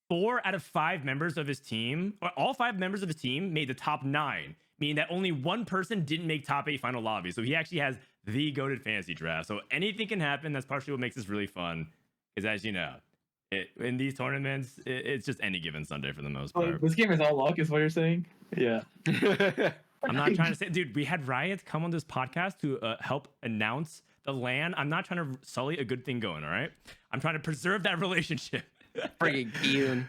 4 out of 5 members of his team, or all 5 members of his team made the top 9, meaning that only one person didn't make top 8 final lobby. So he actually has the goated fantasy draft. So anything can happen. That's partially what makes this really fun. Is, as you know, in these tournaments, it's just any given Sunday for the most part. This game is all luck, is what you're saying? Yeah. I'm not trying to say, dude, we had Riot come on this podcast to help announce the LAN. I'm not trying to sully a good thing going, all right? I'm trying to preserve that relationship. Friggin' Kiyoon.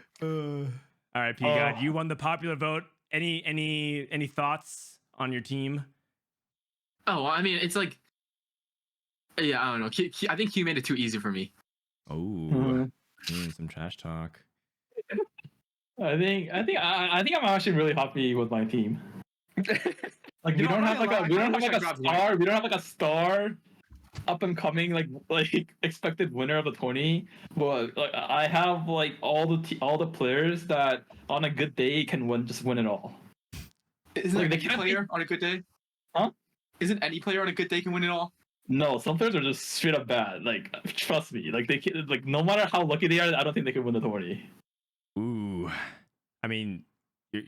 All right, P God, you won the popular vote. Any thoughts on your team? Oh, I mean, it's like, yeah, I don't know. I think Q made it too easy for me. Oh, some trash talk. I think I'm actually really happy with my team. Like we You know, don't I'm have not like gonna a lie, I wish I grabbed White. star. We don't have like a star up and coming like expected winner of the tourney. But like I have like all the players that on a good day can win it all. Isn't Like, there they any can't player on a good day? Huh? Isn't any player on a good day can win it all? No, some players are just straight up bad. Like trust me, like they can, like no matter how lucky they are, I don't think they can win the tourney. Ooh, I mean,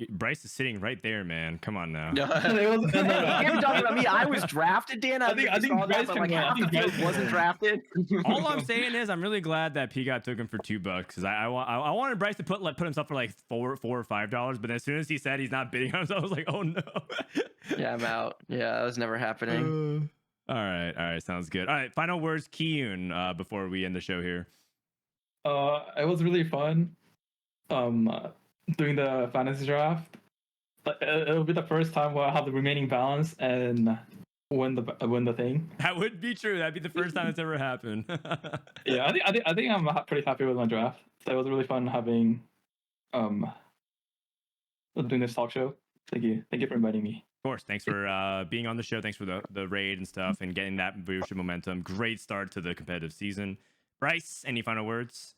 Bryce is sitting right there, man. Come on now. You're talking about me. I was drafted, Dan. I think Bryce but can like win. I half the think Bryce field can wasn't win. drafted. All I'm saying is I'm really glad that P God took him for $2 because I wanted Bryce to put himself for like $4 or $5, but as soon as he said he's not bidding on himself, I was like, oh no. Yeah, I'm out. Yeah, that was never happening. All right, sounds good. All right, final words, Kiyoon, before we end the show here. It was really fun. Doing the fantasy draft. It'll be the first time where I have the remaining balance and win the thing. That would be true. That'd be the first time it's ever happened. Yeah, I think I'm pretty happy with my draft. So it was really fun having doing this talk show. Thank you for inviting me. Of course, thanks for being on the show. Thanks for the raid and stuff and getting that viewership momentum. Great start to the competitive season. Bryce, any final words?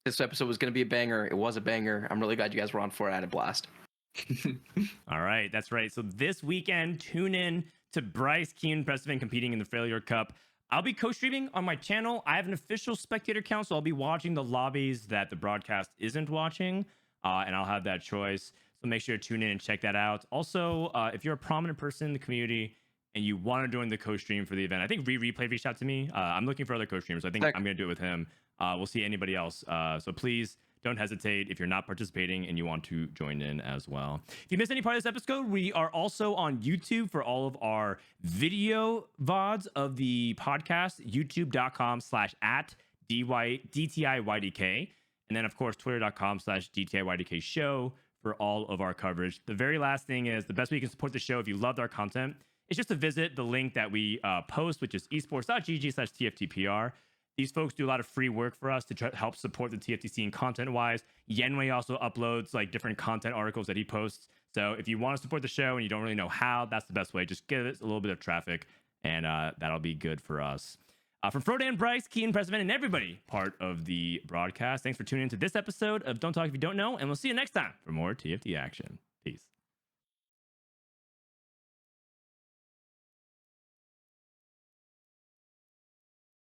This episode was going to be a banger. It was a banger. I'm really glad you guys were on for it. I had a blast. All right, that's right. So this weekend, tune in to Bryce, Kiyoon, and Prestivent competing in the Freljord Cup. I'll be co-streaming on my channel. I have an official spectator count, so I'll be watching the lobbies that the broadcast isn't watching, and I'll have that choice. So make sure to tune in and check that out. Also, if you're a prominent person in the community and you want to join the co-stream for the event, I think Replay reached out to me. I'm looking for other co-streamers. I think I'm going to do it with him. We'll see anybody else. So please don't hesitate if you're not participating and you want to join in as well. If you missed any part of this episode, we are also on YouTube for all of our video VODs of the podcast, youtube.com/@DTIYDK. And then, of course, twitter.com/DTIYDK show for all of our coverage. The very last thing is the best way you can support the show if you loved our content is just to visit the link that we post, which is esports.gg/TFTPR. These folks do a lot of free work for us to try to help support the TFT scene content-wise. Yenwei also uploads like different content articles that he posts. So if you want to support the show and you don't really know how, that's the best way. Just give it a little bit of traffic, and that'll be good for us. From Frodan, Bryce, Kiyoon, Prestivent, and everybody part of the broadcast, thanks for tuning into this episode of Don't Talk If You Don't Know, and we'll see you next time for more TFT action. Peace.